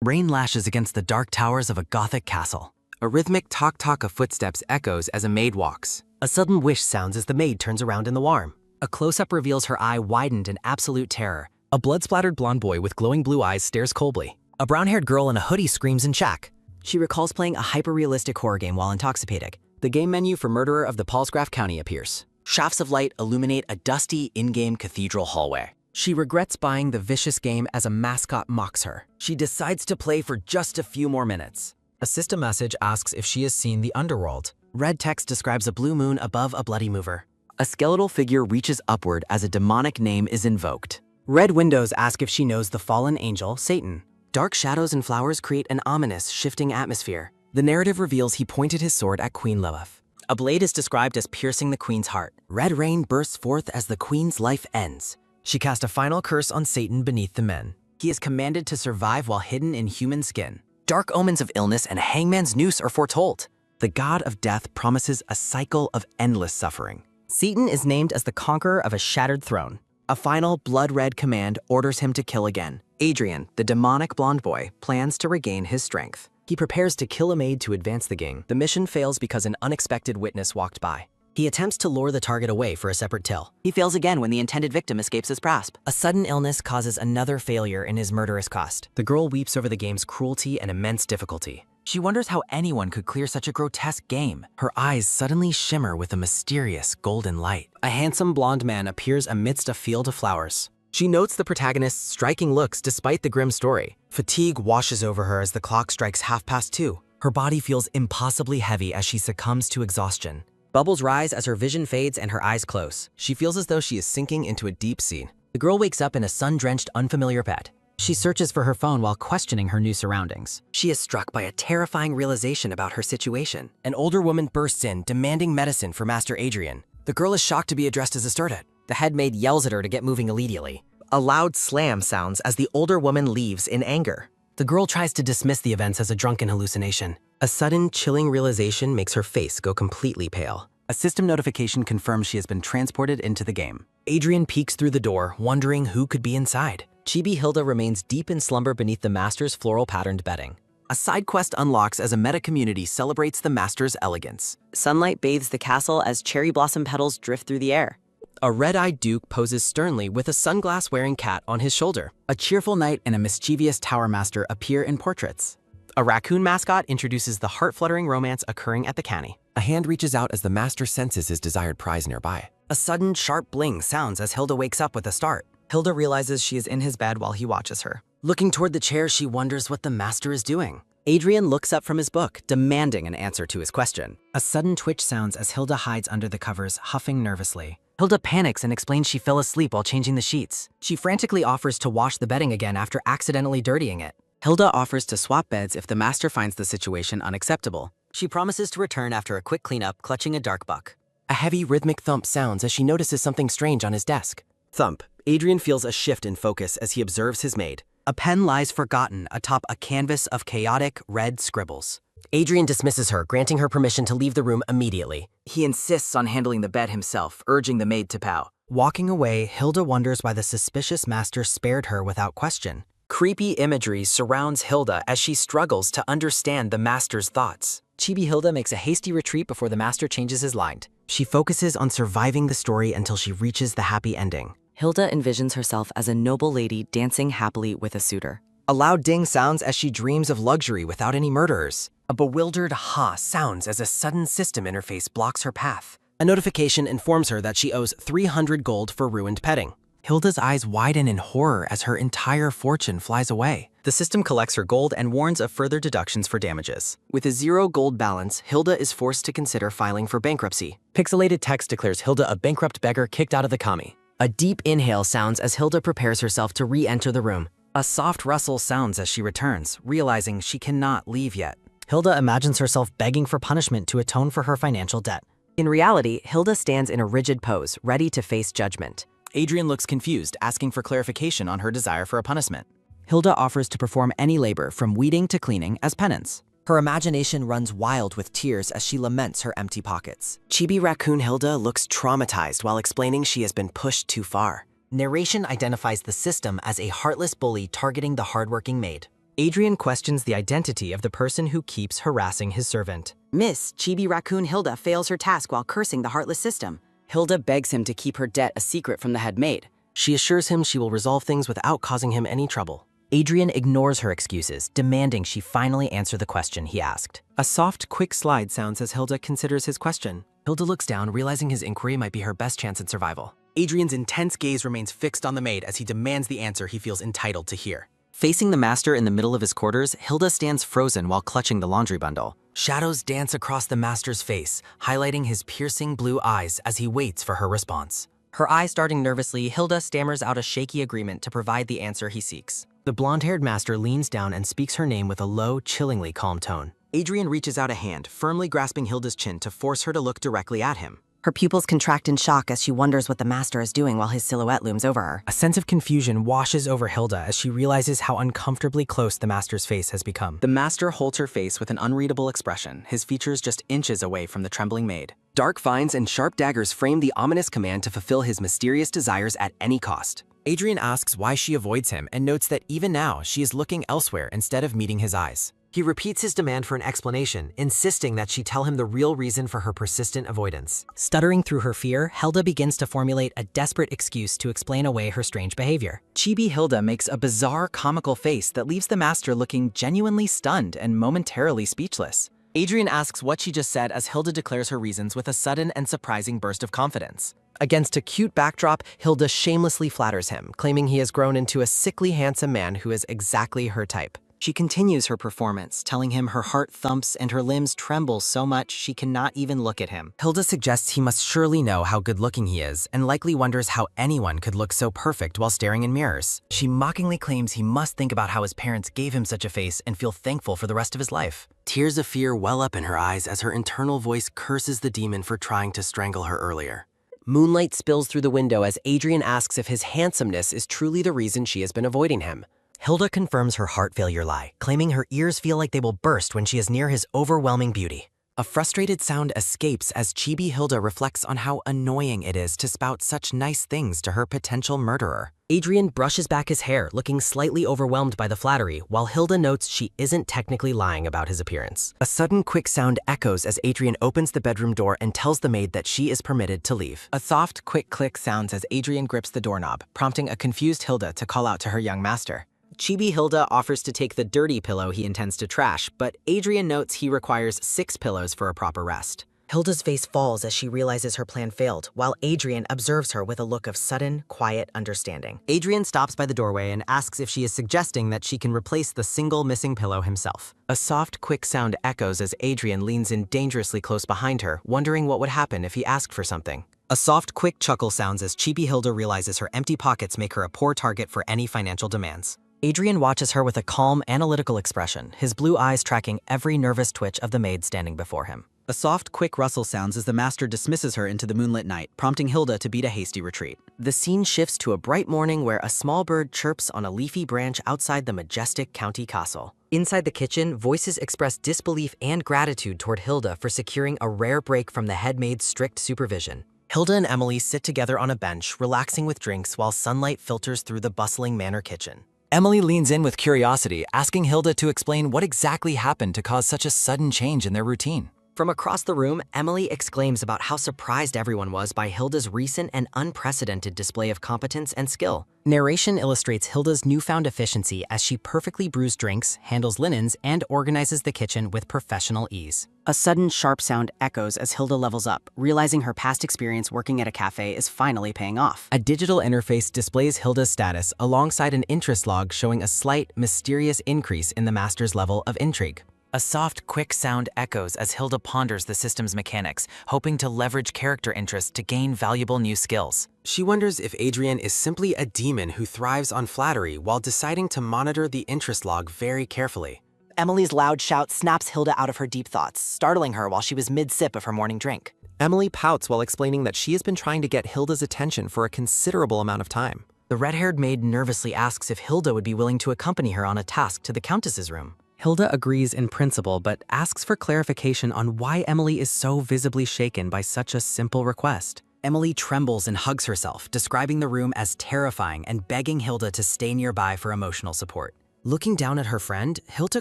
Rain lashes against the dark towers of a Gothic castle. A rhythmic tock-tock of footsteps echoes as a maid walks. A sudden whish sounds as the maid turns around in the warm. A close-up reveals her eye widened in absolute terror. A blood-splattered blonde boy with glowing blue eyes stares coldly. A brown-haired girl in a hoodie screams in shock. She recalls playing a hyper-realistic horror game while intoxicated. The game menu for Murderer of the Palsgraf County appears. Shafts of light illuminate a dusty in-game cathedral hallway. She regrets buying the vicious game as a mascot mocks her. She decides to play for just a few more minutes. A system message asks if she has seen the underworld. Red text describes a blue moon above a bloody mover. A skeletal figure reaches upward as a demonic name is invoked. Red windows ask if she knows the fallen angel, Satan. Dark shadows and flowers create an ominous, shifting atmosphere. The narrative reveals he pointed his sword at Queen Lilith. A blade is described as piercing the queen's heart. Red rain bursts forth as the queen's life ends. She cast a final curse on Satan beneath the men. He is commanded to survive while hidden in human skin. Dark omens of illness and a hangman's noose are foretold. The god of death promises a cycle of endless suffering. Satan is named as the conqueror of a shattered throne. A final blood-red command orders him to kill again. Adrian, the demonic blonde boy, plans to regain his strength. He prepares to kill a maid to advance the game. The mission fails because an unexpected witness walked by. He attempts to lure the target away for a separate kill. He fails again when the intended victim escapes his grasp. A sudden illness causes another failure in his murderous cost. The girl weeps over the game's cruelty and immense difficulty. She wonders how anyone could clear such a grotesque game. Her eyes suddenly shimmer with a mysterious golden light. A handsome blonde man appears amidst a field of flowers. She notes the protagonist's striking looks despite the grim story. Fatigue washes over her as the clock strikes 2:30. Her body feels impossibly heavy as she succumbs to exhaustion. Bubbles rise as her vision fades and her eyes close. She feels as though she is sinking into a deep sea. The girl wakes up in a sun-drenched, unfamiliar bed. She searches for her phone while questioning her new surroundings. She is struck by a terrifying realization about her situation. An older woman bursts in, demanding medicine for Master Adrian. The girl is shocked to be addressed as a student. The headmaid yells at her to get moving immediately. A loud slam sounds as the older woman leaves in anger. The girl tries to dismiss the events as a drunken hallucination. A sudden, chilling realization makes her face go completely pale. A system notification confirms she has been transported into the game. Adrian peeks through the door, wondering who could be inside. Chibi Hilda remains deep in slumber beneath the Master's floral-patterned bedding. A side quest unlocks as a meta-community celebrates the Master's elegance. Sunlight bathes the castle as cherry blossom petals drift through the air. A red-eyed duke poses sternly with a sunglass-wearing cat on his shoulder. A cheerful knight and a mischievous tower master appear in portraits. A raccoon mascot introduces the heart-fluttering romance occurring at the canny. A hand reaches out as the Master senses his desired prize nearby. A sudden, sharp bling sounds as Hilda wakes up with a start. Hilda realizes she is in his bed while he watches her. Looking toward the chair, she wonders what the Master is doing. Adrian looks up from his book, demanding an answer to his question. A sudden twitch sounds as Hilda hides under the covers, huffing nervously. Hilda panics and explains she fell asleep while changing the sheets. She frantically offers to wash the bedding again after accidentally dirtying it. Hilda offers to swap beds if the Master finds the situation unacceptable. She promises to return after a quick cleanup, clutching a dark buck. A heavy rhythmic thump sounds as she notices something strange on his desk. Thump. Adrian feels a shift in focus as he observes his maid. A pen lies forgotten atop a canvas of chaotic red scribbles. Adrian dismisses her, granting her permission to leave the room immediately. He insists on handling the bed himself, urging the maid to pow. Walking away, Hilda wonders why the suspicious Master spared her without question. Creepy imagery surrounds Hilda as she struggles to understand the Master's thoughts. Chibi Hilda makes a hasty retreat before the Master changes his mind. She focuses on surviving the story until she reaches the happy ending. Hilda envisions herself as a noble lady dancing happily with a suitor. A loud ding sounds as she dreams of luxury without any murderers. A bewildered ha sounds as a sudden system interface blocks her path. A notification informs her that she owes 300 gold for ruined petting. Hilda's eyes widen in horror as her entire fortune flies away. The system collects her gold and warns of further deductions for damages. With a 0 gold balance, Hilda is forced to consider filing for bankruptcy. Pixelated text declares Hilda a bankrupt beggar kicked out of the kami. A deep inhale sounds as Hilda prepares herself to re-enter the room. A soft rustle sounds as she returns, realizing she cannot leave yet. Hilda imagines herself begging for punishment to atone for her financial debt. In reality, Hilda stands in a rigid pose, ready to face judgment. Adrian looks confused, asking for clarification on her desire for a punishment. Hilda offers to perform any labor, from weeding to cleaning, as penance. Her imagination runs wild with tears as she laments her empty pockets. Chibi Raccoon Hilda looks traumatized while explaining she has been pushed too far. Narration identifies the system as a heartless bully targeting the hardworking maid. Adrian questions the identity of the person who keeps harassing his servant. Miss Chibi Raccoon Hilda fails her task while cursing the heartless system. Hilda begs him to keep her debt a secret from the head maid. She assures him she will resolve things without causing him any trouble. Adrian ignores her excuses, demanding she finally answer the question he asked. A soft, quick slide sounds as Hilda considers his question. Hilda looks down, realizing his inquiry might be her best chance at survival. Adrian's intense gaze remains fixed on the maid as he demands the answer he feels entitled to hear. Facing the master in the middle of his quarters, Hilda stands frozen while clutching the laundry bundle. Shadows dance across the master's face, highlighting his piercing blue eyes as he waits for her response. Her eyes darting nervously, Hilda stammers out a shaky agreement to provide the answer he seeks. The blonde-haired master leans down and speaks her name with a low, chillingly calm tone. Adrian reaches out a hand, firmly grasping Hilda's chin to force her to look directly at him. Her pupils contract in shock as she wonders what the master is doing while his silhouette looms over her. A sense of confusion washes over Hilda as she realizes how uncomfortably close the master's face has become. The master holds her face with an unreadable expression, his features just inches away from the trembling maid. Dark vines and sharp daggers frame the ominous command to fulfill his mysterious desires at any cost. Adrian asks why she avoids him and notes that even now she is looking elsewhere instead of meeting his eyes. He repeats his demand for an explanation, insisting that she tell him the real reason for her persistent avoidance. Stuttering through her fear, Hilda begins to formulate a desperate excuse to explain away her strange behavior. Chibi Hilda makes a bizarre, comical face that leaves the master looking genuinely stunned and momentarily speechless. Adrian asks what she just said as Hilda declares her reasons with a sudden and surprising burst of confidence. Against a cute backdrop, Hilda shamelessly flatters him, claiming he has grown into a sickly handsome man who is exactly her type. She continues her performance, telling him her heart thumps and her limbs tremble so much she cannot even look at him. Hilda suggests he must surely know how good-looking he is, and likely wonders how anyone could look so perfect while staring in mirrors. She mockingly claims he must think about how his parents gave him such a face and feel thankful for the rest of his life. Tears of fear well up in her eyes as her internal voice curses the demon for trying to strangle her earlier. Moonlight spills through the window as Adrian asks if his handsomeness is truly the reason she has been avoiding him. Hilda confirms her heart failure lie, claiming her ears feel like they will burst when she is near his overwhelming beauty. A frustrated sound escapes as Chibi Hilda reflects on how annoying it is to spout such nice things to her potential murderer. Adrian brushes back his hair, looking slightly overwhelmed by the flattery, while Hilda notes she isn't technically lying about his appearance. A sudden quick sound echoes as Adrian opens the bedroom door and tells the maid that she is permitted to leave. A soft, quick click sounds as Adrian grips the doorknob, prompting a confused Hilda to call out to her young master. Chibi Hilda offers to take the dirty pillow he intends to trash, but Adrian notes he requires 6 pillows for a proper rest. Hilda's face falls as she realizes her plan failed, while Adrian observes her with a look of sudden, quiet understanding. Adrian stops by the doorway and asks if she is suggesting that she can replace the single missing pillow himself. A soft, quick sound echoes as Adrian leans in dangerously close behind her, wondering what would happen if he asked for something. A soft, quick chuckle sounds as Chibi Hilda realizes her empty pockets make her a poor target for any financial demands. Adrian watches her with a calm, analytical expression, his blue eyes tracking every nervous twitch of the maid standing before him. A soft, quick rustle sounds as the master dismisses her into the moonlit night, prompting Hilda to beat a hasty retreat. The scene shifts to a bright morning where a small bird chirps on a leafy branch outside the majestic county castle. Inside the kitchen, voices express disbelief and gratitude toward Hilda for securing a rare break from the head maid's strict supervision. Hilda and Emily sit together on a bench, relaxing with drinks while sunlight filters through the bustling manor kitchen. Emily leans in with curiosity, asking Hilda to explain what exactly happened to cause such a sudden change in their routine. From across the room, Emily exclaims about how surprised everyone was by Hilda's recent and unprecedented display of competence and skill. Narration illustrates Hilda's newfound efficiency as she perfectly brews drinks, handles linens, and organizes the kitchen with professional ease. A sudden sharp sound echoes as Hilda levels up, realizing her past experience working at a cafe is finally paying off. A digital interface displays Hilda's status alongside an interest log showing a slight, mysterious increase in the master's level of intrigue. A soft, quick sound echoes as Hilda ponders the system's mechanics, hoping to leverage character interest to gain valuable new skills. She wonders if Adrian is simply a demon who thrives on flattery while deciding to monitor the interest log very carefully. Emily's loud shout snaps Hilda out of her deep thoughts, startling her while she was mid-sip of her morning drink. Emily pouts while explaining that she has been trying to get Hilda's attention for a considerable amount of time. The red-haired maid nervously asks if Hilda would be willing to accompany her on a task to the Countess's room. Hilda agrees in principle, but asks for clarification on why Emily is so visibly shaken by such a simple request. Emily trembles and hugs herself, describing the room as terrifying and begging Hilda to stay nearby for emotional support. Looking down at her friend, Hilda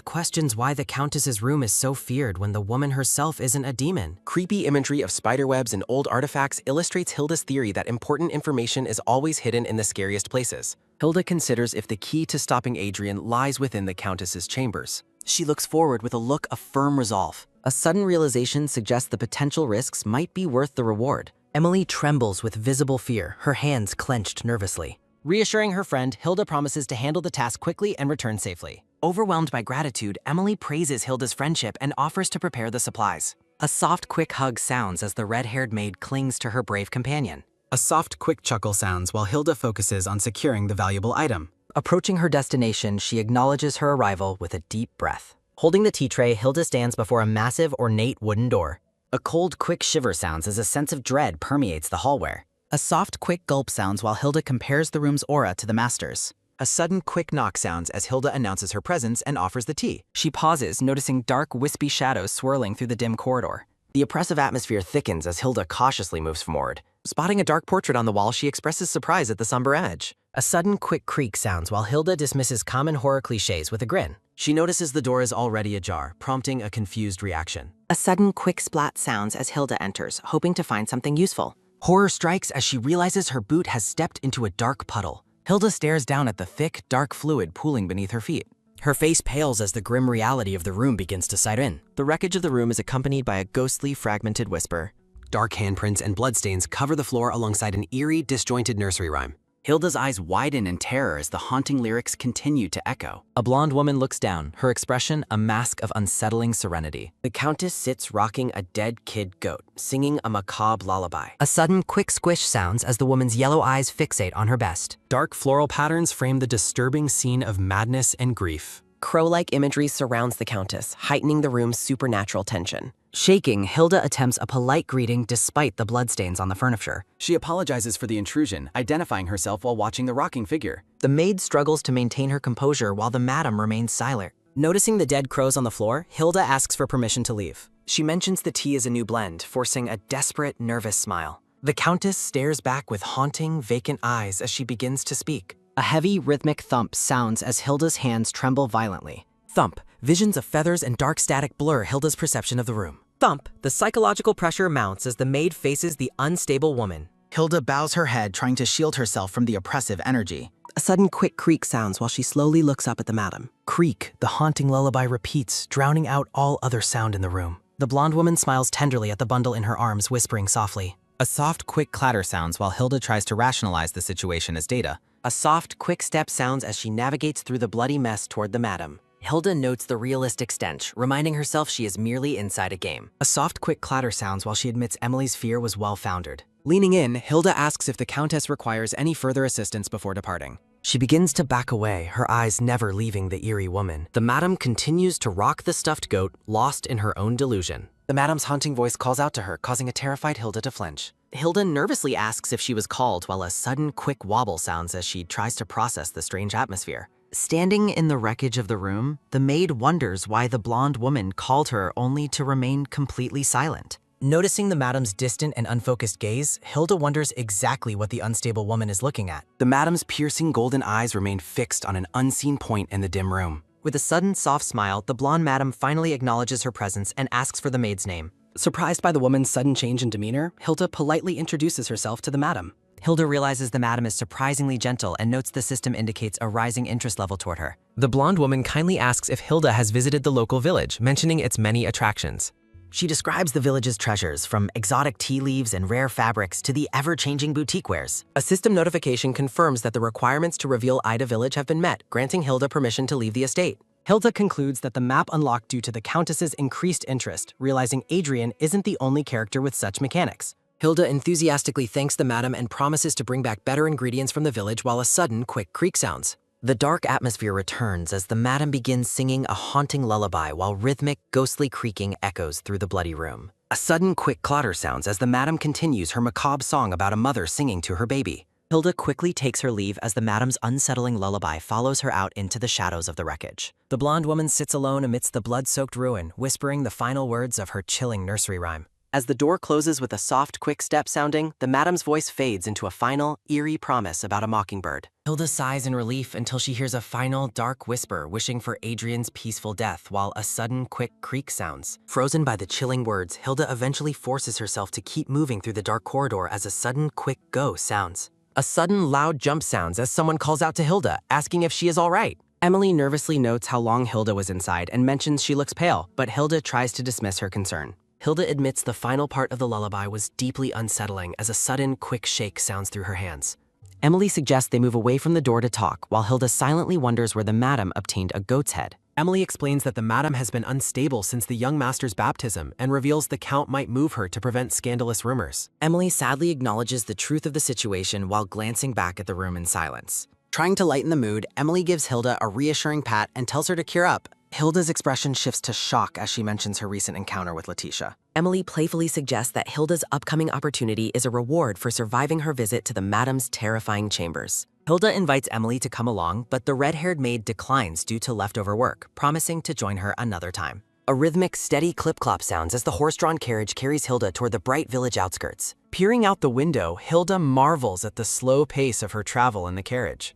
questions why the Countess's room is so feared when the woman herself isn't a demon. Creepy imagery of spiderwebs and old artifacts illustrates Hilda's theory that important information is always hidden in the scariest places. Hilda considers if the key to stopping Adrian lies within the Countess's chambers. She looks forward with a look of firm resolve. A sudden realization suggests the potential risks might be worth the reward. Emily trembles with visible fear, her hands clenched nervously. Reassuring her friend, Hilda promises to handle the task quickly and return safely. Overwhelmed by gratitude, Emily praises Hilda's friendship and offers to prepare the supplies. A soft, quick hug sounds as the red-haired maid clings to her brave companion. A soft, quick chuckle sounds while Hilda focuses on securing the valuable item. Approaching her destination, she acknowledges her arrival with a deep breath. Holding the tea tray, Hilda stands before a massive, ornate wooden door. A cold, quick shiver sounds as a sense of dread permeates the hallway. A soft, quick gulp sounds while Hilda compares the room's aura to the master's. A sudden, quick knock sounds as Hilda announces her presence and offers the tea. She pauses, noticing dark, wispy shadows swirling through the dim corridor. The oppressive atmosphere thickens as Hilda cautiously moves forward. Spotting a dark portrait on the wall, she expresses surprise at the somber edge. A sudden, quick creak sounds while Hilda dismisses common horror cliches with a grin. She notices the door is already ajar, prompting a confused reaction. A sudden, quick splat sounds as Hilda enters, hoping to find something useful. Horror strikes as she realizes her boot has stepped into a dark puddle. Hilda stares down at the thick, dark fluid pooling beneath her feet. Her face pales as the grim reality of the room begins to set in. The wreckage of the room is accompanied by a ghostly, fragmented whisper. Dark handprints and bloodstains cover the floor alongside an eerie, disjointed nursery rhyme. Hilda's eyes widen in terror as the haunting lyrics continue to echo. A blonde woman looks down, her expression a mask of unsettling serenity. The Countess sits rocking a dead kid goat, singing a macabre lullaby. A sudden quick squish sounds as the woman's yellow eyes fixate on her best. Dark floral patterns frame the disturbing scene of madness and grief. Crow-like imagery surrounds the Countess, heightening the room's supernatural tension. Shaking, Hilda attempts a polite greeting despite the bloodstains on the furniture. She apologizes for the intrusion, identifying herself while watching the rocking figure. The maid struggles to maintain her composure while the madam remains silent. Noticing the dead crows on the floor, Hilda asks for permission to leave. She mentions the tea is a new blend, forcing a desperate, nervous smile. The Countess stares back with haunting, vacant eyes as she begins to speak. A heavy, rhythmic thump sounds as Hilda's hands tremble violently. Thump. Visions of feathers and dark static blur Hilda's perception of the room. Thump. The psychological pressure mounts as the maid faces the unstable woman. Hilda bows her head, trying to shield herself from the oppressive energy. A sudden quick creak sounds while she slowly looks up at the madam. Creak. The haunting lullaby repeats, drowning out all other sound in the room. The blonde woman smiles tenderly at the bundle in her arms, whispering softly. A soft, quick clatter sounds while Hilda tries to rationalize the situation as data. A soft, quick step sounds as she navigates through the bloody mess toward the madam. Hilda notes the realistic stench, reminding herself she is merely inside a game. A soft, quick clatter sounds while she admits Emily's fear was well-founded. Leaning in, Hilda asks if the Countess requires any further assistance before departing. She begins to back away, her eyes never leaving the eerie woman. The madam continues to rock the stuffed goat, lost in her own delusion. The madam's haunting voice calls out to her, causing a terrified Hilda to flinch. Hilda nervously asks if she was called while a sudden, quick wobble sounds as she tries to process the strange atmosphere. Standing in the wreckage of the room, the maid wonders why the blonde woman called her only to remain completely silent. Noticing the madam's distant and unfocused gaze, Hilda wonders exactly what the unstable woman is looking at. The madam's piercing golden eyes remain fixed on an unseen point in the dim room. With a sudden soft smile, the blonde madam finally acknowledges her presence and asks for the maid's name. Surprised by the woman's sudden change in demeanor, Hilda politely introduces herself to the madam. Hilda realizes the madam is surprisingly gentle and notes the system indicates a rising interest level toward her. The blonde woman kindly asks if Hilda has visited the local village, mentioning its many attractions. She describes the village's treasures, from exotic tea leaves and rare fabrics to the ever-changing boutique wares. A system notification confirms that the requirements to reveal Ida Village have been met, granting Hilda permission to leave the estate. Hilda concludes that the map unlocked due to the Countess's increased interest, realizing Adrian isn't the only character with such mechanics. Hilda enthusiastically thanks the madam and promises to bring back better ingredients from the village while a sudden, quick creak sounds. The dark atmosphere returns as the madam begins singing a haunting lullaby while rhythmic, ghostly creaking echoes through the bloody room. A sudden, quick clatter sounds as the madam continues her macabre song about a mother singing to her baby. Hilda quickly takes her leave as the madam's unsettling lullaby follows her out into the shadows of the wreckage. The blonde woman sits alone amidst the blood-soaked ruin, whispering the final words of her chilling nursery rhyme. As the door closes with a soft, quick step sounding, the madam's voice fades into a final, eerie promise about a mockingbird. Hilda sighs in relief until she hears a final, dark whisper wishing for Adrian's peaceful death while a sudden, quick creak sounds. Frozen by the chilling words, Hilda eventually forces herself to keep moving through the dark corridor as a sudden, quick go sounds. A sudden, loud jump sounds as someone calls out to Hilda, asking if she is all right. Emily nervously notes how long Hilda was inside and mentions she looks pale, but Hilda tries to dismiss her concern. Hilda admits the final part of the lullaby was deeply unsettling as a sudden, quick shake sounds through her hands. Emily suggests they move away from the door to talk, while Hilda silently wonders where the madam obtained a goat's head. Emily explains that the madam has been unstable since the young master's baptism and reveals the count might move her to prevent scandalous rumors. Emily sadly acknowledges the truth of the situation while glancing back at the room in silence. Trying to lighten the mood, Emily gives Hilda a reassuring pat and tells her to cheer up. Hilda's expression shifts to shock as she mentions her recent encounter with Letitia. Emily playfully suggests that Hilda's upcoming opportunity is a reward for surviving her visit to the madam's terrifying chambers. Hilda invites Emily to come along, but the red-haired maid declines due to leftover work, promising to join her another time. A rhythmic, steady clip-clop sounds as the horse-drawn carriage carries Hilda toward the bright village outskirts. Peering out the window, Hilda marvels at the slow pace of her travel in the carriage.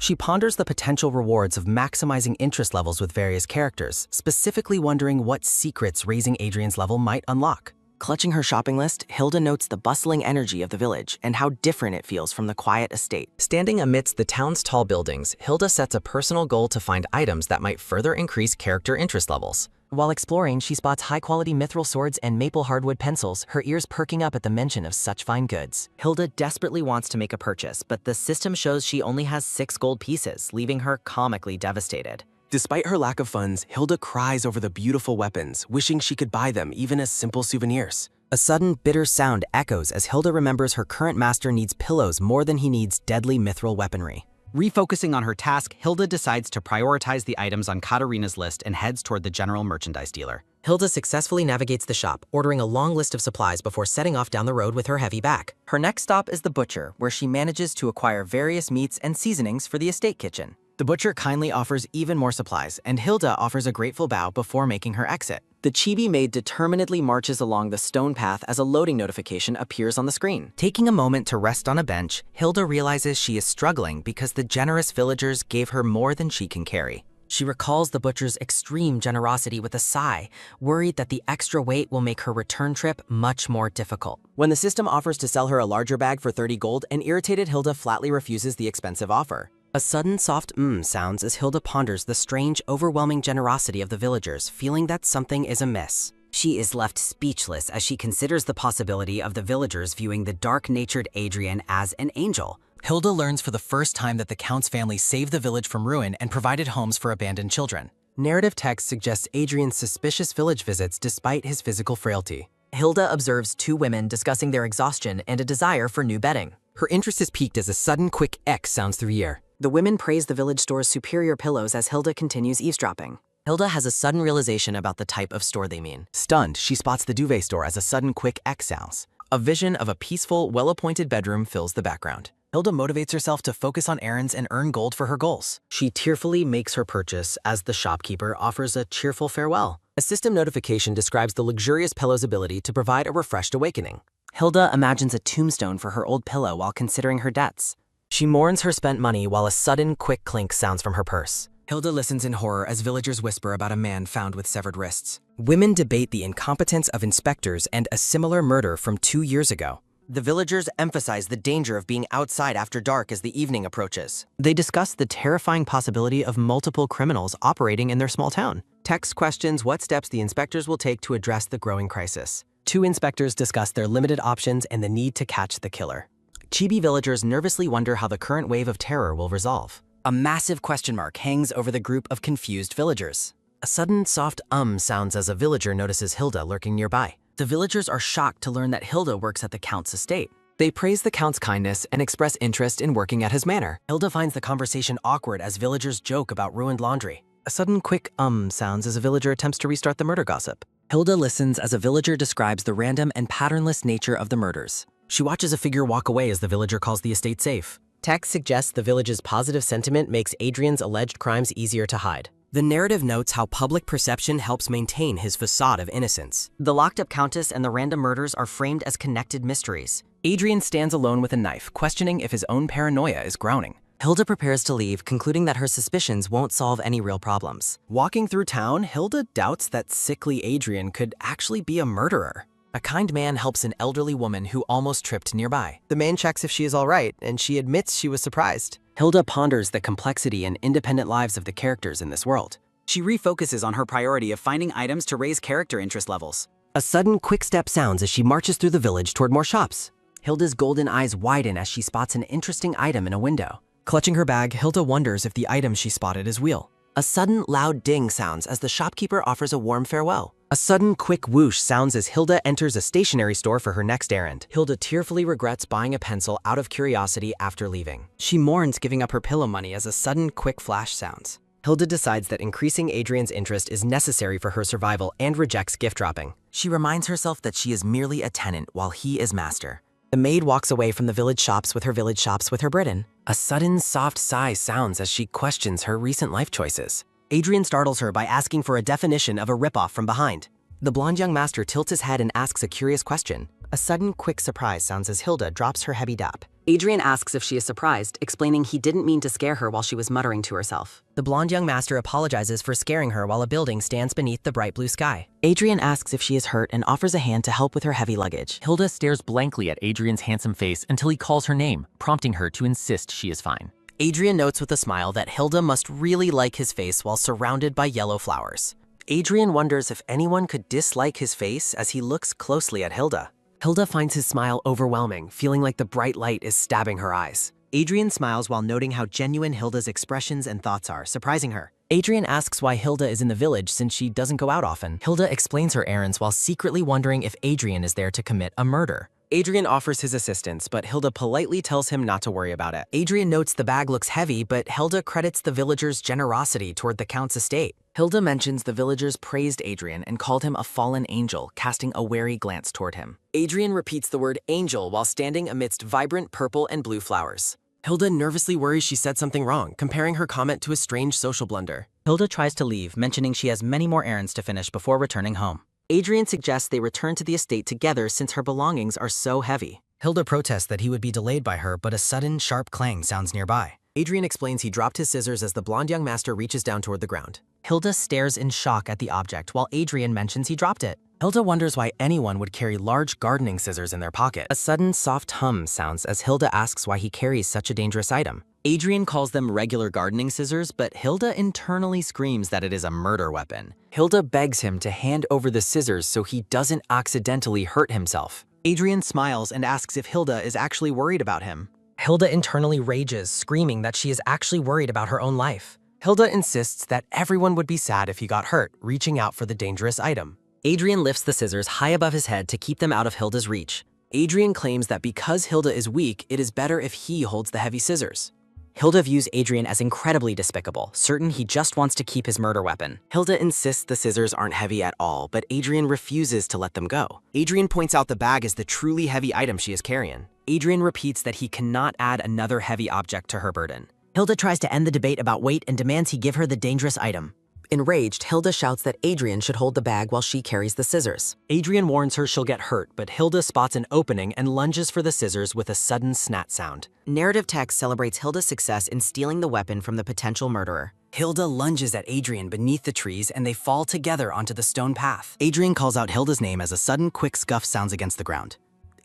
She ponders the potential rewards of maximizing interest levels with various characters, specifically wondering what secrets raising Adrian's level might unlock. Clutching her shopping list, Hilda notes the bustling energy of the village and how different it feels from the quiet estate. Standing amidst the town's tall buildings, Hilda sets a personal goal to find items that might further increase character interest levels. While exploring, she spots high-quality mithril swords and maple hardwood pencils, her ears perking up at the mention of such fine goods. Hilda desperately wants to make a purchase, but the system shows she only has 6 gold pieces, leaving her comically devastated. Despite her lack of funds, Hilda cries over the beautiful weapons, wishing she could buy them even as simple souvenirs. A sudden, bitter sound echoes as Hilda remembers her current master needs pillows more than he needs deadly mithril weaponry. Refocusing on her task, Hilda decides to prioritize the items on Katarina's list and heads toward the general merchandise dealer. Hilda successfully navigates the shop, ordering a long list of supplies before setting off down the road with her heavy bag. Her next stop is the butcher, where she manages to acquire various meats and seasonings for the estate kitchen. The butcher kindly offers even more supplies, and Hilda offers a grateful bow before making her exit. The chibi maid determinedly marches along the stone path as a loading notification appears on the screen. Taking a moment to rest on a bench, Hilda realizes she is struggling because the generous villagers gave her more than she can carry. She recalls the butcher's extreme generosity with a sigh, worried that the extra weight will make her return trip much more difficult. When the system offers to sell her a larger bag for 30 gold, an irritated Hilda flatly refuses the expensive offer. A sudden soft sounds as Hilda ponders the strange, overwhelming generosity of the villagers, feeling that something is amiss. She is left speechless as she considers the possibility of the villagers viewing the dark-natured Adrian as an angel. Hilda learns for the first time that the Count's family saved the village from ruin and provided homes for abandoned children. Narrative text suggests Adrian's suspicious village visits despite his physical frailty. Hilda observes 2 women discussing their exhaustion and a desire for new bedding. Her interest is piqued as a sudden, quick X sounds through the air. The women praise the village store's superior pillows as Hilda continues eavesdropping. Hilda has a sudden realization about the type of store they mean. Stunned, she spots the duvet store as a sudden quick X sounds. A vision of a peaceful, well-appointed bedroom fills the background. Hilda motivates herself to focus on errands and earn gold for her goals. She tearfully makes her purchase as the shopkeeper offers a cheerful farewell. A system notification describes the luxurious pillow's ability to provide a refreshed awakening. Hilda imagines a tombstone for her old pillow while considering her debts. She mourns her spent money while a sudden, quick clink sounds from her purse. Hilda listens in horror as villagers whisper about a man found with severed wrists. Women debate the incompetence of inspectors and a similar murder from 2 years ago. The villagers emphasize the danger of being outside after dark as the evening approaches. They discuss the terrifying possibility of multiple criminals operating in their small town. Text questions what steps the inspectors will take to address the growing crisis. 2 inspectors discuss their limited options and the need to catch the killer. Chibi villagers nervously wonder how the current wave of terror will resolve. A massive question mark hangs over the group of confused villagers. A sudden soft sounds as a villager notices Hilda lurking nearby. The villagers are shocked to learn that Hilda works at the Count's estate. They praise the Count's kindness and express interest in working at his manor. Hilda finds the conversation awkward as villagers joke about ruined laundry. A sudden quick sounds as a villager attempts to restart the murder gossip. Hilda listens as a villager describes the random and patternless nature of the murders. She watches a figure walk away as the villager calls the estate safe. Text suggests the village's positive sentiment makes Adrian's alleged crimes easier to hide. The narrative notes how public perception helps maintain his facade of innocence. The locked-up countess and the random murders are framed as connected mysteries. Adrian stands alone with a knife, questioning if his own paranoia is growing. Hilda prepares to leave, concluding that her suspicions won't solve any real problems. Walking through town, Hilda doubts that sickly Adrian could actually be a murderer. A kind man helps an elderly woman who almost tripped nearby. The man checks if she is all right, and she admits she was surprised. Hilda ponders the complexity and independent lives of the characters in this world. She refocuses on her priority of finding items to raise character interest levels. A sudden quick step sounds as she marches through the village toward more shops. Hilda's golden eyes widen as she spots an interesting item in a window. Clutching her bag, Hilda wonders if the item she spotted is real. A sudden loud ding sounds as the shopkeeper offers a warm farewell. A sudden quick whoosh sounds as Hilda enters a stationery store for her next errand. Hilda tearfully regrets buying a pencil out of curiosity after leaving. She mourns giving up her pillow money as a sudden quick flash sounds. Hilda decides that increasing Adrian's interest is necessary for her survival and rejects gift dropping. She reminds herself that she is merely a tenant while he is master. The maid walks away from the village shops with her Britain. A sudden soft sigh sounds as she questions her recent life choices. Adrian startles her by asking for a definition of a ripoff from behind. The blonde young master tilts his head and asks a curious question. A sudden quick surprise sounds as Hilda drops her heavy dap. Adrian asks if she is surprised, explaining he didn't mean to scare her while she was muttering to herself. The blonde young master apologizes for scaring her while a building stands beneath the bright blue sky. Adrian asks if she is hurt and offers a hand to help with her heavy luggage. Hilda stares blankly at Adrian's handsome face until he calls her name, prompting her to insist she is fine. Adrian notes with a smile that Hilda must really like his face while surrounded by yellow flowers. Adrian wonders if anyone could dislike his face as he looks closely at Hilda. Hilda finds his smile overwhelming, feeling like the bright light is stabbing her eyes. Adrian smiles while noting how genuine Hilda's expressions and thoughts are, surprising her. Adrian asks why Hilda is in the village since she doesn't go out often. Hilda explains her errands while secretly wondering if Adrian is there to commit a murder. Adrian offers his assistance, but Hilda politely tells him not to worry about it. Adrian notes the bag looks heavy, but Hilda credits the villagers' generosity toward the count's estate. Hilda mentions the villagers praised Adrian and called him a fallen angel, casting a wary glance toward him. Adrian repeats the word angel while standing amidst vibrant purple and blue flowers. Hilda nervously worries she said something wrong, comparing her comment to a strange social blunder. Hilda tries to leave, mentioning she has many more errands to finish before returning home. Adrian suggests they return to the estate together since her belongings are so heavy. Hilda protests that he would be delayed by her, but a sudden, sharp clang sounds nearby. Adrian explains he dropped his scissors as the blonde young master reaches down toward the ground. Hilda stares in shock at the object while Adrian mentions he dropped it. Hilda wonders why anyone would carry large gardening scissors in their pocket. A sudden, soft hum sounds as Hilda asks why he carries such a dangerous item. Adrian calls them regular gardening scissors, but Hilda internally screams that it is a murder weapon. Hilda begs him to hand over the scissors so he doesn't accidentally hurt himself. Adrian smiles and asks if Hilda is actually worried about him. Hilda internally rages, screaming that she is actually worried about her own life. Hilda insists that everyone would be sad if he got hurt, reaching out for the dangerous item. Adrian lifts the scissors high above his head to keep them out of Hilda's reach. Adrian claims that because Hilda is weak, it is better if he holds the heavy scissors. Hilda views Adrian as incredibly despicable, certain he just wants to keep his murder weapon. Hilda insists the scissors aren't heavy at all, but Adrian refuses to let them go. Adrian points out the bag as the truly heavy item she is carrying. Adrian repeats that he cannot add another heavy object to her burden. Hilda tries to end the debate about weight and demands he give her the dangerous item. Enraged, Hilda shouts that Adrian should hold the bag while she carries the scissors. Adrian warns her she'll get hurt, but Hilda spots an opening and lunges for the scissors with a sudden snat sound. Narrative text celebrates Hilda's success in stealing the weapon from the potential murderer. Hilda lunges at Adrian beneath the trees and they fall together onto the stone path. Adrian calls out Hilda's name as a sudden quick scuff sounds against the ground.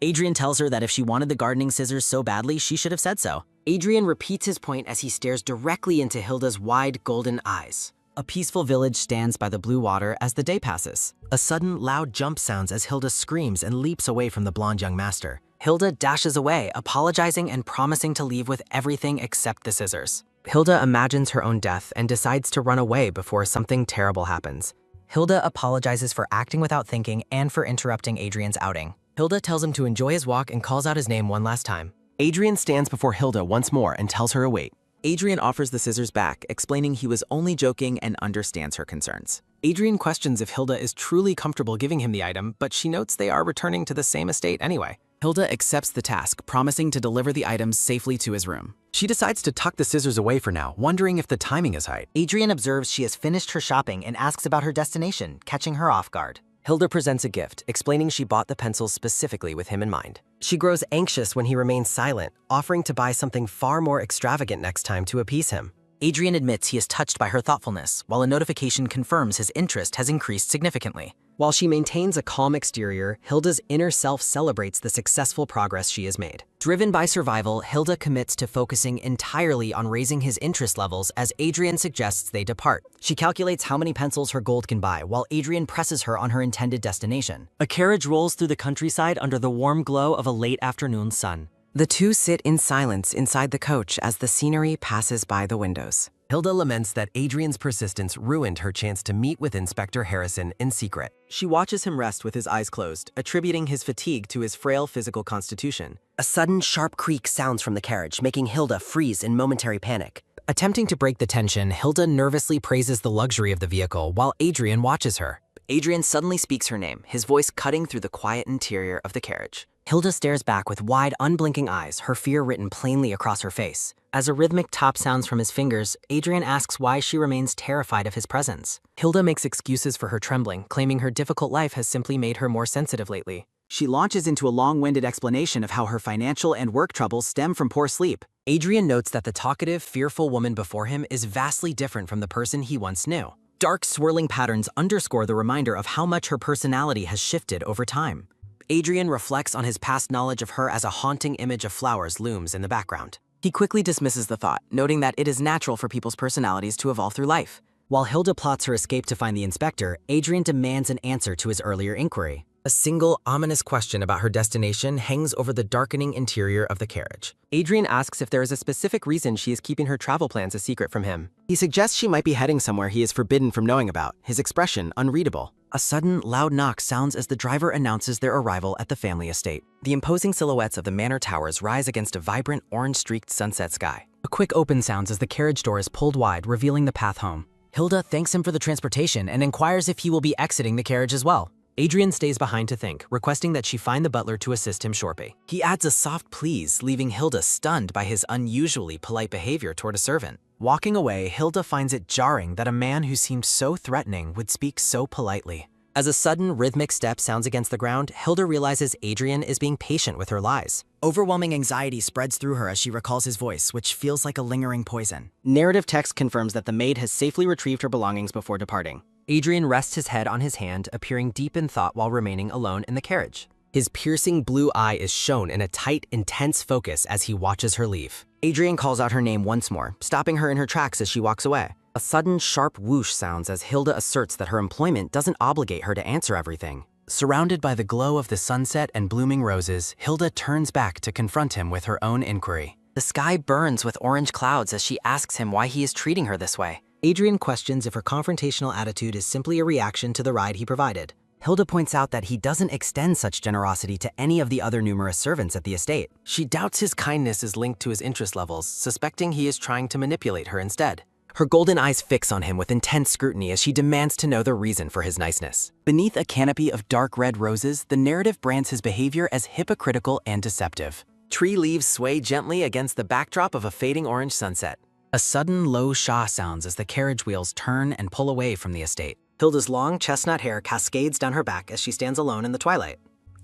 Adrian tells her that if she wanted the gardening scissors so badly, she should have said so. Adrian repeats his point as he stares directly into Hilda's wide golden eyes. A peaceful village stands by the blue water as the day passes. A sudden, loud jump sounds as Hilda screams and leaps away from the blonde young master. Hilda dashes away, apologizing and promising to leave with everything except the scissors. Hilda imagines her own death and decides to run away before something terrible happens. Hilda apologizes for acting without thinking and for interrupting Adrian's outing. Hilda tells him to enjoy his walk and calls out his name one last time. Adrian stands before Hilda once more and tells her to wait. Adrian offers the scissors back, explaining he was only joking and understands her concerns. Adrian questions if Hilda is truly comfortable giving him the item, but she notes they are returning to the same estate anyway. Hilda accepts the task, promising to deliver the items safely to his room. She decides to tuck the scissors away for now, wondering if the timing is right. Adrian observes she has finished her shopping and asks about her destination, catching her off guard. Hilda presents a gift, explaining she bought the pencils specifically with him in mind. She grows anxious when he remains silent, offering to buy something far more extravagant next time to appease him. Adrian admits he is touched by her thoughtfulness, while a notification confirms his interest has increased significantly. While she maintains a calm exterior, Hilda's inner self celebrates the successful progress she has made. Driven by survival, Hilda commits to focusing entirely on raising his interest levels as Adrian suggests they depart. She calculates how many pencils her gold can buy, while Adrian presses her on her intended destination. A carriage rolls through the countryside under the warm glow of a late afternoon sun. The two sit in silence inside the coach as the scenery passes by the windows. Hilda laments that Adrian's persistence ruined her chance to meet with Inspector Harrison in secret. She watches him rest with his eyes closed, attributing his fatigue to his frail physical constitution. A sudden sharp creak sounds from the carriage, making Hilda freeze in momentary panic. Attempting to break the tension, Hilda nervously praises the luxury of the vehicle while Adrian watches her. Adrian suddenly speaks her name, his voice cutting through the quiet interior of the carriage. Hilda stares back with wide, unblinking eyes, her fear written plainly across her face. As a rhythmic tap sounds from his fingers, Adrian asks why she remains terrified of his presence. Hilda makes excuses for her trembling, claiming her difficult life has simply made her more sensitive lately. She launches into a long-winded explanation of how her financial and work troubles stem from poor sleep. Adrian notes that the talkative, fearful woman before him is vastly different from the person he once knew. Dark, swirling patterns underscore the reminder of how much her personality has shifted over time. Adrian reflects on his past knowledge of her as a haunting image of flowers looms in the background. He quickly dismisses the thought, noting that it is natural for people's personalities to evolve through life. While Hilda plots her escape to find the inspector, Adrian demands an answer to his earlier inquiry. A single, ominous question about her destination hangs over the darkening interior of the carriage. Adrian asks if there is a specific reason she is keeping her travel plans a secret from him. He suggests she might be heading somewhere he is forbidden from knowing about, his expression unreadable. A sudden, loud knock sounds as the driver announces their arrival at the family estate. The imposing silhouettes of the manor towers rise against a vibrant, orange-streaked sunset sky. A quick open sounds as the carriage door is pulled wide, revealing the path home. Hilda thanks him for the transportation and inquires if he will be exiting the carriage as well. Adrian stays behind to think, requesting that she find the butler to assist him shortly. He adds a soft please, leaving Hilda stunned by his unusually polite behavior toward a servant. Walking away, Hilda finds it jarring that a man who seemed so threatening would speak so politely. As a sudden, rhythmic step sounds against the ground, Hilda realizes Adrian is being patient with her lies. Overwhelming anxiety spreads through her as she recalls his voice, which feels like a lingering poison. Narrative text confirms that the maid has safely retrieved her belongings before departing. Adrian rests his head on his hand, appearing deep in thought while remaining alone in the carriage. His piercing blue eye is shown in a tight, intense focus as he watches her leave. Adrian calls out her name once more, stopping her in her tracks as she walks away. A sudden, sharp whoosh sounds as Hilda asserts that her employment doesn't obligate her to answer everything. Surrounded by the glow of the sunset and blooming roses, Hilda turns back to confront him with her own inquiry. The sky burns with orange clouds as she asks him why he is treating her this way. Adrian questions if her confrontational attitude is simply a reaction to the ride he provided. Hilda points out that he doesn't extend such generosity to any of the other numerous servants at the estate. She doubts his kindness is linked to his interest levels, suspecting he is trying to manipulate her instead. Her golden eyes fix on him with intense scrutiny as she demands to know the reason for his niceness. Beneath a canopy of dark red roses, the narrative brands his behavior as hypocritical and deceptive. Tree leaves sway gently against the backdrop of a fading orange sunset. A sudden low shah sounds as the carriage wheels turn and pull away from the estate. Hilda's long chestnut hair cascades down her back as she stands alone in the twilight.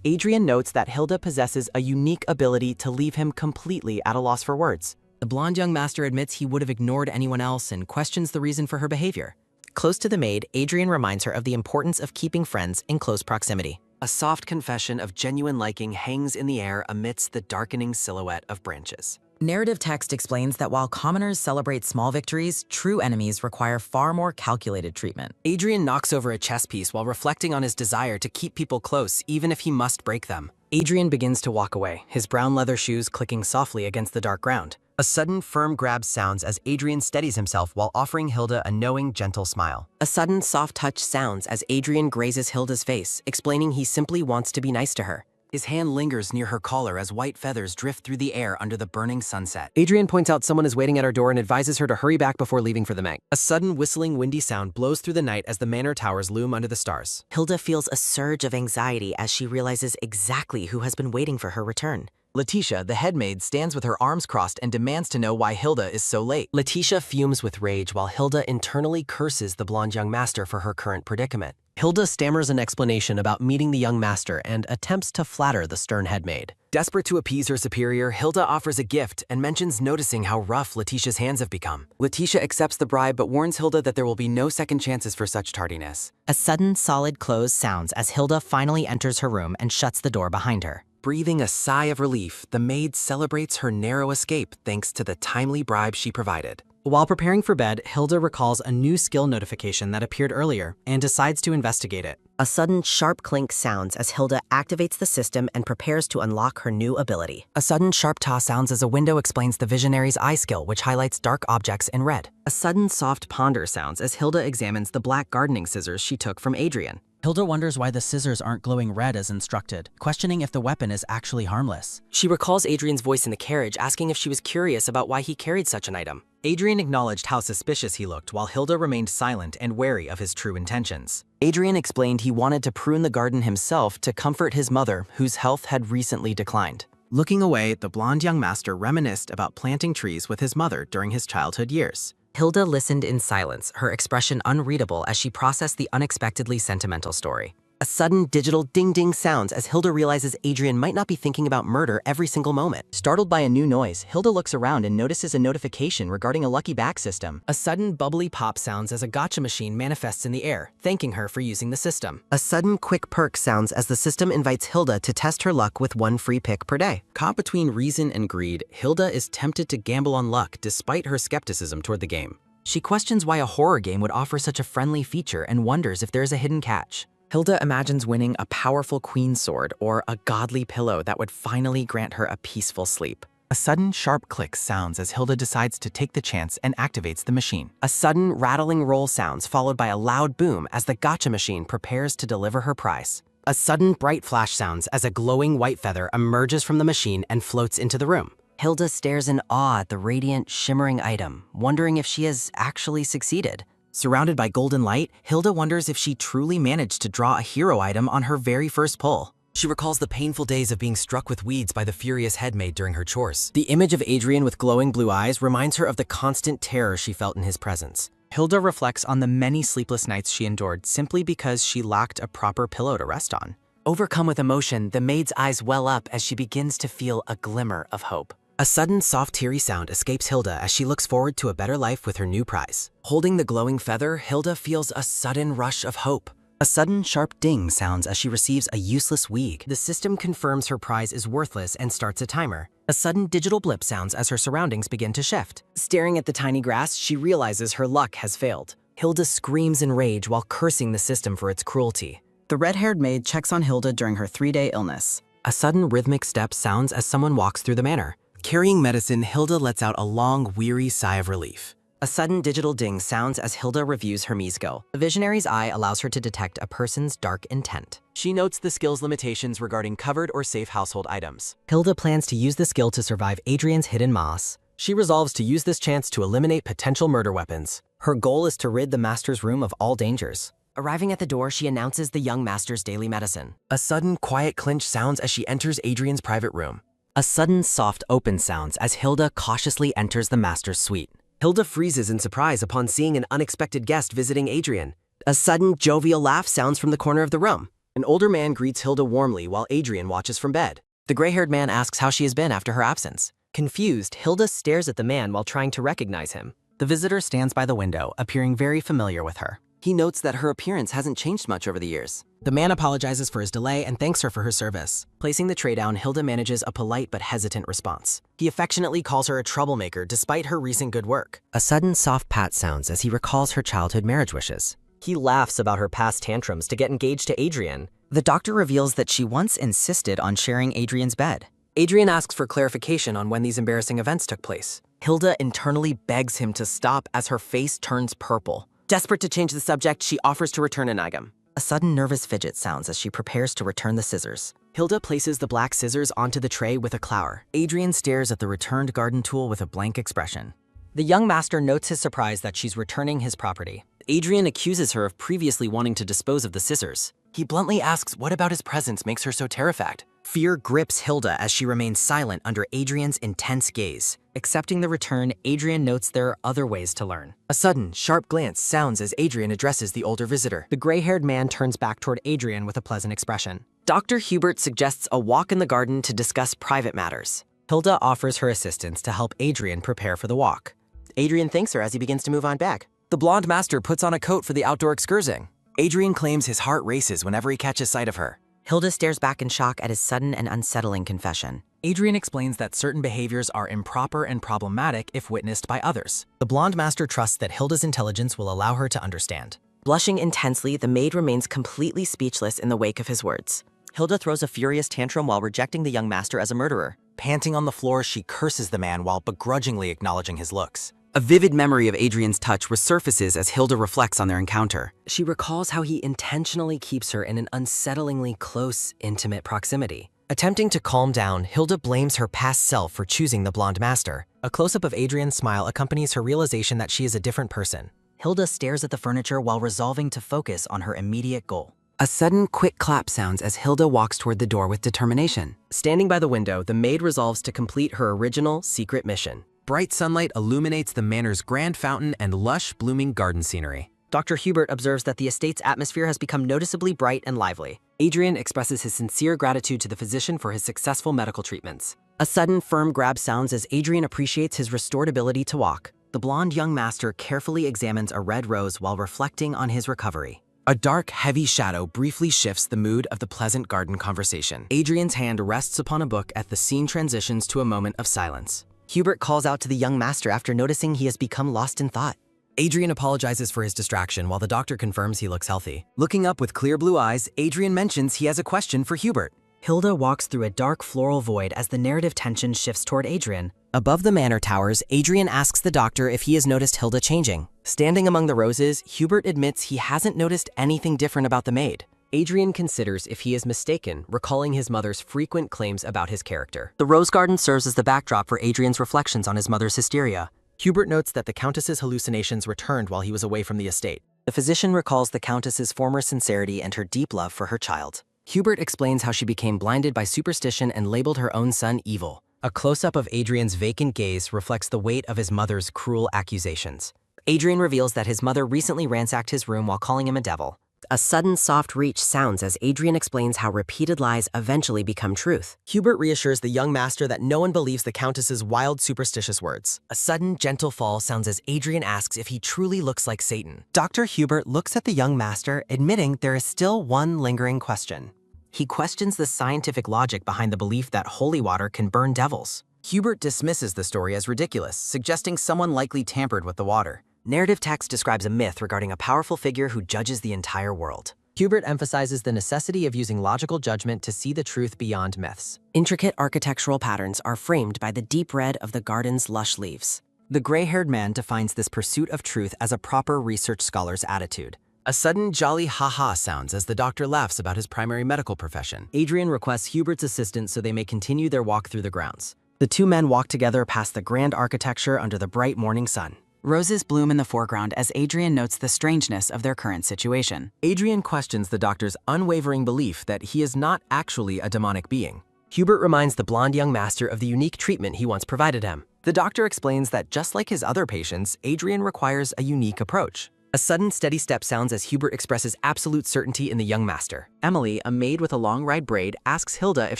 Adrian notes that Hilda possesses a unique ability to leave him completely at a loss for words. The blonde young master admits he would have ignored anyone else and questions the reason for her behavior. Close to the maid, Adrian reminds her of the importance of keeping friends in close proximity. A soft confession of genuine liking hangs in the air amidst the darkening silhouette of branches. Narrative text explains that while commoners celebrate small victories, true enemies require far more calculated treatment. Adrian knocks over a chess piece while reflecting on his desire to keep people close even if he must break them. Adrian begins to walk away, his brown leather shoes clicking softly against the dark ground. A sudden, firm grab sounds as Adrian steadies himself while offering Hilda a knowing, gentle smile. A sudden, soft touch sounds as Adrian grazes Hilda's face, explaining he simply wants to be nice to her. His hand lingers near her collar as white feathers drift through the air under the burning sunset. Adrian points out someone is waiting at her door and advises her to hurry back before leaving for the Meg. A sudden whistling windy sound blows through the night as the manor towers loom under the stars. Hilda feels a surge of anxiety as she realizes exactly who has been waiting for her return. Letitia, the headmaid, stands with her arms crossed and demands to know why Hilda is so late. Letitia fumes with rage while Hilda internally curses the blonde young master for her current predicament. Hilda stammers an explanation about meeting the young master and attempts to flatter the stern headmaid. Desperate to appease her superior, Hilda offers a gift and mentions noticing how rough Letitia's hands have become. Letitia accepts the bribe but warns Hilda that there will be no second chances for such tardiness. A sudden solid close sounds as Hilda finally enters her room and shuts the door behind her. Breathing a sigh of relief, the maid celebrates her narrow escape thanks to the timely bribe she provided. While preparing for bed, Hilda recalls a new skill notification that appeared earlier and decides to investigate it. A sudden sharp clink sounds as Hilda activates the system and prepares to unlock her new ability. A sudden sharp ta sounds as a window explains the visionary's eye skill, which highlights dark objects in red. A sudden soft ponder sounds as Hilda examines the black gardening scissors she took from Adrian. Hilda wonders why the scissors aren't glowing red as instructed, questioning if the weapon is actually harmless. She recalls Adrian's voice in the carriage asking if she was curious about why he carried such an item. Adrian acknowledged how suspicious he looked while Hilda remained silent and wary of his true intentions. Adrian explained he wanted to prune the garden himself to comfort his mother, whose health had recently declined. Looking away, the blonde young master reminisced about planting trees with his mother during his childhood years. Hilda listened in silence, her expression unreadable as she processed the unexpectedly sentimental story. A sudden digital ding-ding sounds as Hilda realizes Adrian might not be thinking about murder every single moment. Startled by a new noise, Hilda looks around and notices a notification regarding a lucky back system. A sudden bubbly pop sounds as a gotcha machine manifests in the air, thanking her for using the system. A sudden quick perk sounds as the system invites Hilda to test her luck with 1 free pick per day. Caught between reason and greed, Hilda is tempted to gamble on luck despite her skepticism toward the game. She questions why a horror game would offer such a friendly feature and wonders if there's a hidden catch. Hilda imagines winning a powerful queen sword or a godly pillow that would finally grant her a peaceful sleep. A sudden sharp click sounds as Hilda decides to take the chance and activates the machine. A sudden rattling roll sounds followed by a loud boom as the gotcha machine prepares to deliver her prize. A sudden bright flash sounds as a glowing white feather emerges from the machine and floats into the room. Hilda stares in awe at the radiant, shimmering item, wondering if she has actually succeeded. Surrounded by golden light, Hilda wonders if she truly managed to draw a hero item on her very first pull. She recalls the painful days of being struck with weeds by the furious headmaid during her chores. The image of Adrian with glowing blue eyes reminds her of the constant terror she felt in his presence. Hilda reflects on the many sleepless nights she endured simply because she lacked a proper pillow to rest on. Overcome with emotion, the maid's eyes well up as she begins to feel a glimmer of hope. A sudden soft teary sound escapes Hilda as she looks forward to a better life with her new prize. Holding the glowing feather, Hilda feels a sudden rush of hope. A sudden sharp ding sounds as she receives a useless weeg. The system confirms her prize is worthless and starts a timer. A sudden digital blip sounds as her surroundings begin to shift. Staring at the tiny grass, she realizes her luck has failed. Hilda screams in rage while cursing the system for its cruelty. The red-haired maid checks on Hilda during her 3-day illness. A sudden rhythmic step sounds as someone walks through the manor. Carrying medicine, Hilda lets out a long, weary sigh of relief. A sudden digital ding sounds as Hilda reviews her skill. The visionary's eye allows her to detect a person's dark intent. She notes the skill's limitations regarding covered or safe household items. Hilda plans to use the skill to survive Adrian's hidden moss. She resolves to use this chance to eliminate potential murder weapons. Her goal is to rid the master's room of all dangers. Arriving at the door, she announces the young master's daily medicine. A sudden quiet clinch sounds as she enters Adrian's private room. A sudden soft open sounds as Hilda cautiously enters the master's suite. Hilda freezes in surprise upon seeing an unexpected guest visiting Adrian. A sudden jovial laugh sounds from the corner of the room. An older man greets Hilda warmly while Adrian watches from bed. The gray-haired man asks how she has been after her absence. Confused, Hilda stares at the man while trying to recognize him. The visitor stands by the window, appearing very familiar with her. He notes that her appearance hasn't changed much over the years. The man apologizes for his delay and thanks her for her service. Placing the tray down, Hilda manages a polite but hesitant response. He affectionately calls her a troublemaker despite her recent good work. A sudden soft pat sounds as he recalls her childhood marriage wishes. He laughs about her past tantrums to get engaged to Adrian. The doctor reveals that she once insisted on sharing Adrian's bed. Adrian asks for clarification on when these embarrassing events took place. Hilda internally begs him to stop as her face turns purple. Desperate to change the subject, she offers to return an item. A sudden nervous fidget sounds as she prepares to return the scissors. Hilda places the black scissors onto the tray with a clower. Adrian stares at the returned garden tool with a blank expression. The young master notes his surprise that she's returning his property. Adrian accuses her of previously wanting to dispose of the scissors. He bluntly asks what about his presence makes her so terrified. Fear grips Hilda as she remains silent under Adrian's intense gaze. Accepting the return, Adrian notes there are other ways to learn. A sudden, sharp glance sounds as Adrian addresses the older visitor. The gray-haired man turns back toward Adrian with a pleasant expression. Dr. Hubert suggests a walk in the garden to discuss private matters. Hilda offers her assistance to help Adrian prepare for the walk. Adrian thanks her as he begins to move on back. The blonde master puts on a coat for the outdoor excursion. Adrian claims his heart races whenever he catches sight of her. Hilda stares back in shock at his sudden and unsettling confession. Adrian explains that certain behaviors are improper and problematic if witnessed by others. The blonde master trusts that Hilda's intelligence will allow her to understand. Blushing intensely, the maid remains completely speechless in the wake of his words. Hilda throws a furious tantrum while rejecting the young master as a murderer. Panting on the floor, she curses the man while begrudgingly acknowledging his looks. A vivid memory of Adrian's touch resurfaces as Hilda reflects on their encounter. She recalls how he intentionally keeps her in an unsettlingly close, intimate proximity. Attempting to calm down, Hilda blames her past self for choosing the blonde master. A close-up of Adrian's smile accompanies her realization that she is a different person. Hilda stares at the furniture while resolving to focus on her immediate goal. A sudden, quick clap sounds as Hilda walks toward the door with determination. Standing by the window, the maid resolves to complete her original secret mission. Bright sunlight illuminates the manor's grand fountain and lush, blooming garden scenery. Dr. Hubert observes that the estate's atmosphere has become noticeably bright and lively. Adrian expresses his sincere gratitude to the physician for his successful medical treatments. A sudden, firm grab sounds as Adrian appreciates his restored ability to walk. The blonde young master carefully examines a red rose while reflecting on his recovery. A dark, heavy shadow briefly shifts the mood of the pleasant garden conversation. Adrian's hand rests upon a book as the scene transitions to a moment of silence. Hubert calls out to the young master after noticing he has become lost in thought. Adrian apologizes for his distraction while the doctor confirms he looks healthy. Looking up with clear blue eyes, Adrian mentions he has a question for Hubert. Hilda walks through a dark floral void as the narrative tension shifts toward Adrian. Above the manor towers, Adrian asks the doctor if he has noticed Hilda changing. Standing among the roses, Hubert admits he hasn't noticed anything different about the maid. Adrian considers if he is mistaken, recalling his mother's frequent claims about his character. The rose garden serves as the backdrop for Adrian's reflections on his mother's hysteria. Hubert notes that the Countess's hallucinations returned while he was away from the estate. The physician recalls the Countess's former sincerity and her deep love for her child. Hubert explains how she became blinded by superstition and labeled her own son evil. A close-up of Adrian's vacant gaze reflects the weight of his mother's cruel accusations. Adrian reveals that his mother recently ransacked his room while calling him a devil. A sudden soft reach sounds as Adrian explains how repeated lies eventually become truth. Hubert reassures the young master that no one believes the Countess's wild, superstitious words. A sudden, gentle fall sounds as Adrian asks if he truly looks like Satan. Dr. Hubert looks at the young master, admitting there is still one lingering question. He questions the scientific logic behind the belief that holy water can burn devils. Hubert dismisses the story as ridiculous, suggesting someone likely tampered with the water. Narrative text describes a myth regarding a powerful figure who judges the entire world. Hubert emphasizes the necessity of using logical judgment to see the truth beyond myths. Intricate architectural patterns are framed by the deep red of the garden's lush leaves. The gray-haired man defines this pursuit of truth as a proper research scholar's attitude. A sudden jolly ha-ha sounds as the doctor laughs about his primary medical profession. Adrian requests Hubert's assistance so they may continue their walk through the grounds. The two men walk together past the grand architecture under the bright morning sun. Roses bloom in the foreground as Adrian notes the strangeness of their current situation. Adrian questions the doctor's unwavering belief that he is not actually a demonic being. Hubert reminds the blonde young master of the unique treatment he once provided him. The doctor explains that just like his other patients, Adrian requires a unique approach. A sudden, steady step sounds as Hubert expresses absolute certainty in the young master. Emily, a maid with a long red braid, asks Hilda if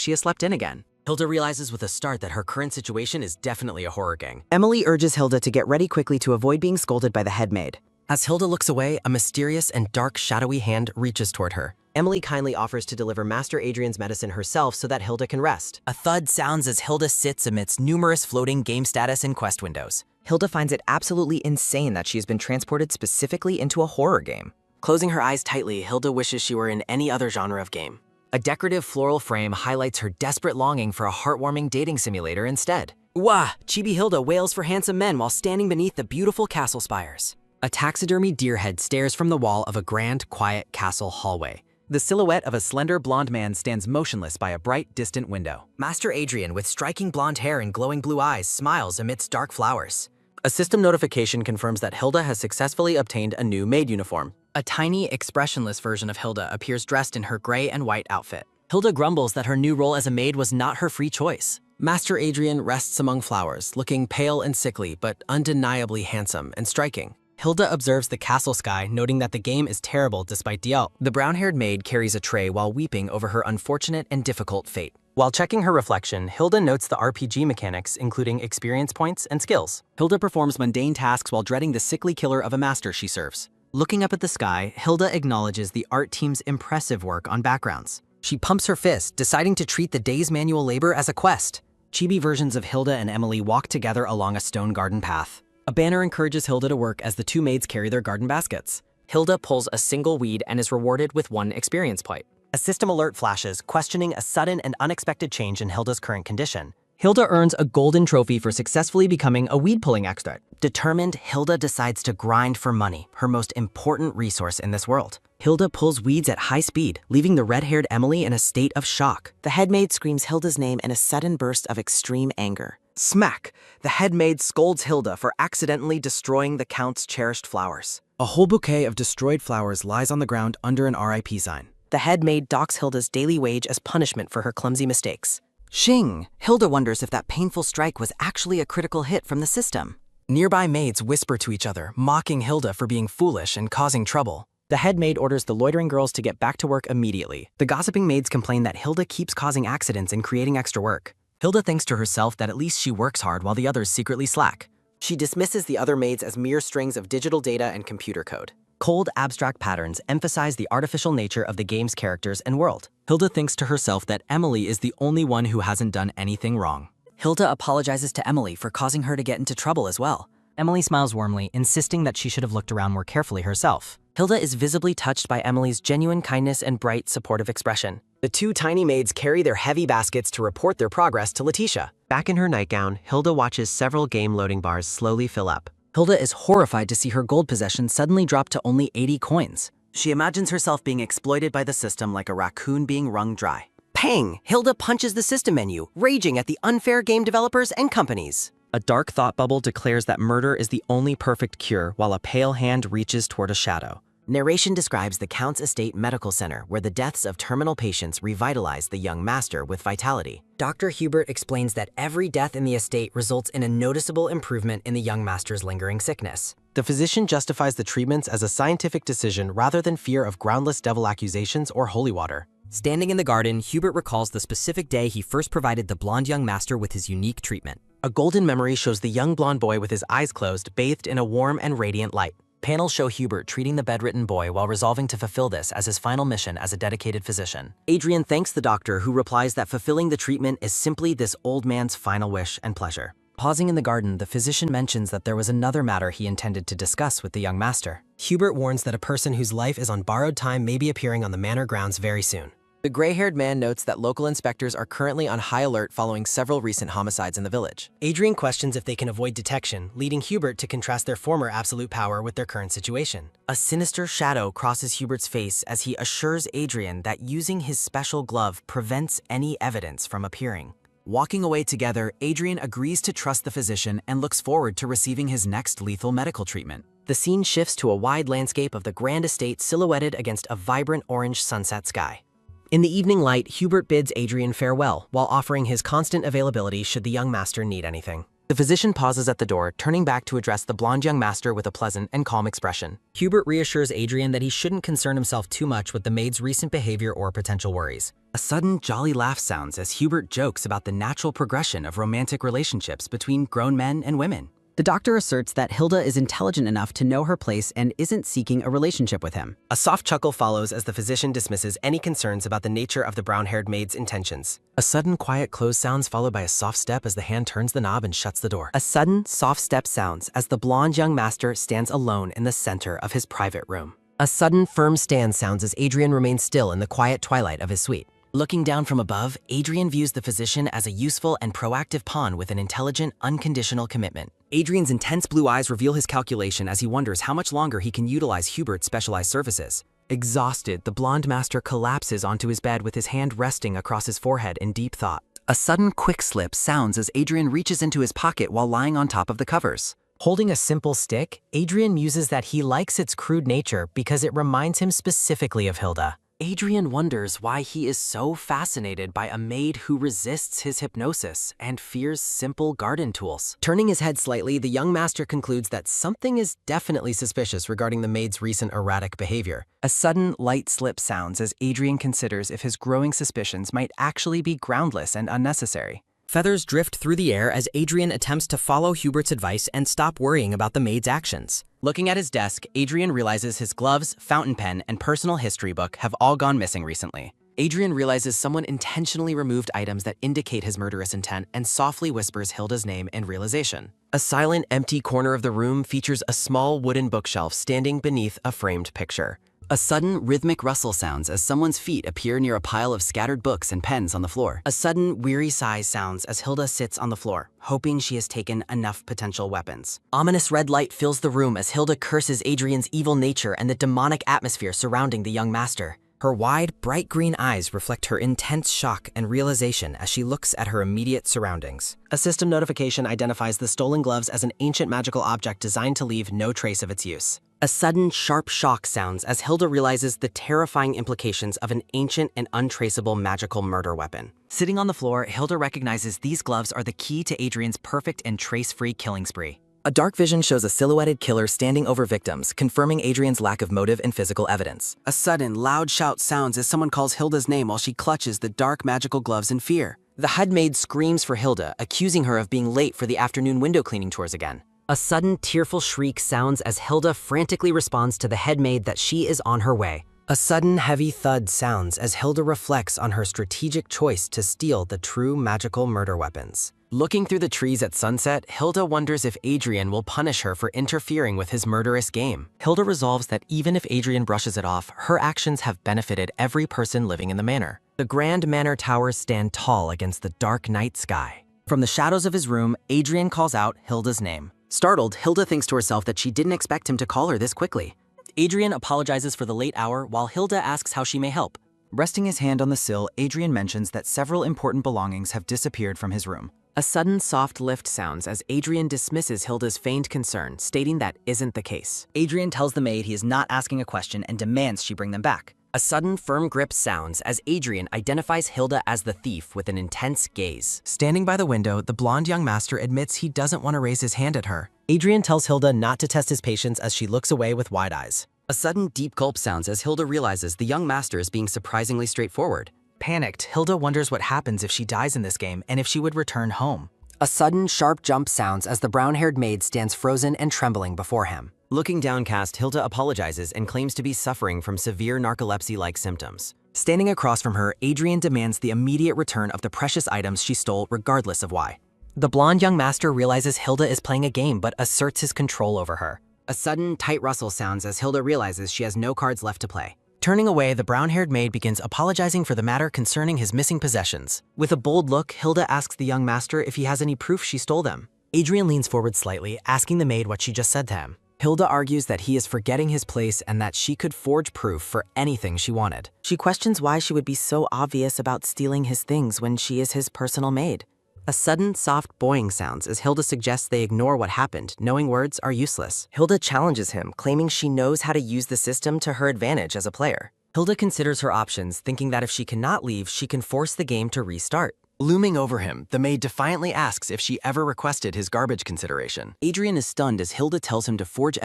she has slept in again. Hilda realizes with a start that her current situation is definitely a horror gang. Emily urges Hilda to get ready quickly to avoid being scolded by the head maid. As Hilda looks away, a mysterious and dark, shadowy hand reaches toward her. Emily kindly offers to deliver Master Adrian's medicine herself so that Hilda can rest. A thud sounds as Hilda sits amidst numerous floating game status and quest windows. Hilda finds it absolutely insane that she has been transported specifically into a horror game. Closing her eyes tightly, Hilda wishes she were in any other genre of game. A decorative floral frame highlights her desperate longing for a heartwarming dating simulator instead. Wah! Chibi Hilda wails for handsome men while standing beneath the beautiful castle spires. A taxidermy deer head stares from the wall of a grand, quiet castle hallway. The silhouette of a slender blonde man stands motionless by a bright, distant window. Master Adrian, with striking blonde hair and glowing blue eyes, smiles amidst dark flowers. A system notification confirms that Hilda has successfully obtained a new maid uniform. A tiny, expressionless version of Hilda appears dressed in her gray and white outfit. Hilda grumbles that her new role as a maid was not her free choice. Master Adrian rests among flowers, looking pale and sickly, but undeniably handsome and striking. Hilda observes the castle sky, noting that the game is terrible despite Diel. The brown-haired maid carries a tray while weeping over her unfortunate and difficult fate. While checking her reflection, Hilda notes the RPG mechanics, including experience points and skills. Hilda performs mundane tasks while dreading the sickly killer of a master she serves. Looking up at the sky, Hilda acknowledges the art team's impressive work on backgrounds. She pumps her fist, deciding to treat the day's manual labor as a quest. Chibi versions of Hilda and Emily walk together along a stone garden path. A banner encourages Hilda to work as the two maids carry their garden baskets. Hilda pulls a single weed and is rewarded with 1 experience point. A system alert flashes, questioning a sudden and unexpected change in Hilda's current condition. Hilda earns a golden trophy for successfully becoming a weed-pulling expert. Determined, Hilda decides to grind for money, her most important resource in this world. Hilda pulls weeds at high speed, leaving the red-haired Emily in a state of shock. The head maid screams Hilda's name in a sudden burst of extreme anger. Smack! The head maid scolds Hilda for accidentally destroying the Count's cherished flowers. A whole bouquet of destroyed flowers lies on the ground under an RIP sign. The head maid docks Hilda's daily wage as punishment for her clumsy mistakes. Shing! Hilda wonders if that painful strike was actually a critical hit from the system. Nearby maids whisper to each other, mocking Hilda for being foolish and causing trouble. The head maid orders the loitering girls to get back to work immediately. The gossiping maids complain that Hilda keeps causing accidents and creating extra work. Hilda thinks to herself that at least she works hard while the others secretly slack. She dismisses the other maids as mere strings of digital data and computer code. Cold, abstract patterns emphasize the artificial nature of the game's characters and world. Hilda thinks to herself that Emily is the only one who hasn't done anything wrong. Hilda apologizes to Emily for causing her to get into trouble as well. Emily smiles warmly, insisting that she should have looked around more carefully herself. Hilda is visibly touched by Emily's genuine kindness and bright, supportive expression. The two tiny maids carry their heavy baskets to report their progress to Letitia. Back in her nightgown, Hilda watches several game loading bars slowly fill up. Hilda is horrified to see her gold possession suddenly drop to only 80 coins. She imagines herself being exploited by the system like a raccoon being wrung dry. Pang! Hilda punches the system menu, raging at the unfair game developers and companies. A dark thought bubble declares that murder is the only perfect cure, while a pale hand reaches toward a shadow. Narration describes the Count's Estate Medical Center, where the deaths of terminal patients revitalize the young master with vitality. Dr. Hubert explains that every death in the estate results in a noticeable improvement in the young master's lingering sickness. The physician justifies the treatments as a scientific decision rather than fear of groundless devil accusations or holy water. Standing in the garden, Hubert recalls the specific day he first provided the blonde young master with his unique treatment. A golden memory shows the young blonde boy with his eyes closed, bathed in a warm and radiant light. Panels show Hubert treating the bedridden boy while resolving to fulfill this as his final mission as a dedicated physician. Adrian thanks the doctor, who replies that fulfilling the treatment is simply this old man's final wish and pleasure. Pausing in the garden, the physician mentions that there was another matter he intended to discuss with the young master. Hubert warns that a person whose life is on borrowed time may be appearing on the manor grounds very soon. The gray-haired man notes that local inspectors are currently on high alert following several recent homicides in the village. Adrian questions if they can avoid detection, leading Hubert to contrast their former absolute power with their current situation. A sinister shadow crosses Hubert's face as he assures Adrian that using his special glove prevents any evidence from appearing. Walking away together, Adrian agrees to trust the physician and looks forward to receiving his next lethal medical treatment. The scene shifts to a wide landscape of the grand estate silhouetted against a vibrant orange sunset sky. In the evening light, Hubert bids Adrian farewell, while offering his constant availability should the young master need anything. The physician pauses at the door, turning back to address the blonde young master with a pleasant and calm expression. Hubert reassures Adrian that he shouldn't concern himself too much with the maid's recent behavior or potential worries. A sudden, jolly laugh sounds as Hubert jokes about the natural progression of romantic relationships between grown men and women. The doctor asserts that Hilda is intelligent enough to know her place and isn't seeking a relationship with him. A soft chuckle follows as the physician dismisses any concerns about the nature of the brown-haired maid's intentions. A sudden, quiet close sounds followed by a soft step as the hand turns the knob and shuts the door. A sudden, soft step sounds as the blonde young master stands alone in the center of his private room. A sudden, firm stand sounds as Adrian remains still in the quiet twilight of his suite. Looking down from above, Adrian views the physician as a useful and proactive pawn with an intelligent, unconditional commitment. Adrian's intense blue eyes reveal his calculation as he wonders how much longer he can utilize Hubert's specialized services. Exhausted, the blonde master collapses onto his bed with his hand resting across his forehead in deep thought. A sudden quick slip sounds as Adrian reaches into his pocket while lying on top of the covers. Holding a simple stick, Adrian muses that he likes its crude nature because it reminds him specifically of Hilda. Adrian wonders why he is so fascinated by a maid who resists his hypnosis and fears simple garden tools. Turning his head slightly, the young master concludes that something is definitely suspicious regarding the maid's recent erratic behavior. A sudden light slip sounds as Adrian considers if his growing suspicions might actually be groundless and unnecessary. Feathers drift through the air as Adrian attempts to follow Hubert's advice and stop worrying about the maid's actions. Looking at his desk, Adrian realizes his gloves, fountain pen, and personal history book have all gone missing recently. Adrian realizes someone intentionally removed items that indicate his murderous intent and softly whispers Hilda's name in realization. A silent, empty corner of the room features a small wooden bookshelf standing beneath a framed picture. A sudden rhythmic rustle sounds as someone's feet appear near a pile of scattered books and pens on the floor. A sudden, weary sigh sounds as Hilda sits on the floor, hoping she has taken enough potential weapons. Ominous red light fills the room as Hilda curses Adrian's evil nature and the demonic atmosphere surrounding the young master. Her wide, bright green eyes reflect her intense shock and realization as she looks at her immediate surroundings. A system notification identifies the stolen gloves as an ancient magical object designed to leave no trace of its use. A sudden, sharp shock sounds as Hilda realizes the terrifying implications of an ancient and untraceable magical murder weapon. Sitting on the floor, Hilda recognizes these gloves are the key to Adrian's perfect and trace-free killing spree. A dark vision shows a silhouetted killer standing over victims, confirming Adrian's lack of motive and physical evidence. A sudden, loud shout sounds as someone calls Hilda's name while she clutches the dark magical gloves in fear. The HUD maid screams for Hilda, accusing her of being late for the afternoon window cleaning tours again. A sudden, tearful shriek sounds as Hilda frantically responds to the head maid that she is on her way. A sudden, heavy thud sounds as Hilda reflects on her strategic choice to steal the true magical murder weapons. Looking through the trees at sunset, Hilda wonders if Adrian will punish her for interfering with his murderous game. Hilda resolves that even if Adrian brushes it off, her actions have benefited every person living in the manor. The grand manor towers stand tall against the dark night sky. From the shadows of his room, Adrian calls out Hilda's name. Startled, Hilda thinks to herself that she didn't expect him to call her this quickly. Adrian apologizes for the late hour while Hilda asks how she may help. Resting his hand on the sill, Adrian mentions that several important belongings have disappeared from his room. A sudden soft lift sounds as Adrian dismisses Hilda's feigned concern, stating that isn't the case. Adrian tells the maid he is not asking a question and demands she bring them back. A sudden firm grip sounds as Adrian identifies Hilda as the thief with an intense gaze. Standing by the window, the blonde young master admits he doesn't want to raise his hand at her. Adrian tells Hilda not to test his patience as she looks away with wide eyes. A sudden deep gulp sounds as Hilda realizes the young master is being surprisingly straightforward. Panicked, Hilda wonders what happens if she dies in this game and if she would return home. A sudden sharp jump sounds as the brown-haired maid stands frozen and trembling before him. Looking downcast, Hilda apologizes and claims to be suffering from severe narcolepsy-like symptoms. Standing across from her, Adrian demands the immediate return of the precious items she stole regardless of why. The blonde young master realizes Hilda is playing a game but asserts his control over her. A sudden tight rustle sounds as Hilda realizes she has no cards left to play. Turning away, the brown-haired maid begins apologizing for the matter concerning his missing possessions. With a bold look, Hilda asks the young master if he has any proof she stole them. Adrian leans forward slightly, asking the maid what she just said to him. Hilda argues that he is forgetting his place and that she could forge proof for anything she wanted. She questions why she would be so obvious about stealing his things when she is his personal maid. A sudden, soft boing sounds as Hilda suggests they ignore what happened, knowing words are useless. Hilda challenges him, claiming she knows how to use the system to her advantage as a player. Hilda considers her options, thinking that if she cannot leave, she can force the game to restart. Looming over him, the maid defiantly asks if she ever requested his garbage consideration. Adrian is stunned as Hilda tells him to forge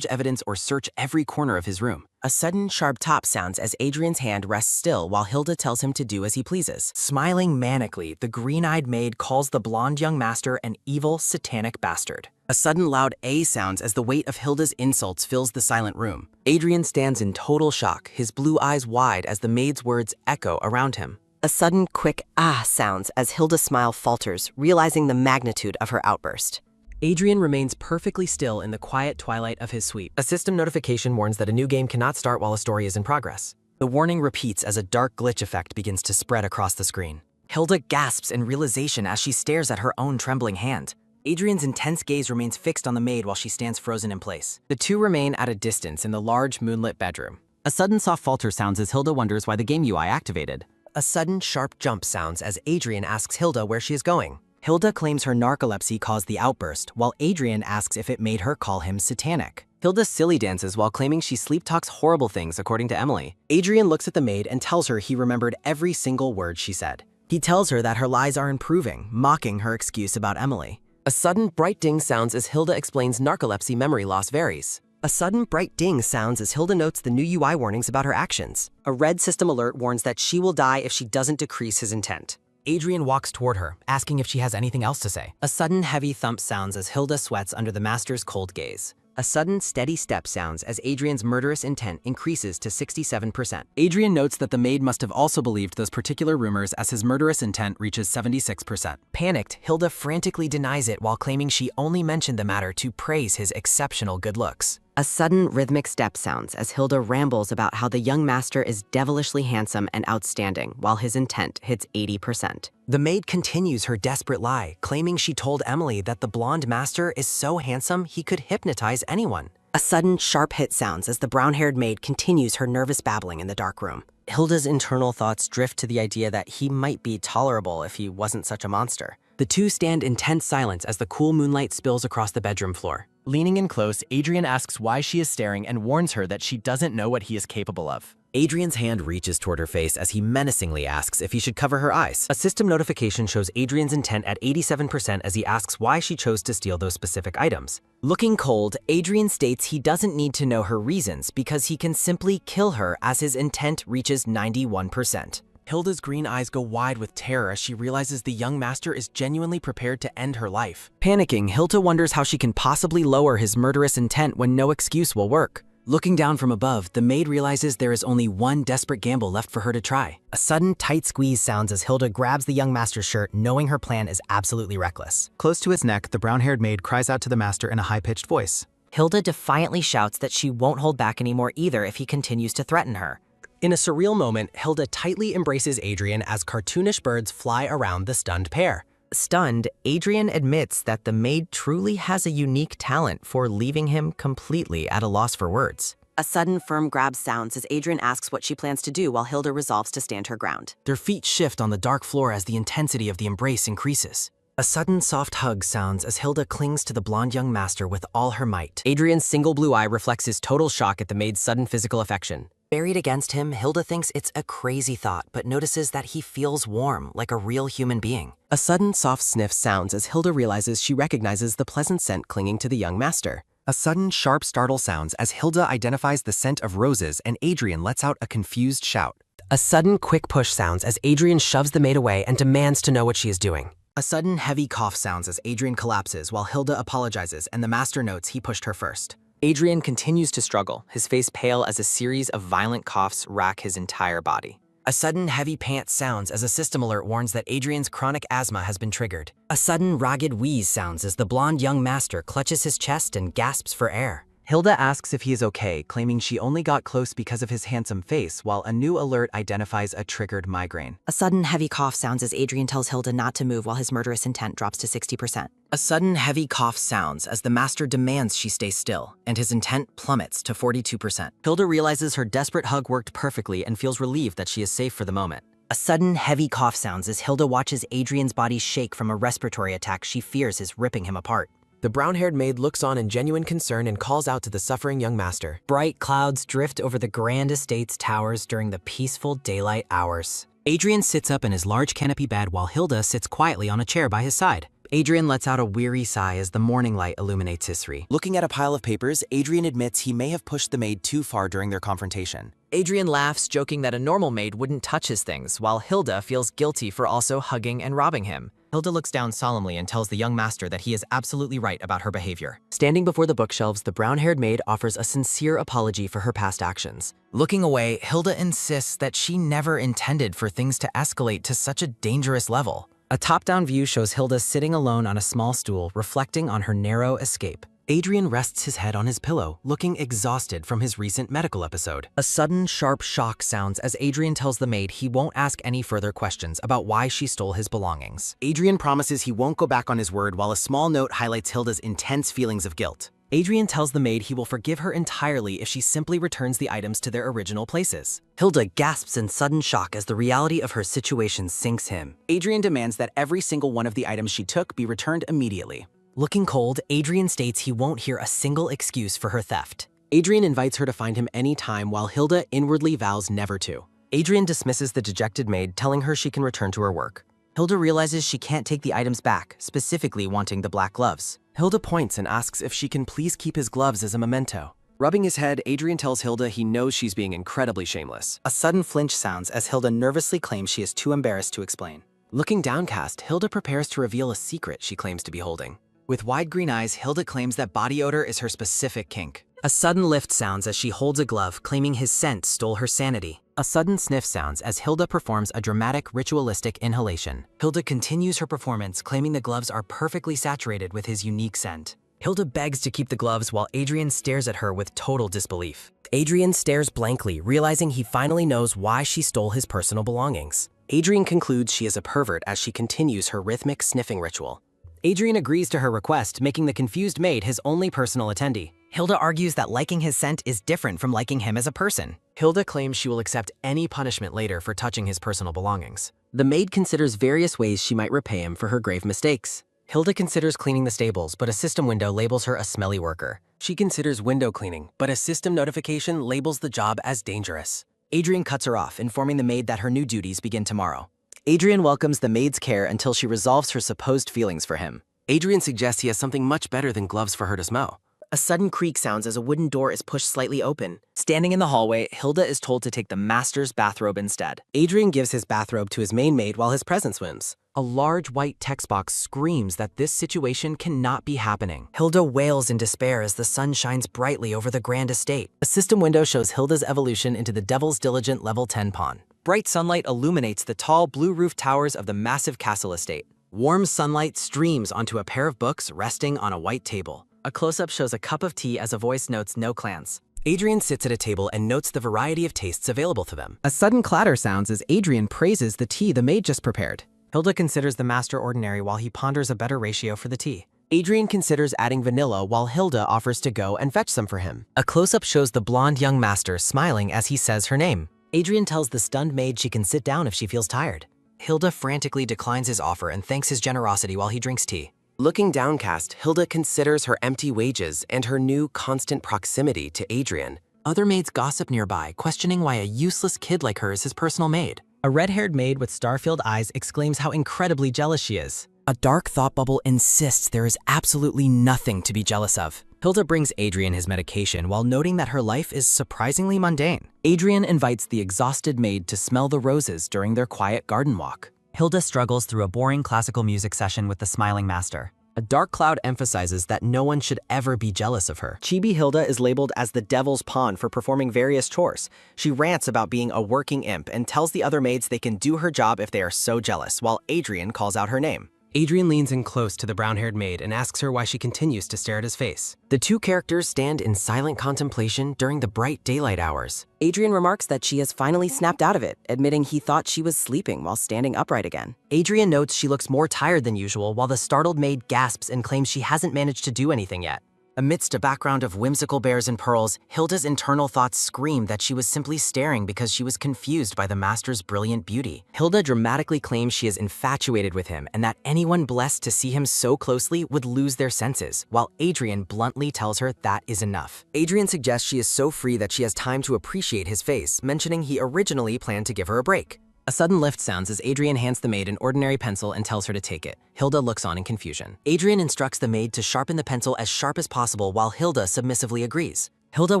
evidence or search every corner of his room. A sudden sharp tap sounds as Adrian's hand rests still while Hilda tells him to do as he pleases. Smiling manically, the green-eyed maid calls the blonde young master an evil, satanic bastard. A sudden loud A sounds as the weight of Hilda's insults fills the silent room. Adrian stands in total shock, his blue eyes wide as the maid's words echo around him. A sudden quick ah sounds as Hilda's smile falters, realizing the magnitude of her outburst. Adrian remains perfectly still in the quiet twilight of his suite. A system notification warns that a new game cannot start while a story is in progress. The warning repeats as a dark glitch effect begins to spread across the screen. Hilda gasps in realization as she stares at her own trembling hand. Adrian's intense gaze remains fixed on the maid while she stands frozen in place. The two remain at a distance in the large moonlit bedroom. A sudden soft falter sounds as Hilda wonders why the game UI activated. A sudden sharp jump sounds as Adrian asks Hilda where she is going. Hilda claims her narcolepsy caused the outburst, while Adrian asks if it made her call him satanic. Hilda silly dances while claiming she sleep talks horrible things according to Emily. Adrian looks at the maid and tells her he remembered every single word she said. He tells her that her lies are improving, mocking her excuse about Emily. A sudden bright ding sounds as Hilda explains narcolepsy memory loss varies. A sudden bright ding sounds as Hilda notes the new UI warnings about her actions. A red system alert warns that she will die if she doesn't decrease his intent. Adrian walks toward her, asking if she has anything else to say. A sudden heavy thump sounds as Hilda sweats under the master's cold gaze. A sudden steady step sounds as Adrian's murderous intent increases to 67%. Adrian notes that the maid must have also believed those particular rumors as his murderous intent reaches 76%. Panicked, Hilda frantically denies it while claiming she only mentioned the matter to praise his exceptional good looks. A sudden rhythmic step sounds as Hilda rambles about how the young master is devilishly handsome and outstanding, while his intent hits 80%. The maid continues her desperate lie, claiming she told Emily that the blonde master is so handsome he could hypnotize anyone. A sudden sharp hit sounds as the brown-haired maid continues her nervous babbling in the dark room. Hilda's internal thoughts drift to the idea that he might be tolerable if he wasn't such a monster. The two stand in tense silence as the cool moonlight spills across the bedroom floor. Leaning in close, Adrian asks why she is staring and warns her that she doesn't know what he is capable of. Adrian's hand reaches toward her face as he menacingly asks if he should cover her eyes. A system notification shows Adrian's intent at 87% as he asks why she chose to steal those specific items. Looking cold, Adrian states he doesn't need to know her reasons because he can simply kill her as his intent reaches 91%. Hilda's green eyes go wide with terror as she realizes the young master is genuinely prepared to end her life. Panicking, Hilda wonders how she can possibly lower his murderous intent when no excuse will work. Looking down from above, the maid realizes there is only one desperate gamble left for her to try. A sudden tight squeeze sounds as Hilda grabs the young master's shirt, knowing her plan is absolutely reckless. Close to his neck, the brown-haired maid cries out to the master in a high-pitched voice. Hilda defiantly shouts that she won't hold back anymore either if he continues to threaten her. In a surreal moment, Hilda tightly embraces Adrian as cartoonish birds fly around the stunned pair. Stunned, Adrian admits that the maid truly has a unique talent for leaving him completely at a loss for words. A sudden firm grab sounds as Adrian asks what she plans to do while Hilda resolves to stand her ground. Their feet shift on the dark floor as the intensity of the embrace increases. A sudden soft hug sounds as Hilda clings to the blonde young master with all her might. Adrian's single blue eye reflects his total shock at the maid's sudden physical affection. Buried against him, Hilda thinks it's a crazy thought, but notices that he feels warm, like a real human being. A sudden soft sniff sounds as Hilda realizes she recognizes the pleasant scent clinging to the young master. A sudden sharp startle sounds as Hilda identifies the scent of roses and Adrian lets out a confused shout. A sudden quick push sounds as Adrian shoves the maid away and demands to know what she is doing. A sudden heavy cough sounds as Adrian collapses while Hilda apologizes and the master notes he pushed her first. Adrian continues to struggle, his face pale as a series of violent coughs rack his entire body. A sudden heavy pant sounds as a system alert warns that Adrian's chronic asthma has been triggered. A sudden ragged wheeze sounds as the blonde young master clutches his chest and gasps for air. Hilda asks if he is okay, claiming she only got close because of his handsome face, while a new alert identifies a triggered migraine. A sudden heavy cough sounds as Adrian tells Hilda not to move while his murderous intent drops to 60%. A sudden heavy cough sounds as the master demands she stay still, and his intent plummets to 42%. Hilda realizes her desperate hug worked perfectly and feels relieved that she is safe for the moment. A sudden heavy cough sounds as Hilda watches Adrian's body shake from a respiratory attack she fears is ripping him apart. The brown-haired maid looks on in genuine concern and calls out to the suffering young master. Bright clouds drift over the grand estate's towers during the peaceful daylight hours. Adrian sits up in his large canopy bed while Hilda sits quietly on a chair by his side. Adrian lets out a weary sigh as the morning light illuminates his tree. Looking at a pile of papers, Adrian admits he may have pushed the maid too far during their confrontation. Adrian laughs, joking that a normal maid wouldn't touch his things, while Hilda feels guilty for also hugging and robbing him. Hilda looks down solemnly and tells the young master that he is absolutely right about her behavior. Standing before the bookshelves, the brown-haired maid offers a sincere apology for her past actions. Looking away, Hilda insists that she never intended for things to escalate to such a dangerous level. A top-down view shows Hilda sitting alone on a small stool, reflecting on her narrow escape. Adrian rests his head on his pillow, looking exhausted from his recent medical episode. A sudden, sharp shock sounds as Adrian tells the maid he won't ask any further questions about why she stole his belongings. Adrian promises he won't go back on his word while a small note highlights Hilda's intense feelings of guilt. Adrian tells the maid he will forgive her entirely if she simply returns the items to their original places. Hilda gasps in sudden shock as the reality of her situation sinks him. Adrian demands that every single one of the items she took be returned immediately. Looking cold, Adrian states he won't hear a single excuse for her theft. Adrian invites her to find him any time while Hilda inwardly vows never to. Adrian dismisses the dejected maid, telling her she can return to her work. Hilda realizes she can't take the items back, specifically wanting the black gloves. Hilda points and asks if she can please keep his gloves as a memento. Rubbing his head, Adrian tells Hilda he knows she's being incredibly shameless. A sudden flinch sounds as Hilda nervously claims she is too embarrassed to explain. Looking downcast, Hilda prepares to reveal a secret she claims to be holding. With wide green eyes, Hilda claims that body odor is her specific kink. A sudden lift sounds as she holds a glove, claiming his scent stole her sanity. A sudden sniff sounds as Hilda performs a dramatic ritualistic inhalation. Hilda continues her performance, claiming the gloves are perfectly saturated with his unique scent. Hilda begs to keep the gloves while Adrian stares at her with total disbelief. Adrian stares blankly, realizing he finally knows why she stole his personal belongings. Adrian concludes she is a pervert as she continues her rhythmic sniffing ritual. Adrian agrees to her request, making the confused maid his only personal attendee. Hilda argues that liking his scent is different from liking him as a person. Hilda claims she will accept any punishment later for touching his personal belongings. The maid considers various ways she might repay him for her grave mistakes. Hilda considers cleaning the stables, but a system window labels her a smelly worker. She considers window cleaning, but a system notification labels the job as dangerous. Adrian cuts her off, informing the maid that her new duties begin tomorrow. Adrian welcomes the maid's care until she resolves her supposed feelings for him. Adrian suggests he has something much better than gloves for her to smell. A sudden creak sounds as a wooden door is pushed slightly open. Standing in the hallway, Hilda is told to take the master's bathrobe instead. Adrian gives his bathrobe to his main maid while his present swims. A large white text box screams that this situation cannot be happening. Hilda wails in despair as the sun shines brightly over the grand estate. A system window shows Hilda's evolution into the Devil's Diligent Level 10 pawn. Bright sunlight illuminates the tall blue roof towers of the massive castle estate. Warm sunlight streams onto a pair of books resting on a white table. A close-up shows a cup of tea as a voice notes no clans. Adrian sits at a table and notes the variety of tastes available to them. A sudden clatter sounds as Adrian praises the tea the maid just prepared. Hilda considers the master ordinary while he ponders a better ratio for the tea. Adrian considers adding vanilla while Hilda offers to go and fetch some for him. A close-up shows the blonde young master smiling as he says her name. Adrian tells the stunned maid she can sit down if she feels tired. Hilda frantically declines his offer and thanks his generosity while he drinks tea. Looking downcast, Hilda considers her empty wages and her new constant proximity to Adrian. Other maids gossip nearby, questioning why a useless kid like her is his personal maid. A red-haired maid with star-filled eyes exclaims how incredibly jealous she is. A dark thought bubble insists there is absolutely nothing to be jealous of. Hilda brings Adrian his medication while noting that her life is surprisingly mundane. Adrian invites the exhausted maid to smell the roses during their quiet garden walk. Hilda struggles through a boring classical music session with the smiling master. A dark cloud emphasizes that no one should ever be jealous of her. Chibi Hilda is labeled as the devil's pawn for performing various chores. She rants about being a working imp and tells the other maids they can do her job if they are so jealous, while Adrian calls out her name. Adrian leans in close to the brown-haired maid and asks her why she continues to stare at his face. The two characters stand in silent contemplation during the bright daylight hours. Adrian remarks that she has finally snapped out of it, admitting he thought she was sleeping while standing upright again. Adrian notes she looks more tired than usual while the startled maid gasps and claims she hasn't managed to do anything yet. Amidst a background of whimsical bears and pearls, Hilda's internal thoughts scream that she was simply staring because she was confused by the master's brilliant beauty. Hilda dramatically claims she is infatuated with him and that anyone blessed to see him so closely would lose their senses, while Adrian bluntly tells her that is enough. Adrian suggests she is so free that she has time to appreciate his face, mentioning he originally planned to give her a break. A sudden lift sounds as Adrian hands the maid an ordinary pencil and tells her to take it. Hilda looks on in confusion. Adrian instructs the maid to sharpen the pencil as sharp as possible while Hilda submissively agrees. Hilda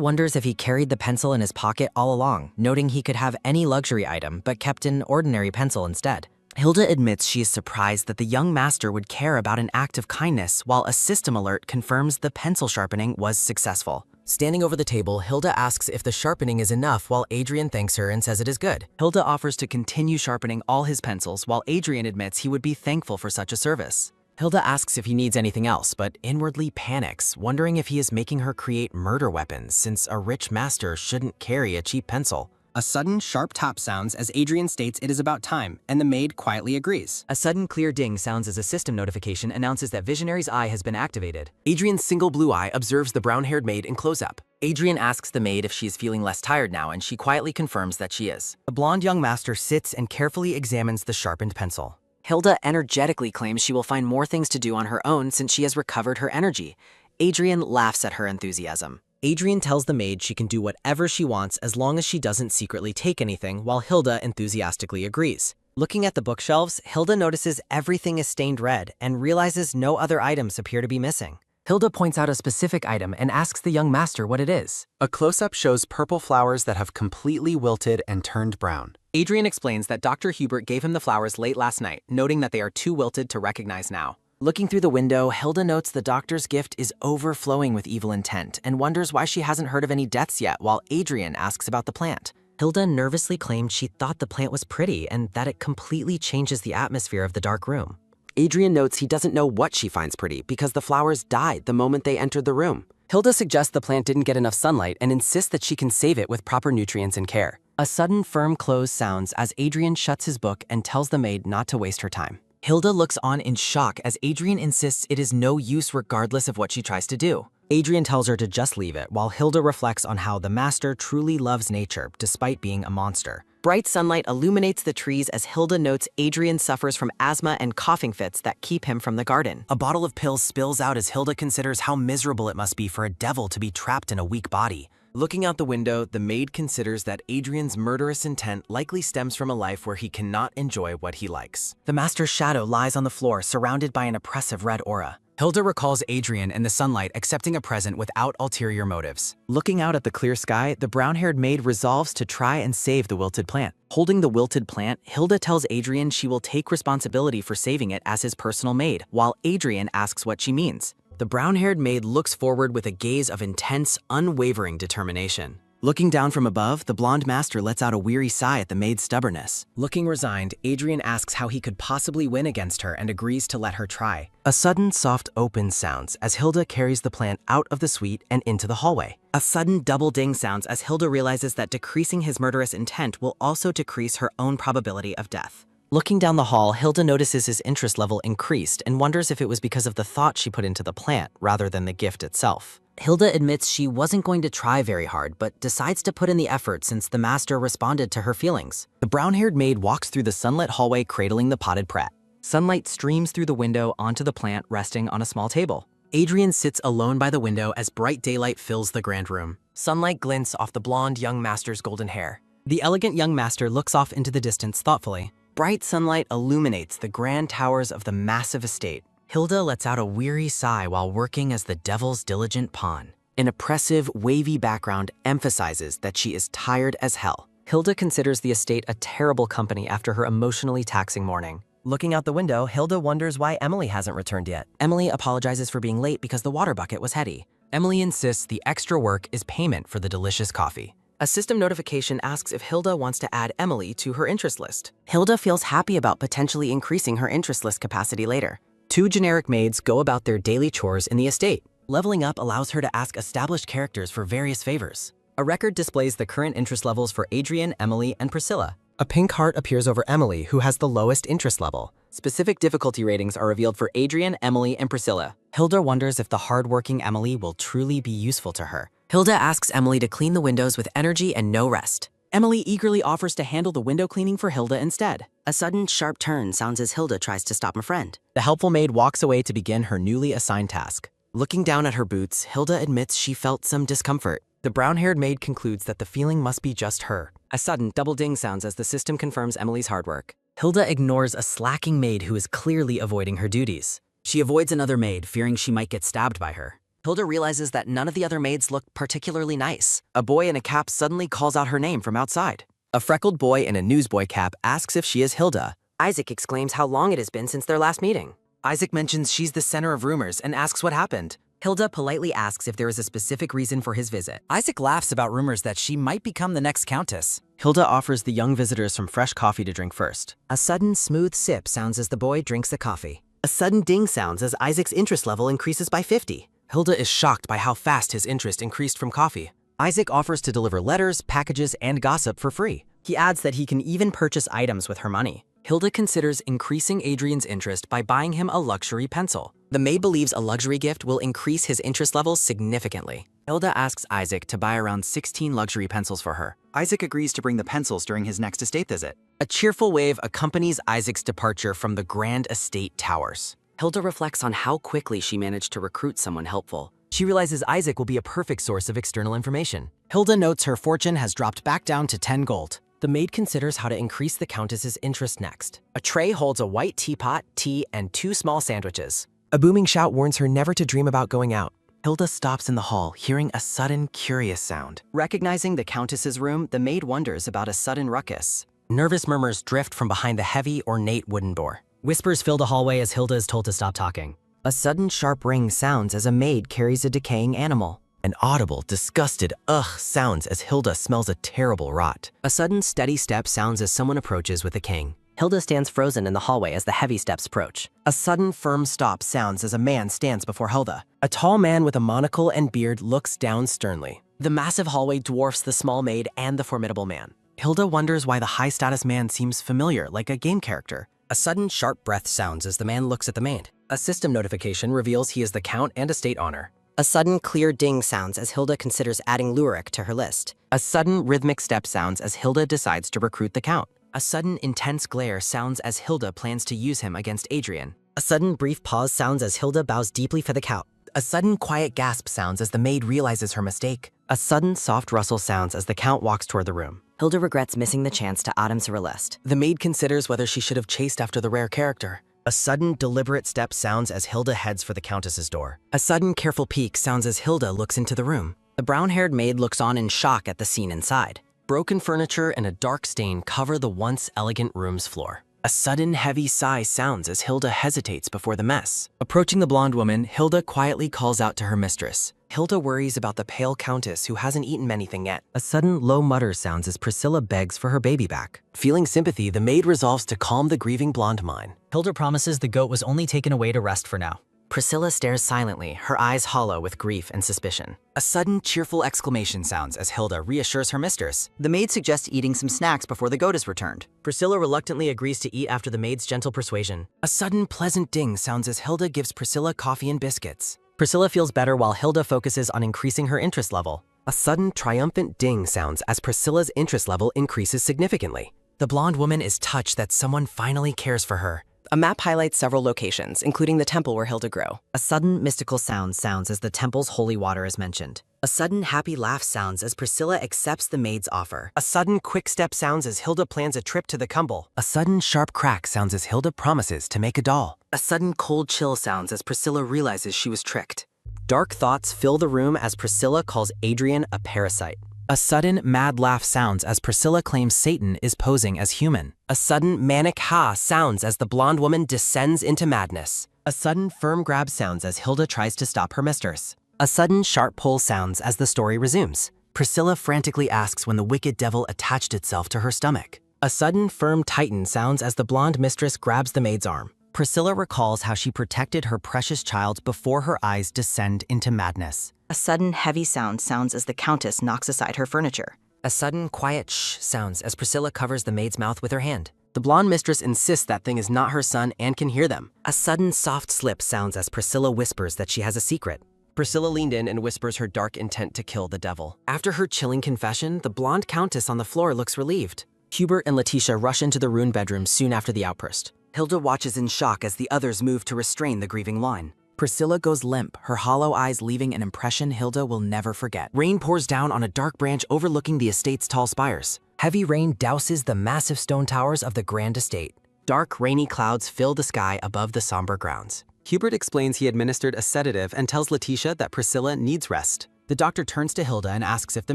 wonders if he carried the pencil in his pocket all along, noting he could have any luxury item but kept an ordinary pencil instead. Hilda admits she is surprised that the young master would care about an act of kindness, while a system alert confirms the pencil sharpening was successful. Standing over the table, Hilda asks if the sharpening is enough while Adrian thanks her and says it is good. Hilda offers to continue sharpening all his pencils while Adrian admits he would be thankful for such a service. Hilda asks if he needs anything else, but inwardly panics, wondering if he is making her create murder weapons since a rich master shouldn't carry a cheap pencil. A sudden, sharp tap sounds as Adrian states it is about time, and the maid quietly agrees. A sudden clear ding sounds as a system notification announces that Visionary's eye has been activated. Adrian's single blue eye observes the brown-haired maid in close-up. Adrian asks the maid if she is feeling less tired now, and she quietly confirms that she is. The blonde young master sits and carefully examines the sharpened pencil. Hilda energetically claims she will find more things to do on her own since she has recovered her energy. Adrian laughs at her enthusiasm. Adrian tells the maid she can do whatever she wants as long as she doesn't secretly take anything, while Hilda enthusiastically agrees. Looking at the bookshelves, Hilda notices everything is stained red and realizes no other items appear to be missing. Hilda points out a specific item and asks the young master what it is. A close-up shows purple flowers that have completely wilted and turned brown. Adrian explains that Dr. Hubert gave him the flowers late last night, noting that they are too wilted to recognize now. Looking through the window, Hilda notes the doctor's gift is overflowing with evil intent and wonders why she hasn't heard of any deaths yet, while Adrian asks about the plant. Hilda nervously claimed she thought the plant was pretty and that it completely changes the atmosphere of the dark room. Adrian notes he doesn't know what she finds pretty because the flowers died the moment they entered the room. Hilda suggests the plant didn't get enough sunlight and insists that she can save it with proper nutrients and care. A sudden firm close sounds as Adrian shuts his book and tells the maid not to waste her time. Hilda looks on in shock as Adrian insists it is no use regardless of what she tries to do. Adrian tells her to just leave it, while Hilda reflects on how the master truly loves nature despite being a monster. Bright sunlight illuminates the trees as Hilda notes Adrian suffers from asthma and coughing fits that keep him from the garden. A bottle of pills spills out as Hilda considers how miserable it must be for a devil to be trapped in a weak body. Looking out the window, the maid considers that Adrian's murderous intent likely stems from a life where he cannot enjoy what he likes. The master's shadow lies on the floor, surrounded by an oppressive red aura. Hilda recalls Adrian in the sunlight accepting a present without ulterior motives. Looking out at the clear sky, the brown-haired maid resolves to try and save the wilted plant. Holding the wilted plant, Hilda tells Adrian she will take responsibility for saving it as his personal maid, while Adrian asks what she means. The brown-haired maid looks forward with a gaze of intense, unwavering determination. Looking down from above, the blonde master lets out a weary sigh at the maid's stubbornness. Looking resigned, Adrian asks how he could possibly win against her and agrees to let her try. A sudden soft open sounds as Hilda carries the plant out of the suite and into the hallway. A sudden double ding sounds as Hilda realizes that decreasing his murderous intent will also decrease her own probability of death. Looking down the hall, Hilda notices his interest level increased and wonders if it was because of the thought she put into the plant rather than the gift itself. Hilda admits she wasn't going to try very hard, but decides to put in the effort since the master responded to her feelings. The brown-haired maid walks through the sunlit hallway cradling the potted plant. Sunlight streams through the window onto the plant resting on a small table. Adrian sits alone by the window as bright daylight fills the grand room. Sunlight glints off the blonde young master's golden hair. The elegant young master looks off into the distance thoughtfully. Bright sunlight illuminates the grand towers of the massive estate. Hilda lets out a weary sigh while working as the devil's diligent pawn. An oppressive, wavy background emphasizes that she is tired as hell. Hilda considers the estate a terrible company after her emotionally taxing morning. Looking out the window, Hilda wonders why Emily hasn't returned yet. Emily apologizes for being late because the water bucket was heady. Emily insists the extra work is payment for the delicious coffee. A system notification asks if Hilda wants to add Emily to her interest list. Hilda feels happy about potentially increasing her interest list capacity later. 2 generic maids go about their daily chores in the estate. Leveling up allows her to ask established characters for various favors. A record displays the current interest levels for Adrian, Emily, and Priscilla. A pink heart appears over Emily, who has the lowest interest level. Specific difficulty ratings are revealed for Adrian, Emily, and Priscilla. Hilda wonders if the hardworking Emily will truly be useful to her. Hilda asks Emily to clean the windows with energy and no rest. Emily eagerly offers to handle the window cleaning for Hilda instead. A sudden sharp turn sounds as Hilda tries to stop a friend. The helpful maid walks away to begin her newly assigned task. Looking down at her boots, Hilda admits she felt some discomfort. The brown-haired maid concludes that the feeling must be just her. A sudden double ding sounds as the system confirms Emily's hard work. Hilda ignores a slacking maid who is clearly avoiding her duties. She avoids another maid, fearing she might get stabbed by her. Hilda realizes that none of the other maids look particularly nice. A boy in a cap suddenly calls out her name from outside. A freckled boy in a newsboy cap asks if she is Hilda. Isaac exclaims how long it has been since their last meeting. Isaac mentions she's the center of rumors and asks what happened. Hilda politely asks if there is a specific reason for his visit. Isaac laughs about rumors that she might become the next countess. Hilda offers the young visitors some fresh coffee to drink first. A sudden smooth sip sounds as the boy drinks the coffee. A sudden ding sounds as Isaac's interest level increases by 50. Hilda is shocked by how fast his interest increased from coffee. Isaac offers to deliver letters, packages, and gossip for free. He adds that he can even purchase items with her money. Hilda considers increasing Adrian's interest by buying him a luxury pencil. The maid believes a luxury gift will increase his interest levels significantly. Hilda asks Isaac to buy around 16 luxury pencils for her. Isaac agrees to bring the pencils during his next estate visit. A cheerful wave accompanies Isaac's departure from the grand estate towers. Hilda reflects on how quickly she managed to recruit someone helpful. She realizes Isaac will be a perfect source of external information. Hilda notes her fortune has dropped back down to 10 gold. The maid considers how to increase the Countess's interest next. A tray holds a white teapot, tea, and 2 small sandwiches. A booming shout warns her never to dream about going out. Hilda stops in the hall, hearing a sudden, curious sound. Recognizing the Countess's room, the maid wonders about a sudden ruckus. Nervous murmurs drift from behind the heavy, ornate wooden door. Whispers fill the hallway as Hilda is told to stop talking. A sudden sharp ring sounds as a maid carries a decaying animal. An audible, disgusted ugh sounds as Hilda smells a terrible rot. A sudden steady step sounds as someone approaches with a king. Hilda stands frozen in the hallway as the heavy steps approach. A sudden firm stop sounds as a man stands before Hilda. A tall man with a monocle and beard looks down sternly. The massive hallway dwarfs the small maid and the formidable man. Hilda wonders why the high-status man seems familiar, like a game character. A sudden sharp breath sounds as the man looks at the maid. A system notification reveals he is the Count and estate honor. A sudden clear ding sounds as Hilda considers adding Lurik to her list. A sudden rhythmic step sounds as Hilda decides to recruit the Count. A sudden intense glare sounds as Hilda plans to use him against Adrian. A sudden brief pause sounds as Hilda bows deeply for the Count. A sudden quiet gasp sounds as the maid realizes her mistake. A sudden soft rustle sounds as the Count walks toward the room. Hilda regrets missing the chance to add him to her list. The maid considers whether she should have chased after the rare character. A sudden, deliberate step sounds as Hilda heads for the Countess's door. A sudden, careful peek sounds as Hilda looks into the room. The brown-haired maid looks on in shock at the scene inside. Broken furniture and a dark stain cover the once elegant room's floor. A sudden, heavy sigh sounds as Hilda hesitates before the mess. Approaching the blonde woman, Hilda quietly calls out to her mistress. Hilda worries about the pale countess who hasn't eaten anything yet. A sudden, low mutter sounds as Priscilla begs for her baby back. Feeling sympathy, the maid resolves to calm the grieving blonde mind. Hilda promises the goat was only taken away to rest for now. Priscilla stares silently, her eyes hollow with grief and suspicion. A sudden, cheerful exclamation sounds as Hilda reassures her mistress. The maid suggests eating some snacks before the goat is returned. Priscilla reluctantly agrees to eat after the maid's gentle persuasion. A sudden, pleasant ding sounds as Hilda gives Priscilla coffee and biscuits. Priscilla feels better while Hilda focuses on increasing her interest level. A sudden, triumphant ding sounds as Priscilla's interest level increases significantly. The blonde woman is touched that someone finally cares for her. A map highlights several locations, including the temple where Hilda grew. A sudden mystical sound sounds as the temple's holy water is mentioned. A sudden happy laugh sounds as Priscilla accepts the maid's offer. A sudden quick step sounds as Hilda plans a trip to the Cumble. A sudden sharp crack sounds as Hilda promises to make a doll. A sudden cold chill sounds as Priscilla realizes she was tricked. Dark thoughts fill the room as Priscilla calls Adrian a parasite. A sudden mad laugh sounds as Priscilla claims Satan is posing as human. A sudden manic ha sounds as the blonde woman descends into madness. A sudden firm grab sounds as Hilda tries to stop her mistress. A sudden sharp pull sounds as the story resumes. Priscilla frantically asks when the wicked devil attached itself to her stomach. A sudden firm tighten sounds as the blonde mistress grabs the maid's arm. Priscilla recalls how she protected her precious child before her eyes descend into madness. A sudden heavy sound sounds as the Countess knocks aside her furniture. A sudden quiet shh sounds as Priscilla covers the maid's mouth with her hand. The blonde mistress insists that thing is not her son and can hear them. A sudden soft slip sounds as Priscilla whispers that she has a secret. Priscilla leaned in and whispers her dark intent to kill the devil. After her chilling confession, the blonde countess on the floor looks relieved. Hubert and Letitia rush into the ruined bedroom soon after the outburst. Hilda watches in shock as the others move to restrain the grieving line. Priscilla goes limp, her hollow eyes leaving an impression Hilda will never forget. Rain pours down on a dark branch overlooking the estate's tall spires. Heavy rain douses the massive stone towers of the grand estate. Dark, rainy clouds fill the sky above the somber grounds. Hubert explains he administered a sedative and tells Letitia that Priscilla needs rest. The doctor turns to Hilda and asks if the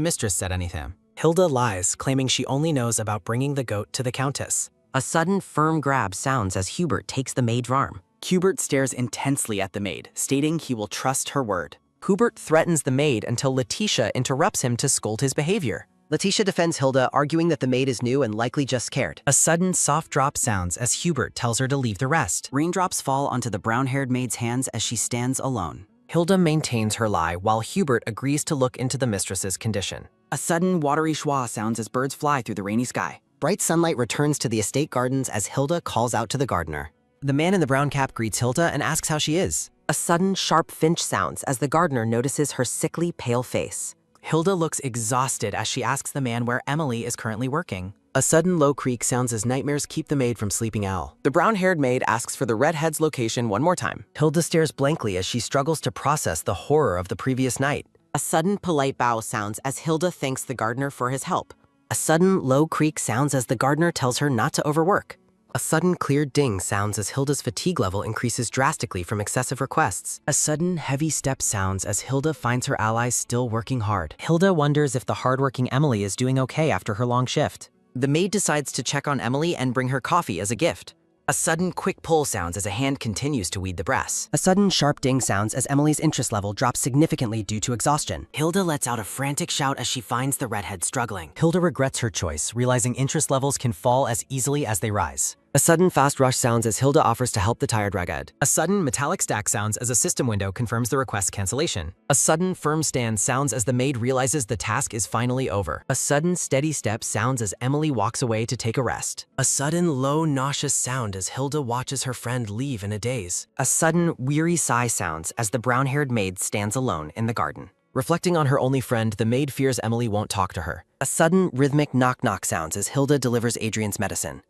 mistress said anything. Hilda lies, claiming she only knows about bringing the goat to the Countess. A sudden firm grab sounds as Hubert takes the maid's arm. Hubert stares intensely at the maid, stating he will trust her word. Hubert threatens the maid until Letitia interrupts him to scold his behavior. Letitia defends Hilda, arguing that the maid is new and likely just scared. A sudden soft drop sounds as Hubert tells her to leave the rest. Raindrops fall onto the brown-haired maid's hands as she stands alone. Hilda maintains her lie while Hubert agrees to look into the mistress's condition. A sudden watery schwa sounds as birds fly through the rainy sky. Bright sunlight returns to the estate gardens as Hilda calls out to the gardener. The man in the brown cap greets Hilda and asks how she is. A sudden sharp finch sounds as the gardener notices her sickly, pale face. Hilda looks exhausted as she asks the man where Emily is currently working. A sudden low creak sounds as nightmares keep the maid from sleeping owl. The brown-haired maid asks for the redhead's location one more time. Hilda stares blankly as she struggles to process the horror of the previous night. A sudden polite bow sounds as Hilda thanks the gardener for his help. A sudden low creak sounds as the gardener tells her not to overwork. A sudden clear ding sounds as Hilda's fatigue level increases drastically from excessive requests. A sudden heavy step sounds as Hilda finds her allies still working hard. Hilda wonders if the hardworking Emily is doing okay after her long shift. The maid decides to check on Emily and bring her coffee as a gift. A sudden quick pull sounds as a hand continues to weed the brass. A sudden sharp ding sounds as Emily's interest level drops significantly due to exhaustion. Hilda lets out a frantic shout as she finds the redhead struggling. Hilda regrets her choice, realizing interest levels can fall as easily as they rise. A sudden fast rush sounds as Hilda offers to help the tired redhead. A sudden metallic stack sounds as a system window confirms the request cancellation. A sudden firm stand sounds as the maid realizes the task is finally over. A sudden steady step sounds as Emily walks away to take a rest. A sudden low nauseous sound as Hilda watches her friend leave in a daze. A sudden weary sigh sounds as the brown-haired maid stands alone in the garden. Reflecting on her only friend, the maid fears Emily won't talk to her. A sudden rhythmic knock-knock sounds as Hilda delivers Adrian's medicine.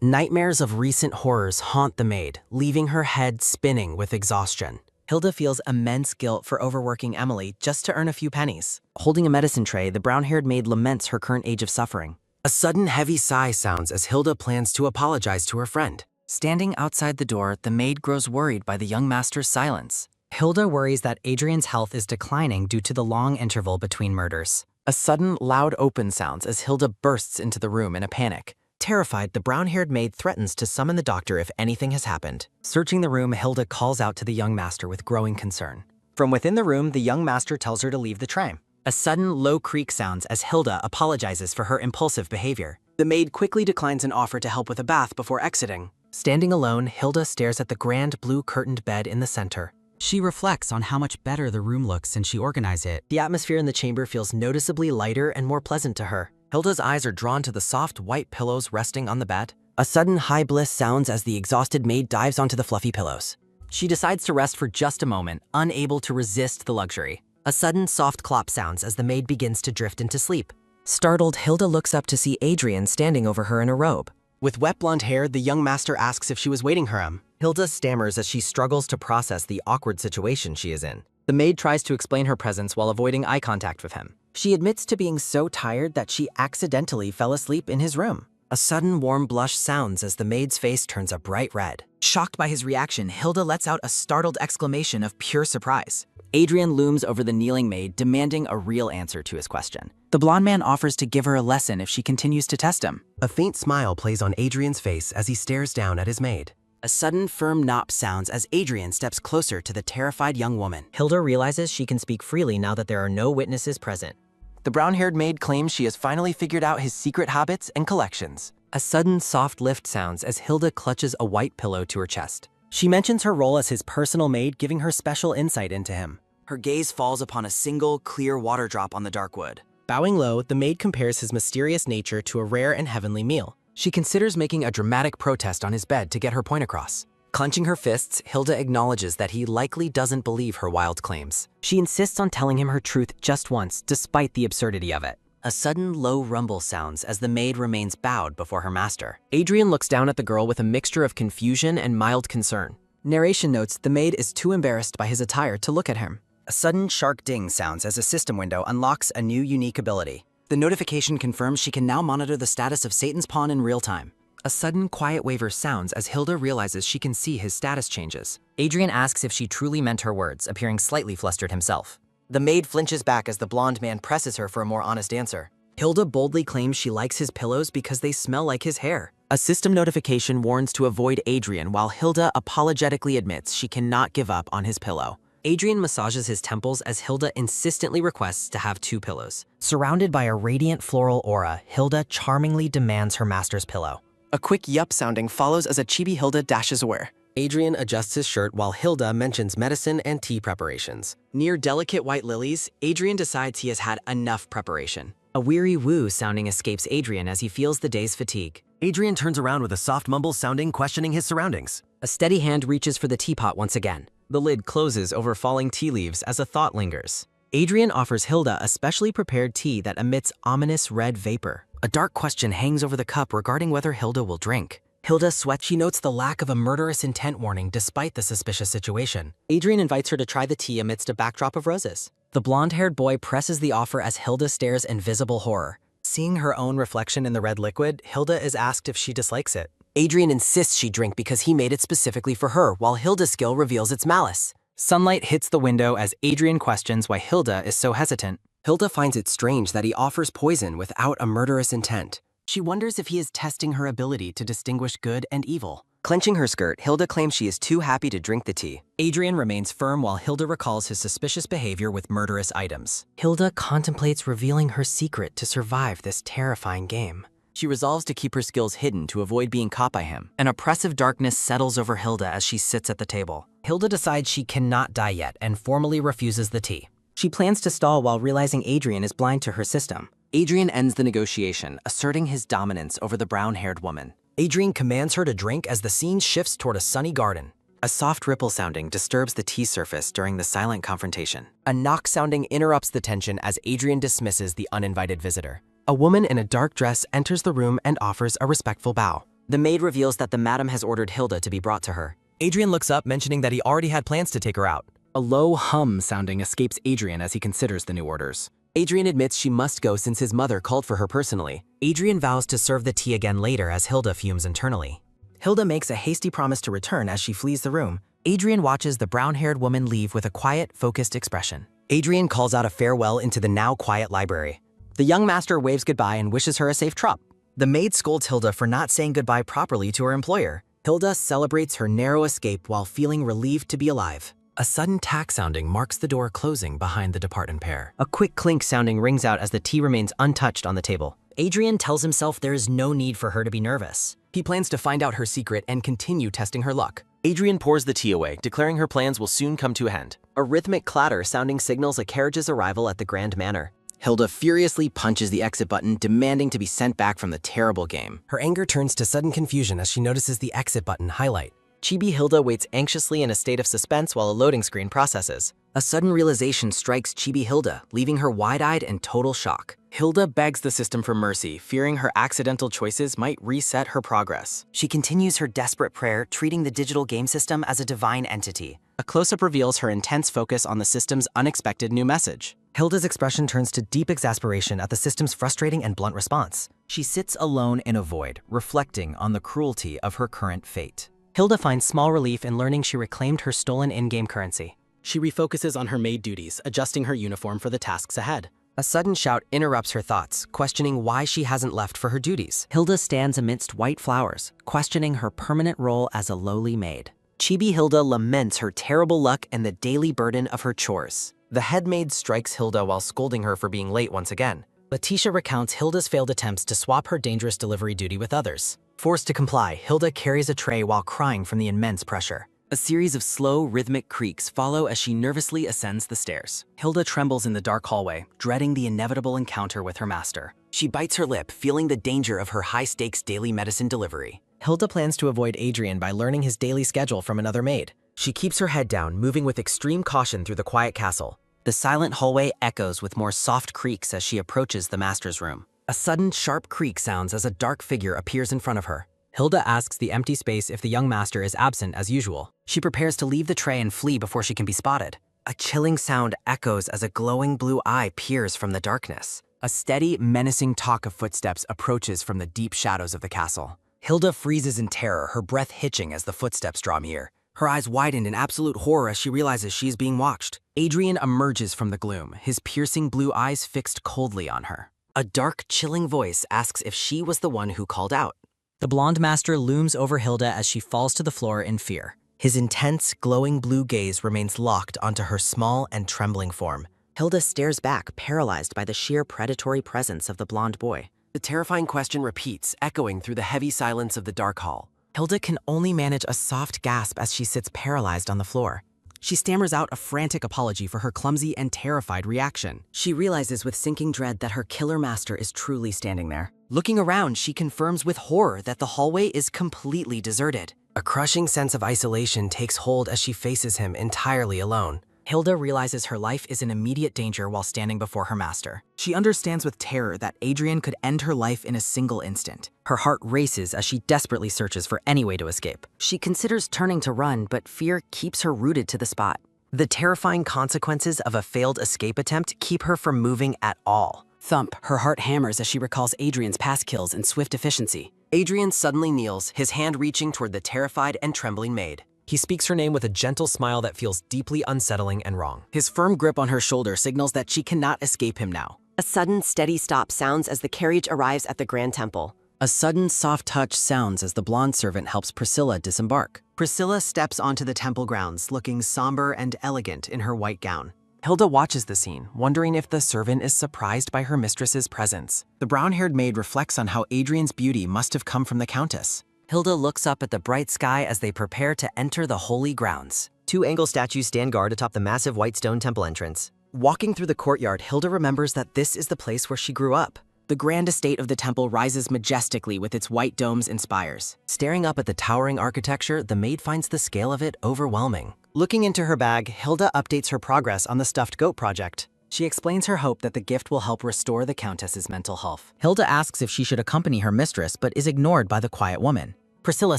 Nightmares of recent horrors haunt the maid, leaving her head spinning with exhaustion. Hilda feels immense guilt for overworking Emily just to earn a few pennies. Holding a medicine tray, the brown-haired maid laments her current age of suffering. A sudden heavy sigh sounds as Hilda plans to apologize to her friend. Standing outside the door, the maid grows worried by the young master's silence. Hilda worries that Adrian's health is declining due to the long interval between murders. A sudden loud open sounds as Hilda bursts into the room in a panic. Terrified, the brown-haired maid threatens to summon the doctor if anything has happened. Searching the room, Hilda calls out to the young master with growing concern. From within the room, the young master tells her to leave the tram. A sudden low creak sounds as Hilda apologizes for her impulsive behavior. The maid quickly declines an offer to help with a bath before exiting. Standing alone, Hilda stares at the grand blue curtained bed in the center. She reflects on how much better the room looks since she organized it. The atmosphere in the chamber feels noticeably lighter and more pleasant to her. Hilda's eyes are drawn to the soft white pillows resting on the bed. A sudden high bliss sounds as the exhausted maid dives onto the fluffy pillows. She decides to rest for just a moment, unable to resist the luxury. A sudden soft clop sounds as the maid begins to drift into sleep. Startled, Hilda looks up to see Adrian standing over her in a robe. With wet blonde hair, the young master asks if she was waiting for him. Hilda stammers as she struggles to process the awkward situation she is in. The maid tries to explain her presence while avoiding eye contact with him. She admits to being so tired that she accidentally fell asleep in his room. A sudden warm blush sounds as the maid's face turns a bright red. Shocked by his reaction, Hilda lets out a startled exclamation of pure surprise. Adrian looms over the kneeling maid, demanding a real answer to his question. The blonde man offers to give her a lesson if she continues to test him. A faint smile plays on Adrian's face as he stares down at his maid. A sudden firm knock sounds as Adrian steps closer to the terrified young woman. Hilda realizes she can speak freely now that there are no witnesses present. The brown-haired maid claims she has finally figured out his secret habits and collections. A sudden soft lift sounds as Hilda clutches a white pillow to her chest. She mentions her role as his personal maid, giving her special insight into him. Her gaze falls upon a single, clear water drop on the dark wood. Bowing low, the maid compares his mysterious nature to a rare and heavenly meal. She considers making a dramatic protest on his bed to get her point across. Clenching her fists, Hilda acknowledges that he likely doesn't believe her wild claims. She insists on telling him her truth just once, despite the absurdity of it. A sudden low rumble sounds as the maid remains bowed before her master. Adrian looks down at the girl with a mixture of confusion and mild concern. Narration notes the maid is too embarrassed by his attire to look at him. A sudden shark ding sounds as a system window unlocks a new unique ability. The notification confirms she can now monitor the status of Satan's pawn in real time. A sudden quiet waver sounds as Hilda realizes she can see his status changes. Adrian asks if she truly meant her words, appearing slightly flustered himself. The maid flinches back as the blonde man presses her for a more honest answer. Hilda boldly claims she likes his pillows because they smell like his hair. A system notification warns to avoid Adrian while Hilda apologetically admits she cannot give up on his pillow. Adrian massages his temples as Hilda insistently requests to have 2 pillows. Surrounded by a radiant floral aura, Hilda charmingly demands her master's pillow. A quick yup sounding follows as a chibi Hilda dashes away. Adrian adjusts his shirt while Hilda mentions medicine and tea preparations. Near delicate white lilies, Adrian decides he has had enough preparation. A weary woo sounding escapes Adrian as he feels the day's fatigue. Adrian turns around with a soft mumble sounding, questioning his surroundings. A steady hand reaches for the teapot once again. The lid closes over falling tea leaves as a thought lingers. Adrian offers Hilda a specially prepared tea that emits ominous red vapor. A dark question hangs over the cup regarding whether Hilda will drink. Hilda sweats. She notes the lack of a murderous intent warning despite the suspicious situation. Adrian invites her to try the tea amidst a backdrop of roses. The blonde-haired boy presses the offer as Hilda stares in visible horror. Seeing her own reflection in the red liquid, Hilda is asked if she dislikes it. Adrian insists she drink because he made it specifically for her, while Hilda's skill reveals its malice. Sunlight hits the window as Adrian questions why Hilda is so hesitant. Hilda finds it strange that he offers poison without a murderous intent. She wonders if he is testing her ability to distinguish good and evil. Clenching her skirt, Hilda claims she is too happy to drink the tea. Adrian remains firm while Hilda recalls his suspicious behavior with murderous items. Hilda contemplates revealing her secret to survive this terrifying game. She resolves to keep her skills hidden to avoid being caught by him. An oppressive darkness settles over Hilda as she sits at the table. Hilda decides she cannot die yet and formally refuses the tea. She plans to stall while realizing Adrian is blind to her system. Adrian ends the negotiation, asserting his dominance over the brown-haired woman. Adrian commands her to drink as the scene shifts toward a sunny garden. A soft ripple sounding disturbs the tea surface during the silent confrontation. A knock sounding interrupts the tension as Adrian dismisses the uninvited visitor. A woman in a dark dress enters the room and offers a respectful bow. The maid reveals that the madam has ordered Hilda to be brought to her. Adrian looks up, mentioning that he already had plans to take her out. A low hum sounding escapes Adrian as he considers the new orders. Adrian admits she must go since his mother called for her personally. Adrian vows to serve the tea again later as Hilda fumes internally. Hilda makes a hasty promise to return as she flees the room. Adrian watches the brown-haired woman leave with a quiet, focused expression. Adrian calls out a farewell into the now quiet library. The young master waves goodbye and wishes her a safe trip. The maid scolds Hilda for not saying goodbye properly to her employer. Hilda celebrates her narrow escape while feeling relieved to be alive. A sudden tack sounding marks the door closing behind the departant pair. A quick clink sounding rings out as the tea remains untouched on the table. Adrian tells himself there is no need for her to be nervous. He plans to find out her secret and continue testing her luck. Adrian pours the tea away, declaring her plans will soon come to an end. A rhythmic clatter sounding signals a carriage's arrival at the Grand Manor. Hilda furiously punches the exit button, demanding to be sent back from the terrible game. Her anger turns to sudden confusion as she notices the exit button highlight. Chibi Hilda waits anxiously in a state of suspense while a loading screen processes. A sudden realization strikes Chibi Hilda, leaving her wide-eyed in total shock. Hilda begs the system for mercy, fearing her accidental choices might reset her progress. She continues her desperate prayer, treating the digital game system as a divine entity. A close-up reveals her intense focus on the system's unexpected new message. Hilda's expression turns to deep exasperation at the system's frustrating and blunt response. She sits alone in a void, reflecting on the cruelty of her current fate. Hilda finds small relief in learning she reclaimed her stolen in-game currency. She refocuses on her maid duties, adjusting her uniform for the tasks ahead. A sudden shout interrupts her thoughts, questioning why she hasn't left for her duties. Hilda stands amidst white flowers, questioning her permanent role as a lowly maid. Chibi Hilda laments her terrible luck and the daily burden of her chores. The head maid strikes Hilda while scolding her for being late once again. Letitia recounts Hilda's failed attempts to swap her dangerous delivery duty with others. Forced to comply, Hilda carries a tray while crying from the immense pressure. A series of slow, rhythmic creaks follow as she nervously ascends the stairs. Hilda trembles in the dark hallway, dreading the inevitable encounter with her master. She bites her lip, feeling the danger of her high-stakes daily medicine delivery. Hilda plans to avoid Adrian by learning his daily schedule from another maid. She keeps her head down, moving with extreme caution through the quiet castle. The silent hallway echoes with more soft creaks as she approaches the master's room. A sudden, sharp creak sounds as a dark figure appears in front of her. Hilda asks the empty space if the young master is absent as usual. She prepares to leave the tray and flee before she can be spotted. A chilling sound echoes as a glowing blue eye peers from the darkness. A steady, menacing talk of footsteps approaches from the deep shadows of the castle. Hilda freezes in terror, her breath hitching as the footsteps draw near. Her eyes widen in absolute horror as she realizes she is being watched. Adrian emerges from the gloom, his piercing blue eyes fixed coldly on her. A dark, chilling voice asks if she was the one who called out. The blonde master looms over Hilda as she falls to the floor in fear. His intense, glowing blue gaze remains locked onto her small and trembling form. Hilda stares back, paralyzed by the sheer predatory presence of the blonde boy. The terrifying question repeats, echoing through the heavy silence of the dark hall. Hilda can only manage a soft gasp as she sits paralyzed on the floor. She stammers out a frantic apology for her clumsy and terrified reaction. She realizes with sinking dread that her killer master is truly standing there. Looking around, she confirms with horror that the hallway is completely deserted. A crushing sense of isolation takes hold as she faces him entirely alone. Hilda realizes her life is in immediate danger while standing before her master. She understands with terror that Adrian could end her life in a single instant. Her heart races as she desperately searches for any way to escape. She considers turning to run, but fear keeps her rooted to the spot. The terrifying consequences of a failed escape attempt keep her from moving at all. Thump, her heart hammers as she recalls Adrian's past kills and swift efficiency. Adrian suddenly kneels, his hand reaching toward the terrified and trembling maid. He speaks her name with a gentle smile that feels deeply unsettling and wrong. His firm grip on her shoulder signals that she cannot escape him now. A sudden, steady stop sounds as the carriage arrives at the Grand Temple. A sudden, soft touch sounds as the blonde servant helps Priscilla disembark. Priscilla steps onto the temple grounds, looking somber and elegant in her white gown. Hilda watches the scene, wondering if the servant is surprised by her mistress's presence. The brown-haired maid reflects on how Adrian's beauty must have come from the Countess. Hilda looks up at the bright sky as they prepare to enter the holy grounds. Two angle statues stand guard atop the massive white stone temple entrance. Walking through the courtyard, Hilda remembers that this is the place where she grew up. The grand estate of the temple rises majestically with its white domes and spires. Staring up at the towering architecture, the maid finds the scale of it overwhelming. Looking into her bag, Hilda updates her progress on the stuffed goat project. She explains her hope that the gift will help restore the Countess's mental health. Hilda asks if she should accompany her mistress, but is ignored by the quiet woman. Priscilla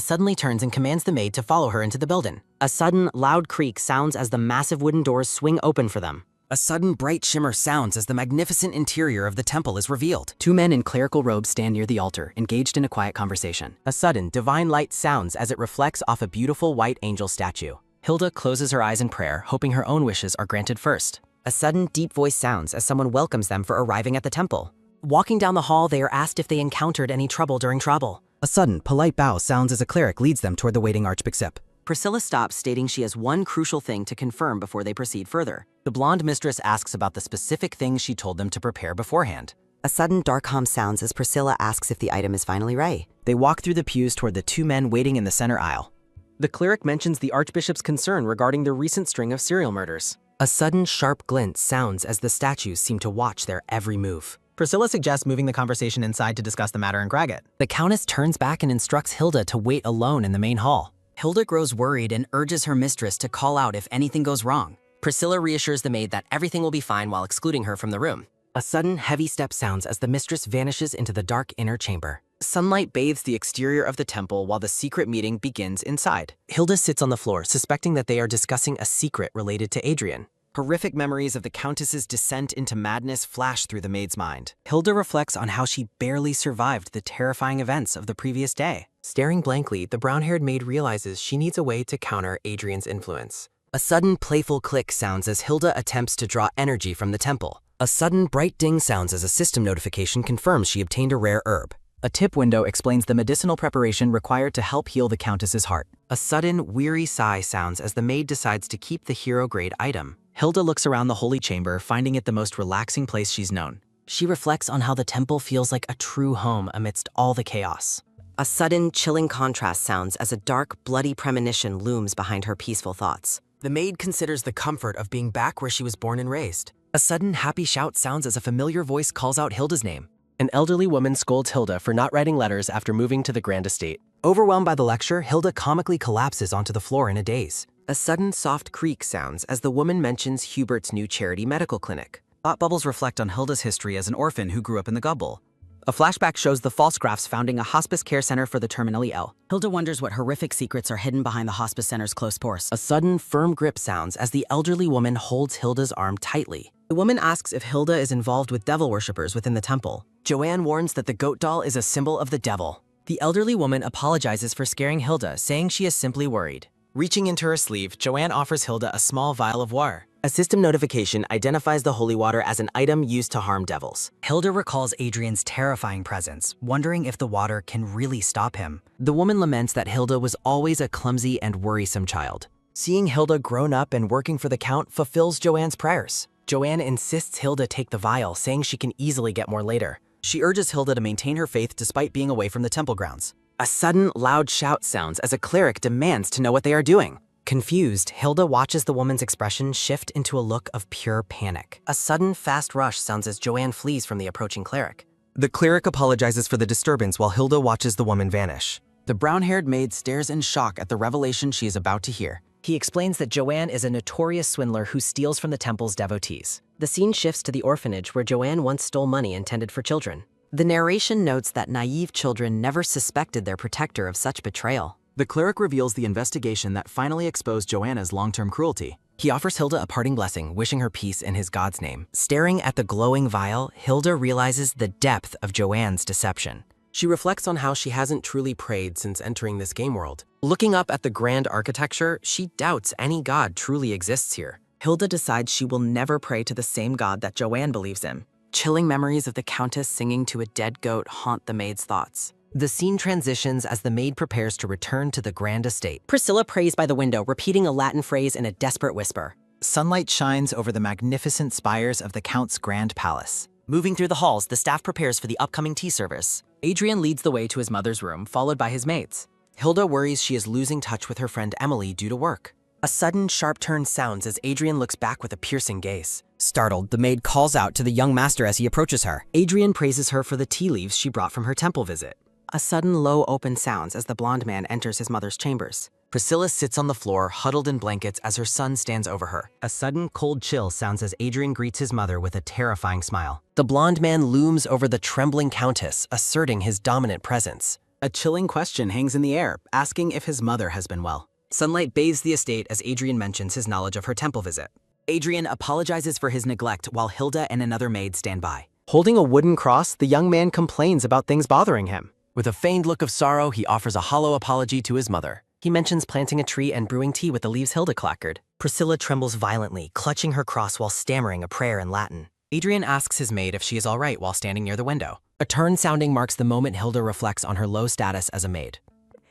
suddenly turns and commands the maid to follow her into the building. A sudden, loud creak sounds as the massive wooden doors swing open for them. A sudden bright shimmer sounds as the magnificent interior of the temple is revealed. Two men in clerical robes stand near the altar, engaged in a quiet conversation. A sudden, divine light sounds as it reflects off a beautiful white angel statue. Hilda closes her eyes in prayer, hoping her own wishes are granted first. A sudden, deep voice sounds as someone welcomes them for arriving at the temple. Walking down the hall, they are asked if they encountered any trouble during travel. A sudden, polite bow sounds as a cleric leads them toward the waiting archbishop. Priscilla stops, stating she has one crucial thing to confirm before they proceed further. The blonde mistress asks about the specific things she told them to prepare beforehand. A sudden dark hum sounds as Priscilla asks if the item is finally ready. They walk through the pews toward the two men waiting in the center aisle. The cleric mentions the archbishop's concern regarding the recent string of serial murders. A sudden sharp glint sounds as the statues seem to watch their every move. Priscilla suggests moving the conversation inside to discuss the matter in Graget. The Countess turns back and instructs Hilda to wait alone in the main hall. Hilda grows worried and urges her mistress to call out if anything goes wrong. Priscilla reassures the maid that everything will be fine while excluding her from the room. A sudden heavy step sounds as the mistress vanishes into the dark inner chamber. Sunlight bathes the exterior of the temple while the secret meeting begins inside. Hilda sits on the floor, suspecting that they are discussing a secret related to Adrian. Horrific memories of the Countess's descent into madness flash through the maid's mind. Hilda reflects on how she barely survived the terrifying events of the previous day. Staring blankly, the brown-haired maid realizes she needs a way to counter Adrian's influence. A sudden playful click sounds as Hilda attempts to draw energy from the temple. A sudden bright ding sounds as a system notification confirms she obtained a rare herb. A tip window explains the medicinal preparation required to help heal the Countess's heart. A sudden, weary sigh sounds as the maid decides to keep the hero-grade item. Hilda looks around the holy chamber, finding it the most relaxing place she's known. She reflects on how the temple feels like a true home amidst all the chaos. A sudden, chilling contrast sounds as a dark, bloody premonition looms behind her peaceful thoughts. The maid considers the comfort of being back where she was born and raised. A sudden, happy shout sounds as a familiar voice calls out Hilda's name. An elderly woman scolds Hilda for not writing letters after moving to the grand estate. Overwhelmed by the lecture, Hilda comically collapses onto the floor in a daze. A sudden soft creak sounds as the woman mentions Hubert's new charity medical clinic. Thought bubbles reflect on Hilda's history as an orphan who grew up in the Gubble. A flashback shows the Falsgraffs founding a hospice care center for the terminally ill. Hilda wonders what horrific secrets are hidden behind the hospice center's closed pores. A sudden, firm grip sounds as the elderly woman holds Hilda's arm tightly. The woman asks if Hilda is involved with devil worshippers within the temple. Joanne warns that the goat doll is a symbol of the devil. The elderly woman apologizes for scaring Hilda, saying she is simply worried. Reaching into her sleeve, Joanne offers Hilda a small vial of water. A system notification identifies the holy water as an item used to harm devils. Hilda recalls Adrian's terrifying presence, wondering if the water can really stop him. The woman laments that Hilda was always a clumsy and worrisome child. Seeing Hilda grown up and working for the Count fulfills Joanne's prayers. Joanne insists Hilda take the vial, saying she can easily get more later. She urges Hilda to maintain her faith despite being away from the temple grounds. A sudden, loud shout sounds as a cleric demands to know what they are doing. Confused, Hilda watches the woman's expression shift into a look of pure panic. A sudden, fast rush sounds as Joanne flees from the approaching cleric. The cleric apologizes for the disturbance while Hilda watches the woman vanish. The brown-haired maid stares in shock at the revelation she is about to hear. He explains that Joanne is a notorious swindler who steals from the temple's devotees. The scene shifts to the orphanage where Joanne once stole money intended for children. The narration notes that naive children never suspected their protector of such betrayal. The cleric reveals the investigation that finally exposed Joanna's long-term cruelty. He offers Hilda a parting blessing, wishing her peace in his god's name. Staring at the glowing vial, Hilda realizes the depth of Joanne's deception. She reflects on how she hasn't truly prayed since entering this game world. Looking up at the grand architecture, she doubts any god truly exists here. Hilda decides she will never pray to the same god that Joanne believes in. Chilling memories of the countess singing to a dead goat haunt the maid's thoughts. The scene transitions as the maid prepares to return to the grand estate. Priscilla prays by the window, repeating a Latin phrase in a desperate whisper. Sunlight shines over the magnificent spires of the Count's grand palace. Moving through the halls, the staff prepares for the upcoming tea service. Adrian leads the way to his mother's room, followed by his maids. Hilda worries she is losing touch with her friend Emily due to work. A sudden, sharp turn sounds as Adrian looks back with a piercing gaze. Startled, the maid calls out to the young master as he approaches her. Adrian praises her for the tea leaves she brought from her temple visit. A sudden low open sounds as the blonde man enters his mother's chambers. Priscilla sits on the floor, huddled in blankets as her son stands over her. A sudden cold chill sounds as Adrian greets his mother with a terrifying smile. The blonde man looms over the trembling countess, asserting his dominant presence. A chilling question hangs in the air, asking if his mother has been well. Sunlight bathes the estate as Adrian mentions his knowledge of her temple visit. Adrian apologizes for his neglect while Hilda and another maid stand by. Holding a wooden cross, the young man complains about things bothering him. With a feigned look of sorrow, he offers a hollow apology to his mother. He mentions planting a tree and brewing tea with the leaves Hilda clackered. Priscilla trembles violently, clutching her cross while stammering a prayer in Latin. Adrian asks his maid if she is all right while standing near the window. A turn sounding marks the moment Hilda reflects on her low status as a maid.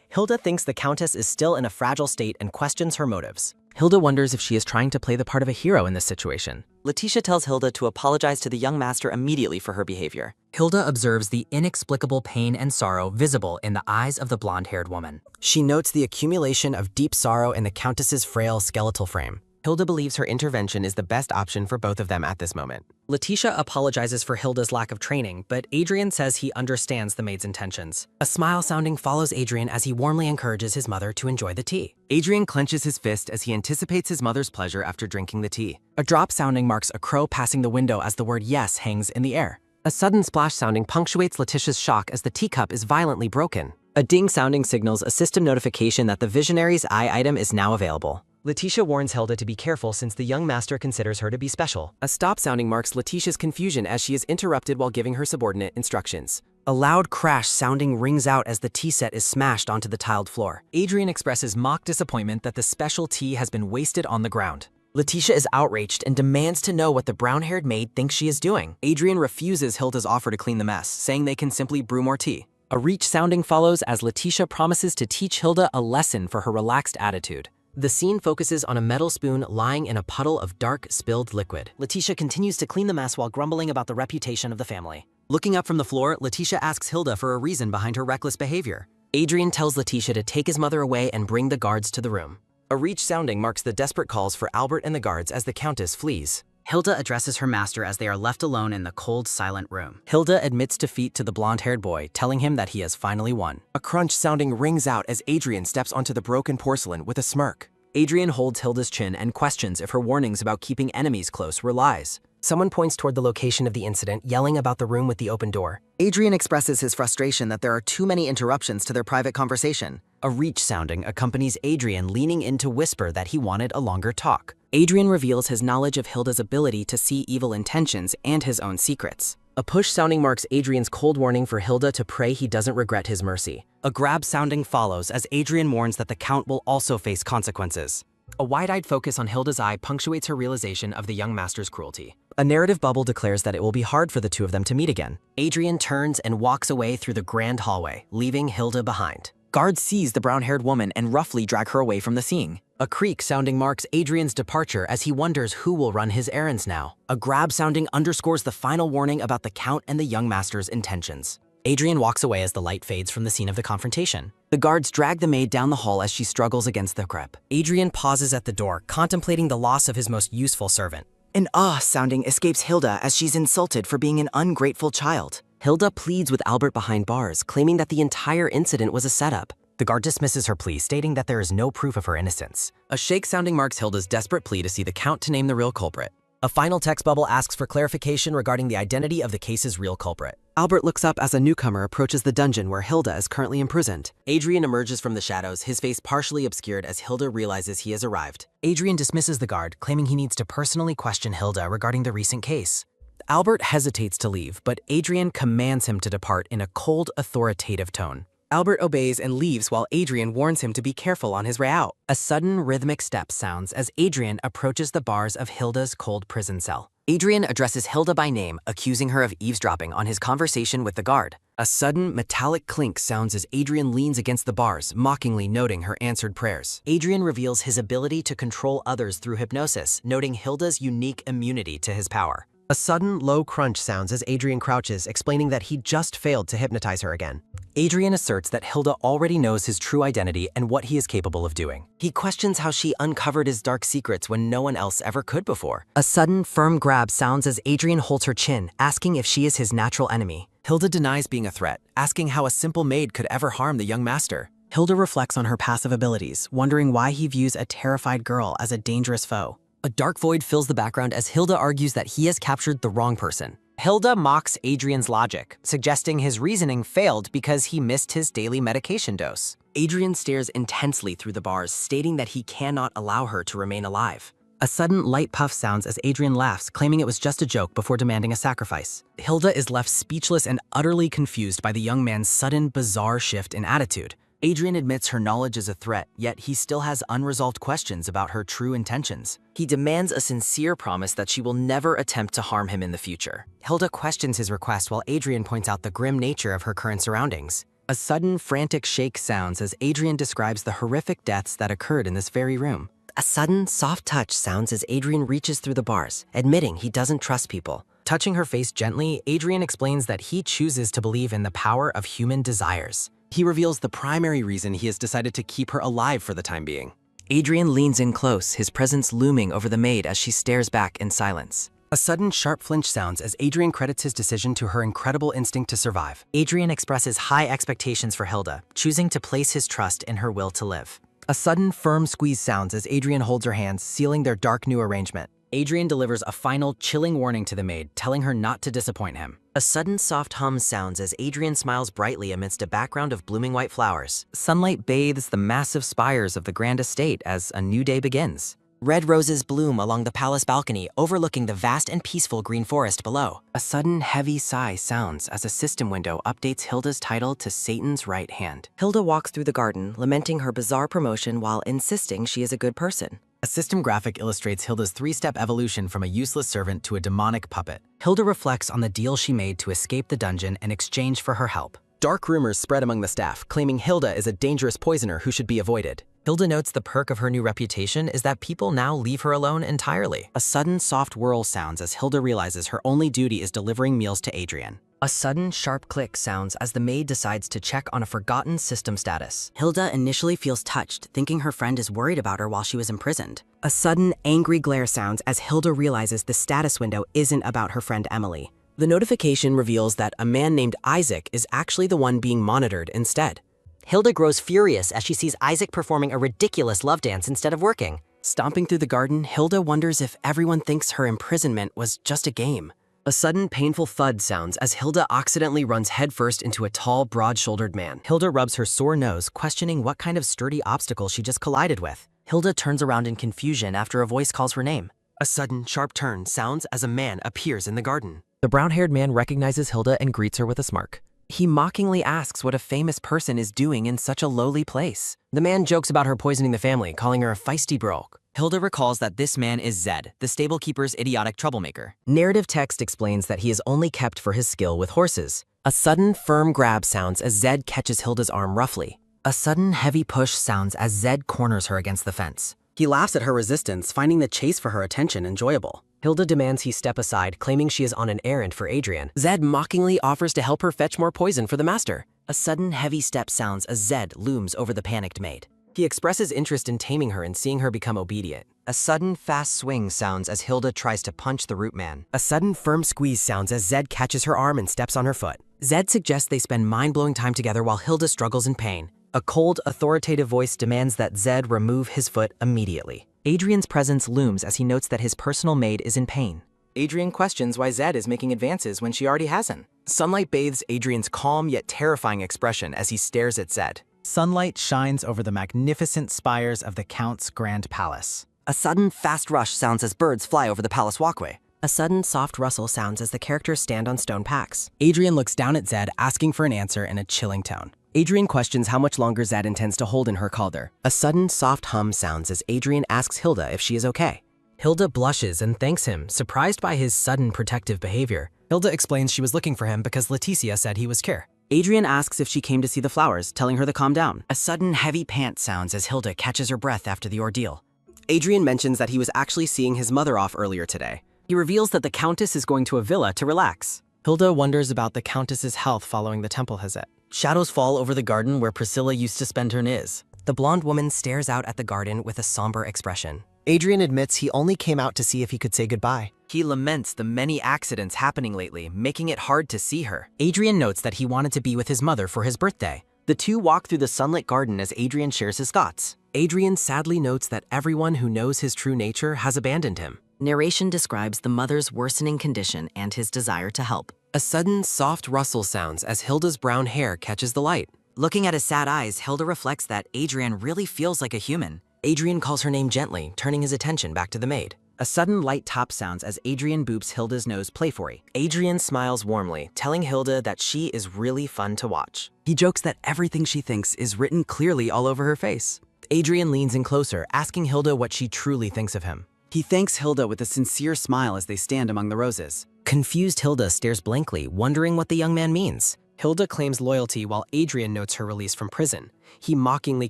Hilda thinks the countess is still in a fragile state and questions her motives. Hilda wonders if she is trying to play the part of a hero in this situation. Letitia tells Hilda to apologize to the young master immediately for her behavior. Hilda observes the inexplicable pain and sorrow visible in the eyes of the blonde-haired woman. She notes the accumulation of deep sorrow in the countess's frail skeletal frame. Hilda believes her intervention is the best option for both of them at this moment. Letitia apologizes for Hilda's lack of training, but Adrian says he understands the maid's intentions. A smile sounding follows Adrian as he warmly encourages his mother to enjoy the tea. Adrian clenches his fist as he anticipates his mother's pleasure after drinking the tea. A drop sounding marks a crow passing the window as the word yes hangs in the air. A sudden splash sounding punctuates Letitia's shock as the teacup is violently broken. A ding sounding signals a system notification that the Visionary's eye item is now available. Letitia warns Hilda to be careful since the young master considers her to be special. A stop sounding marks Letitia's confusion as she is interrupted while giving her subordinate instructions. A loud crash sounding rings out as the tea set is smashed onto the tiled floor. Adrian expresses mock disappointment that the special tea has been wasted on the ground. Letitia is outraged and demands to know what the brown-haired maid thinks she is doing. Adrian refuses Hilda's offer to clean the mess, saying they can simply brew more tea. A reach sounding follows as Letitia promises to teach Hilda a lesson for her relaxed attitude. The scene focuses on a metal spoon lying in a puddle of dark, spilled liquid. Letitia continues to clean the mess while grumbling about the reputation of the family. Looking up from the floor, Letitia asks Hilda for a reason behind her reckless behavior. Adrian tells Letitia to take his mother away and bring the guards to the room. A reach sounding marks the desperate calls for Albert and the guards as the Countess flees. Hilda addresses her master as they are left alone in the cold, silent room. Hilda admits defeat to the blonde-haired boy, telling him that he has finally won. A crunch sounding rings out as Adrian steps onto the broken porcelain with a smirk. Adrian holds Hilda's chin and questions if her warnings about keeping enemies close were lies. Someone points toward the location of the incident, yelling about the room with the open door. Adrian expresses his frustration that there are too many interruptions to their private conversation. A reach sounding accompanies Adrian leaning in to whisper that he wanted a longer talk. Adrian reveals his knowledge of Hilda's ability to see evil intentions and his own secrets. A push sounding marks Adrian's cold warning for Hilda to pray he doesn't regret his mercy. A grab sounding follows as Adrian warns that the Count will also face consequences. A wide-eyed focus on Hilda's eye punctuates her realization of the young master's cruelty. A narrative bubble declares that it will be hard for the two of them to meet again. Adrian turns and walks away through the grand hallway, leaving Hilda behind. Guards seize the brown-haired woman and roughly drag her away from the scene. A creak sounding marks Adrian's departure as he wonders who will run his errands now. A grab sounding underscores the final warning about the Count and the young master's intentions. Adrian walks away as the light fades from the scene of the confrontation. The guards drag the maid down the hall as she struggles against the crepe. Adrian pauses at the door, contemplating the loss of his most useful servant. An sounding escapes Hilda as she's insulted for being an ungrateful child. Hilda pleads with Albert behind bars, claiming that the entire incident was a setup. The guard dismisses her plea, stating that there is no proof of her innocence. A shake sounding marks Hilda's desperate plea to see the Count to name the real culprit. A final text bubble asks for clarification regarding the identity of the case's real culprit. Albert looks up as a newcomer approaches the dungeon where Hilda is currently imprisoned. Adrian emerges from the shadows, his face partially obscured as Hilda realizes he has arrived. Adrian dismisses the guard, claiming he needs to personally question Hilda regarding the recent case. Albert hesitates to leave, but Adrian commands him to depart in a cold, authoritative tone. Albert obeys and leaves while Adrian warns him to be careful on his way out. A sudden rhythmic step sounds as Adrian approaches the bars of Hilda's cold prison cell. Adrian addresses Hilda by name, accusing her of eavesdropping on his conversation with the guard. A sudden metallic clink sounds as Adrian leans against the bars, mockingly noting her answered prayers. Adrian reveals his ability to control others through hypnosis, noting Hilda's unique immunity to his power. A sudden low crunch sounds as Adrian crouches, explaining that he just failed to hypnotize her again. Adrian asserts that Hilda already knows his true identity and what he is capable of doing. He questions how she uncovered his dark secrets when no one else ever could before. A sudden, firm grab sounds as Adrian holds her chin, asking if she is his natural enemy. Hilda denies being a threat, asking how a simple maid could ever harm the young master. Hilda reflects on her passive abilities, wondering why he views a terrified girl as a dangerous foe. A dark void fills the background as Hilda argues that he has captured the wrong person. Hilda mocks Adrian's logic, suggesting his reasoning failed because he missed his daily medication dose. Adrian stares intensely through the bars, stating that he cannot allow her to remain alive. A sudden light puff sounds as Adrian laughs, claiming it was just a joke before demanding a sacrifice. Hilda is left speechless and utterly confused by the young man's sudden, bizarre shift in attitude. Adrian admits her knowledge is a threat, yet he still has unresolved questions about her true intentions. He demands a sincere promise that she will never attempt to harm him in the future. Hilda questions his request while Adrian points out the grim nature of her current surroundings. A sudden, frantic shake sounds as Adrian describes the horrific deaths that occurred in this very room. A sudden, soft touch sounds as Adrian reaches through the bars, admitting he doesn't trust people. Touching her face gently, Adrian explains that he chooses to believe in the power of human desires. He reveals the primary reason he has decided to keep her alive for the time being. Adrian leans in close, his presence looming over the maid as she stares back in silence. A sudden sharp flinch sounds as Adrian credits his decision to her incredible instinct to survive. Adrian expresses high expectations for Hilda, choosing to place his trust in her will to live. A sudden firm squeeze sounds as Adrian holds her hands, sealing their dark new arrangement. Adrian delivers a final, chilling warning to the maid, telling her not to disappoint him. A sudden soft hum sounds as Adrian smiles brightly amidst a background of blooming white flowers. Sunlight bathes the massive spires of the grand estate as a new day begins. Red roses bloom along the palace balcony, overlooking the vast and peaceful green forest below. A sudden heavy sigh sounds as a system window updates Hilda's title to Satan's right hand. Hilda walks through the garden, lamenting her bizarre promotion while insisting she is a good person. A system graphic illustrates Hilda's three-step evolution from a useless servant to a demonic puppet. Hilda reflects on the deal she made to escape the dungeon in exchange for her help. Dark rumors spread among the staff, claiming Hilda is a dangerous poisoner who should be avoided. Hilda notes the perk of her new reputation is that people now leave her alone entirely. A sudden soft whirl sounds as Hilda realizes her only duty is delivering meals to Adrian. A sudden sharp click sounds as the maid decides to check on a forgotten system status. Hilda initially feels touched, thinking her friend is worried about her while she was imprisoned. A sudden angry glare sounds as Hilda realizes the status window isn't about her friend Emily. The notification reveals that a man named Isaac is actually the one being monitored instead. Hilda grows furious as she sees Isaac performing a ridiculous love dance instead of working. Stomping through the garden, Hilda wonders if everyone thinks her imprisonment was just a game. A sudden painful thud sounds as Hilda accidentally runs headfirst into a tall, broad-shouldered man. Hilda rubs her sore nose, questioning what kind of sturdy obstacle she just collided with. Hilda turns around in confusion after a voice calls her name. A sudden, sharp turn sounds as a man appears in the garden. The brown-haired man recognizes Hilda and greets her with a smirk. He mockingly asks what a famous person is doing in such a lowly place. The man jokes about her poisoning the family, calling her a feisty brogue. Hilda recalls that this man is Zed, the stablekeeper's idiotic troublemaker. Narrative text explains that he is only kept for his skill with horses. A sudden, firm grab sounds as Zed catches Hilda's arm roughly. A sudden, heavy push sounds as Zed corners her against the fence. He laughs at her resistance, finding the chase for her attention enjoyable. Hilda demands he step aside, claiming she is on an errand for Adrian. Zed mockingly offers to help her fetch more poison for the master. A sudden heavy step sounds as Zed looms over the panicked maid. He expresses interest in taming her and seeing her become obedient. A sudden fast swing sounds as Hilda tries to punch the root man. A sudden firm squeeze sounds as Zed catches her arm and steps on her foot. Zed suggests they spend mind-blowing time together while Hilda struggles in pain. A cold, authoritative voice demands that Zed remove his foot immediately. Adrian's presence looms as he notes that his personal maid is in pain. Adrian questions why Zed is making advances when she already hasn't. Sunlight bathes Adrian's calm yet terrifying expression as he stares at Zed. Sunlight shines over the magnificent spires of the Count's grand palace. A sudden fast rush sounds as birds fly over the palace walkway. A sudden soft rustle sounds as the characters stand on stone packs. Adrian looks down at Zed, asking for an answer in a chilling tone. Adrian questions how much longer Zed intends to hold in her cauldron. A sudden soft hum sounds as Adrian asks Hilda if she is okay. Hilda blushes and thanks him, surprised by his sudden protective behavior. Hilda explains she was looking for him because Leticia said he was here. Adrian asks if she came to see the flowers, telling her to calm down. A sudden heavy pant sounds as Hilda catches her breath after the ordeal. Adrian mentions that he was actually seeing his mother off earlier today. He reveals that the Countess is going to a villa to relax. Hilda wonders about the Countess's health following the temple visit. Shadows fall over the garden where Priscilla used to spend her niz. The blonde woman stares out at the garden with a somber expression. Adrian admits he only came out to see if he could say goodbye. He laments the many accidents happening lately, making it hard to see her. Adrian notes that he wanted to be with his mother for his birthday. The two walk through the sunlit garden as Adrian shares his thoughts. Adrian sadly notes that everyone who knows his true nature has abandoned him. Narration describes the mother's worsening condition and his desire to help. A sudden soft rustle sounds as Hilda's brown hair catches the light. Looking at his sad eyes, Hilda reflects that Adrian really feels like a human. Adrian calls her name gently, turning his attention back to the maid. A sudden light top sounds as Adrian boops Hilda's nose playfully. Adrian smiles warmly, telling Hilda that she is really fun to watch. He jokes that everything she thinks is written clearly all over her face. Adrian leans in closer, asking Hilda what she truly thinks of him. He thanks Hilda with a sincere smile as they stand among the roses. Confused Hilda stares blankly, wondering what the young man means. Hilda claims loyalty while Adrian notes her release from prison. He mockingly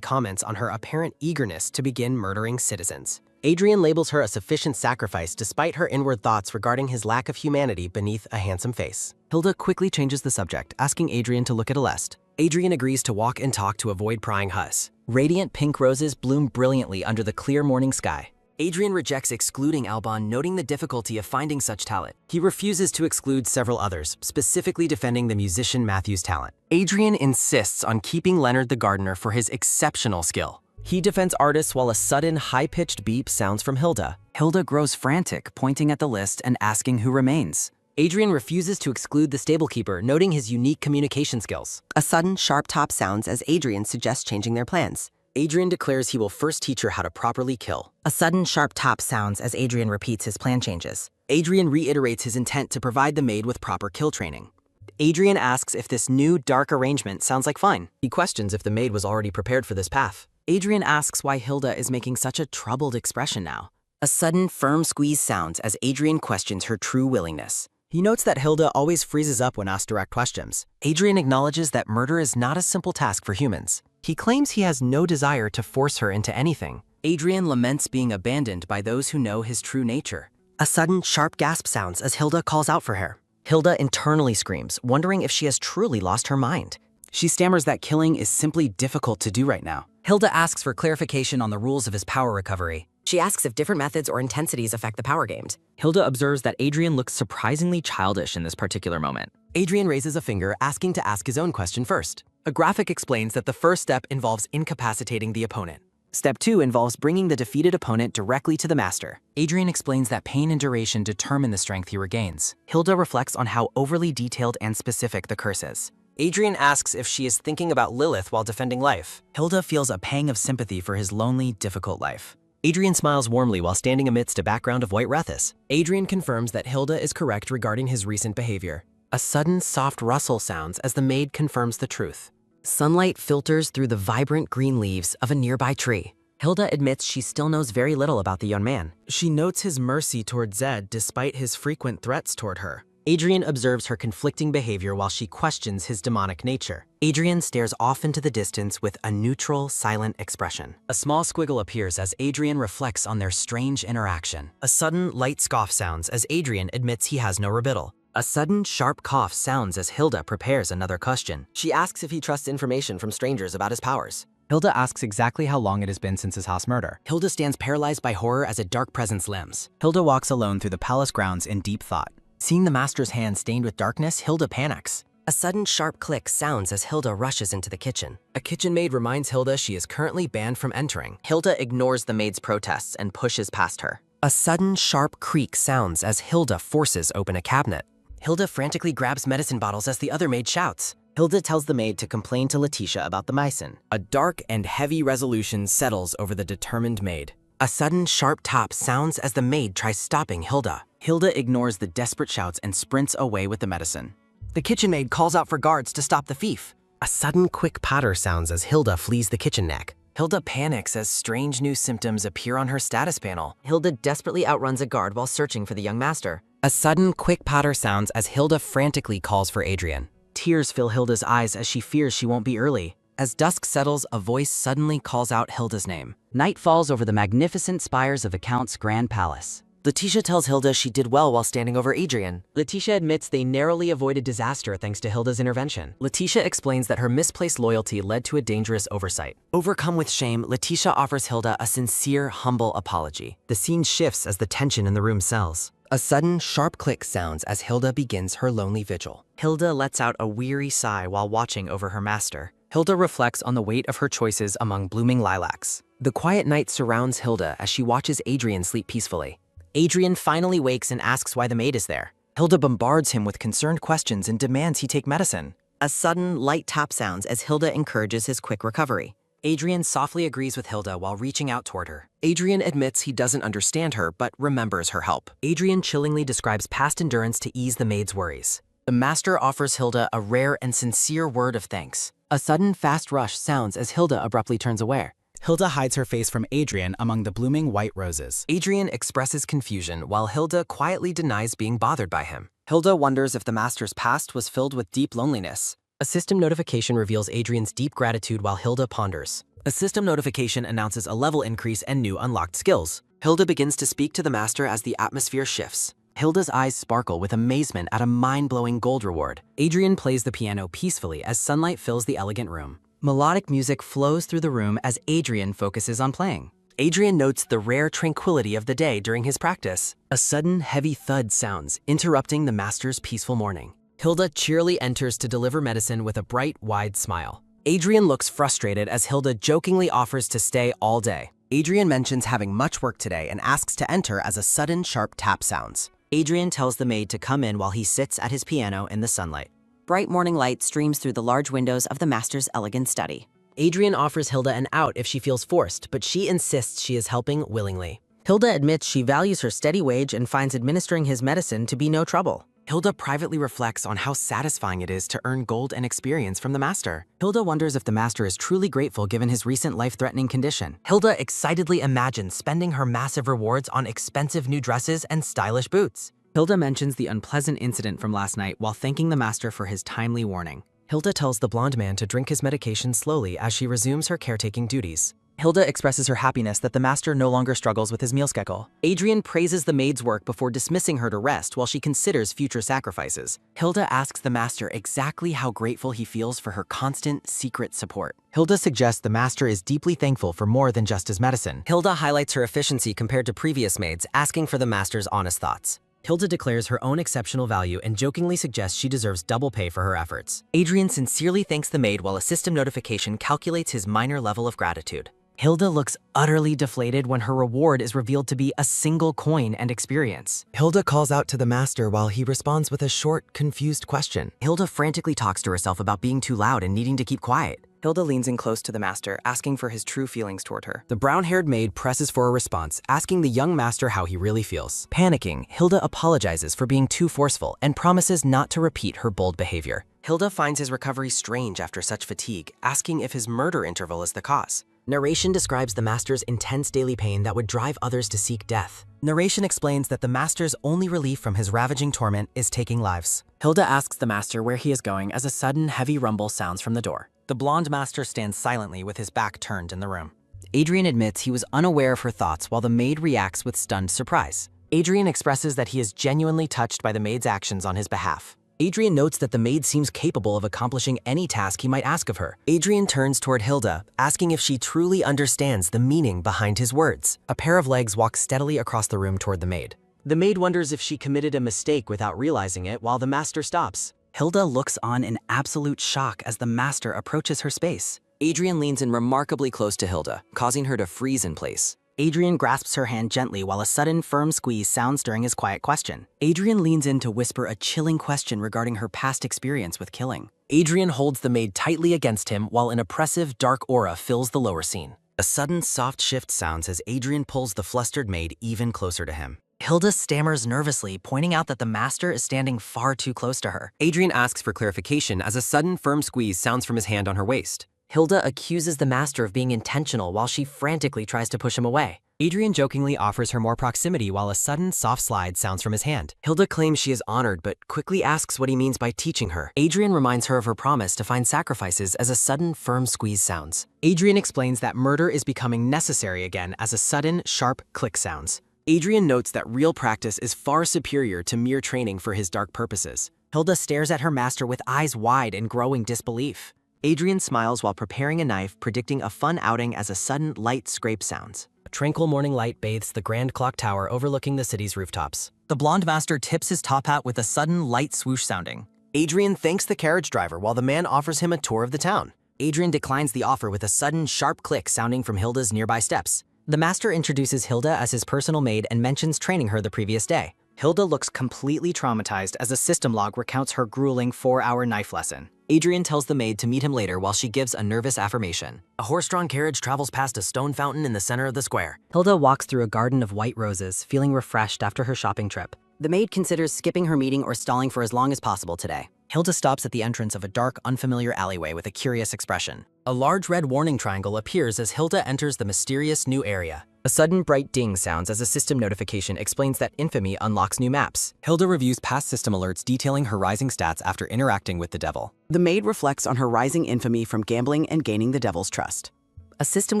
comments on her apparent eagerness to begin murdering citizens. Adrian labels her a sufficient sacrifice despite her inward thoughts regarding his lack of humanity beneath a handsome face. Hilda quickly changes the subject, asking Adrian to look at Aleste. Adrian agrees to walk and talk to avoid prying Hus. Radiant pink roses bloom brilliantly under the clear morning sky. Adrian rejects excluding Alban, noting the difficulty of finding such talent. He refuses to exclude several others, specifically defending the musician Matthew's talent. Adrian insists on keeping Leonard the gardener for his exceptional skill. He defends artists while a sudden high-pitched beep sounds from Hilda. Hilda grows frantic, pointing at the list and asking who remains. Adrian refuses to exclude the stablekeeper, noting his unique communication skills. A sudden sharp top sounds as Adrian suggests changing their plans. Adrian declares he will first teach her how to properly kill. A sudden sharp top sounds as Adrian repeats his plan changes. Adrian reiterates his intent to provide the maid with proper kill training. Adrian asks if this new, dark arrangement sounds like fun. He questions if the maid was already prepared for this path. Adrian asks why Hilda is making such a troubled expression now. A sudden, firm squeeze sounds as Adrian questions her true willingness. He notes that Hilda always freezes up when asked direct questions. Adrian acknowledges that murder is not a simple task for humans. He claims he has no desire to force her into anything. Adrian laments being abandoned by those who know his true nature. A sudden sharp gasp sounds as Hilda calls out for her. Hilda internally screams, wondering if she has truly lost her mind. She stammers that killing is simply difficult to do right now. Hilda asks for clarification on the rules of his power recovery. She asks if different methods or intensities affect the power gained. Hilda observes that Adrian looks surprisingly childish in this particular moment. Adrian raises a finger, asking to ask his own question first. A graphic explains that the first step involves incapacitating the opponent. Step 2 involves bringing the defeated opponent directly to the master. Adrian explains that pain and duration determine the strength he regains. Hilda reflects on how overly detailed and specific the curse is. Adrian asks if she is thinking about Lilith while defending life. Hilda feels a pang of sympathy for his lonely, difficult life. Adrian smiles warmly while standing amidst a background of white Rethys. Adrian confirms that Hilda is correct regarding his recent behavior. A sudden soft rustle sounds as the maid confirms the truth. Sunlight filters through the vibrant green leaves of a nearby tree. Hilda admits she still knows very little about the young man. She notes his mercy toward Zed despite his frequent threats toward her. Adrian observes her conflicting behavior while she questions his demonic nature. Adrian stares off into the distance with a neutral, silent expression. A small squiggle appears as Adrian reflects on their strange interaction. A sudden, light scoff sounds as Adrian admits he has no rebuttal. A sudden, sharp cough sounds as Hilda prepares another question. She asks if he trusts information from strangers about his powers. Hilda asks exactly how long it has been since his house murder. Hilda stands paralyzed by horror as a dark presence limbs. Hilda walks alone through the palace grounds in deep thought. Seeing the master's hand stained with darkness, Hilda panics. A sudden sharp click sounds as Hilda rushes into the kitchen. A kitchen maid reminds Hilda she is currently banned from entering. Hilda ignores the maid's protests and pushes past her. A sudden sharp creak sounds as Hilda forces open a cabinet. Hilda frantically grabs medicine bottles as the other maid shouts. Hilda tells the maid to complain to Letitia about the mycin. A dark and heavy resolution settles over the determined maid. A sudden sharp tap sounds as the maid tries stopping Hilda. Hilda ignores the desperate shouts and sprints away with the medicine. The kitchen maid calls out for guards to stop the thief. A sudden quick patter sounds as Hilda flees the kitchen neck. Hilda panics as strange new symptoms appear on her status panel. Hilda desperately outruns a guard while searching for the young master. A sudden quick patter sounds as Hilda frantically calls for Adrian. Tears fill Hilda's eyes as she fears she won't be early. As dusk settles, a voice suddenly calls out Hilda's name. Night falls over the magnificent spires of the Count's grand palace. Letitia tells Hilda she did well while standing over Adrian. Letitia admits they narrowly avoided disaster thanks to Hilda's intervention. Letitia explains that her misplaced loyalty led to a dangerous oversight. Overcome with shame, Letitia offers Hilda a sincere, humble apology. The scene shifts as the tension in the room sells. A sudden, sharp click sounds as Hilda begins her lonely vigil. Hilda lets out a weary sigh while watching over her master. Hilda reflects on the weight of her choices among blooming lilacs. The quiet night surrounds Hilda as she watches Adrian sleep peacefully. Adrian finally wakes and asks why the maid is there. Hilda bombards him with concerned questions and demands he take medicine. A sudden, light tap sounds as Hilda encourages his quick recovery. Adrian softly agrees with Hilda while reaching out toward her. Adrian admits he doesn't understand her, but remembers her help. Adrian chillingly describes past endurance to ease the maid's worries. The master offers Hilda a rare and sincere word of thanks. A sudden fast rush sounds as Hilda abruptly turns away. Hilda hides her face from Adrian among the blooming white roses. Adrian expresses confusion while Hilda quietly denies being bothered by him. Hilda wonders if the master's past was filled with deep loneliness. A system notification reveals Adrian's deep gratitude while Hilda ponders. A system notification announces a level increase and new unlocked skills. Hilda begins to speak to the master as the atmosphere shifts. Hilda's eyes sparkle with amazement at a mind-blowing gold reward. Adrian plays the piano peacefully as sunlight fills the elegant room. Melodic music flows through the room as Adrian focuses on playing. Adrian notes the rare tranquility of the day during his practice. A sudden, heavy thud sounds, interrupting the master's peaceful morning. Hilda cheerily enters to deliver medicine with a bright, wide smile. Adrian looks frustrated as Hilda jokingly offers to stay all day. Adrian mentions having much work today and asks to enter as a sudden, sharp tap sounds. Adrian tells the maid to come in while he sits at his piano in the sunlight. Bright morning light streams through the large windows of the master's elegant study. Adrian offers Hilda an out if she feels forced, but she insists she is helping willingly. Hilda admits she values her steady wage and finds administering his medicine to be no trouble. Hilda privately reflects on how satisfying it is to earn gold and experience from the master. Hilda wonders if the master is truly grateful given his recent life-threatening condition. Hilda excitedly imagines spending her massive rewards on expensive new dresses and stylish boots. Hilda mentions the unpleasant incident from last night while thanking the master for his timely warning. Hilda tells the blonde man to drink his medication slowly as she resumes her caretaking duties. Hilda expresses her happiness that the master no longer struggles with his meal schedule. Adrian praises the maid's work before dismissing her to rest while she considers future sacrifices. Hilda asks the master exactly how grateful he feels for her constant, secret support. Hilda suggests the master is deeply thankful for more than just his medicine. Hilda highlights her efficiency compared to previous maids, asking for the master's honest thoughts. Hilda declares her own exceptional value and jokingly suggests she deserves double pay for her efforts. Adrian sincerely thanks the maid while a system notification calculates his minor level of gratitude. Hilda looks utterly deflated when her reward is revealed to be a single coin and experience. Hilda calls out to the master while he responds with a short, confused question. Hilda frantically talks to herself about being too loud and needing to keep quiet. Hilda leans in close to the master, asking for his true feelings toward her. The brown-haired maid presses for a response, asking the young master how he really feels. Panicking, Hilda apologizes for being too forceful and promises not to repeat her bold behavior. Hilda finds his recovery strange after such fatigue, asking if his murder interval is the cause. Narration describes the master's intense daily pain that would drive others to seek death. Narration explains that the master's only relief from his ravaging torment is taking lives. Hilda asks the master where he is going as a sudden heavy rumble sounds from the door. The blonde master stands silently with his back turned in the room. Adrian admits he was unaware of her thoughts while the maid reacts with stunned surprise. Adrian expresses that he is genuinely touched by the maid's actions on his behalf. Adrian notes that the maid seems capable of accomplishing any task he might ask of her. Adrian turns toward Hilda, asking if she truly understands the meaning behind his words. A pair of legs walk steadily across the room toward the maid. The maid wonders if she committed a mistake without realizing it while the master stops. Hilda looks on in absolute shock as the master approaches her space. Adrian leans in remarkably close to Hilda, causing her to freeze in place. Adrian grasps her hand gently while a sudden firm squeeze sounds during his quiet question. Adrian leans in to whisper a chilling question regarding her past experience with killing. Adrian holds the maid tightly against him while an oppressive, dark aura fills the lower scene. A sudden soft shift sounds as Adrian pulls the flustered maid even closer to him. Hilda stammers nervously, pointing out that the master is standing far too close to her. Adrian asks for clarification as a sudden firm squeeze sounds from his hand on her waist. Hilda accuses the master of being intentional while she frantically tries to push him away. Adrian jokingly offers her more proximity while a sudden soft slide sounds from his hand. Hilda claims she is honored but quickly asks what he means by teaching her. Adrian reminds her of her promise to find sacrifices as a sudden firm squeeze sounds. Adrian explains that murder is becoming necessary again as a sudden sharp click sounds. Adrian notes that real practice is far superior to mere training for his dark purposes. Hilda stares at her master with eyes wide in growing disbelief. Adrian smiles while preparing a knife, predicting a fun outing as a sudden light scrape sounds. A tranquil morning light bathes the grand clock tower overlooking the city's rooftops. The blonde master tips his top hat with a sudden light swoosh sounding. Adrian thanks the carriage driver while the man offers him a tour of the town. Adrian declines the offer with a sudden sharp click sounding from Hilda's nearby steps. The master introduces Hilda as his personal maid and mentions training her the previous day. Hilda looks completely traumatized as a system log recounts her grueling 4-hour knife lesson. Adrian tells the maid to meet him later while she gives a nervous affirmation. A horse-drawn carriage travels past a stone fountain in the center of the square. Hilda walks through a garden of white roses, feeling refreshed after her shopping trip. The maid considers skipping her meeting or stalling for as long as possible today. Hilda stops at the entrance of a dark, unfamiliar alleyway with a curious expression. A large red warning triangle appears as Hilda enters the mysterious new area. A sudden bright ding sounds as a system notification explains that infamy unlocks new maps. Hilda reviews past system alerts detailing her rising stats after interacting with the devil. The maid reflects on her rising infamy from gambling and gaining the devil's trust. A system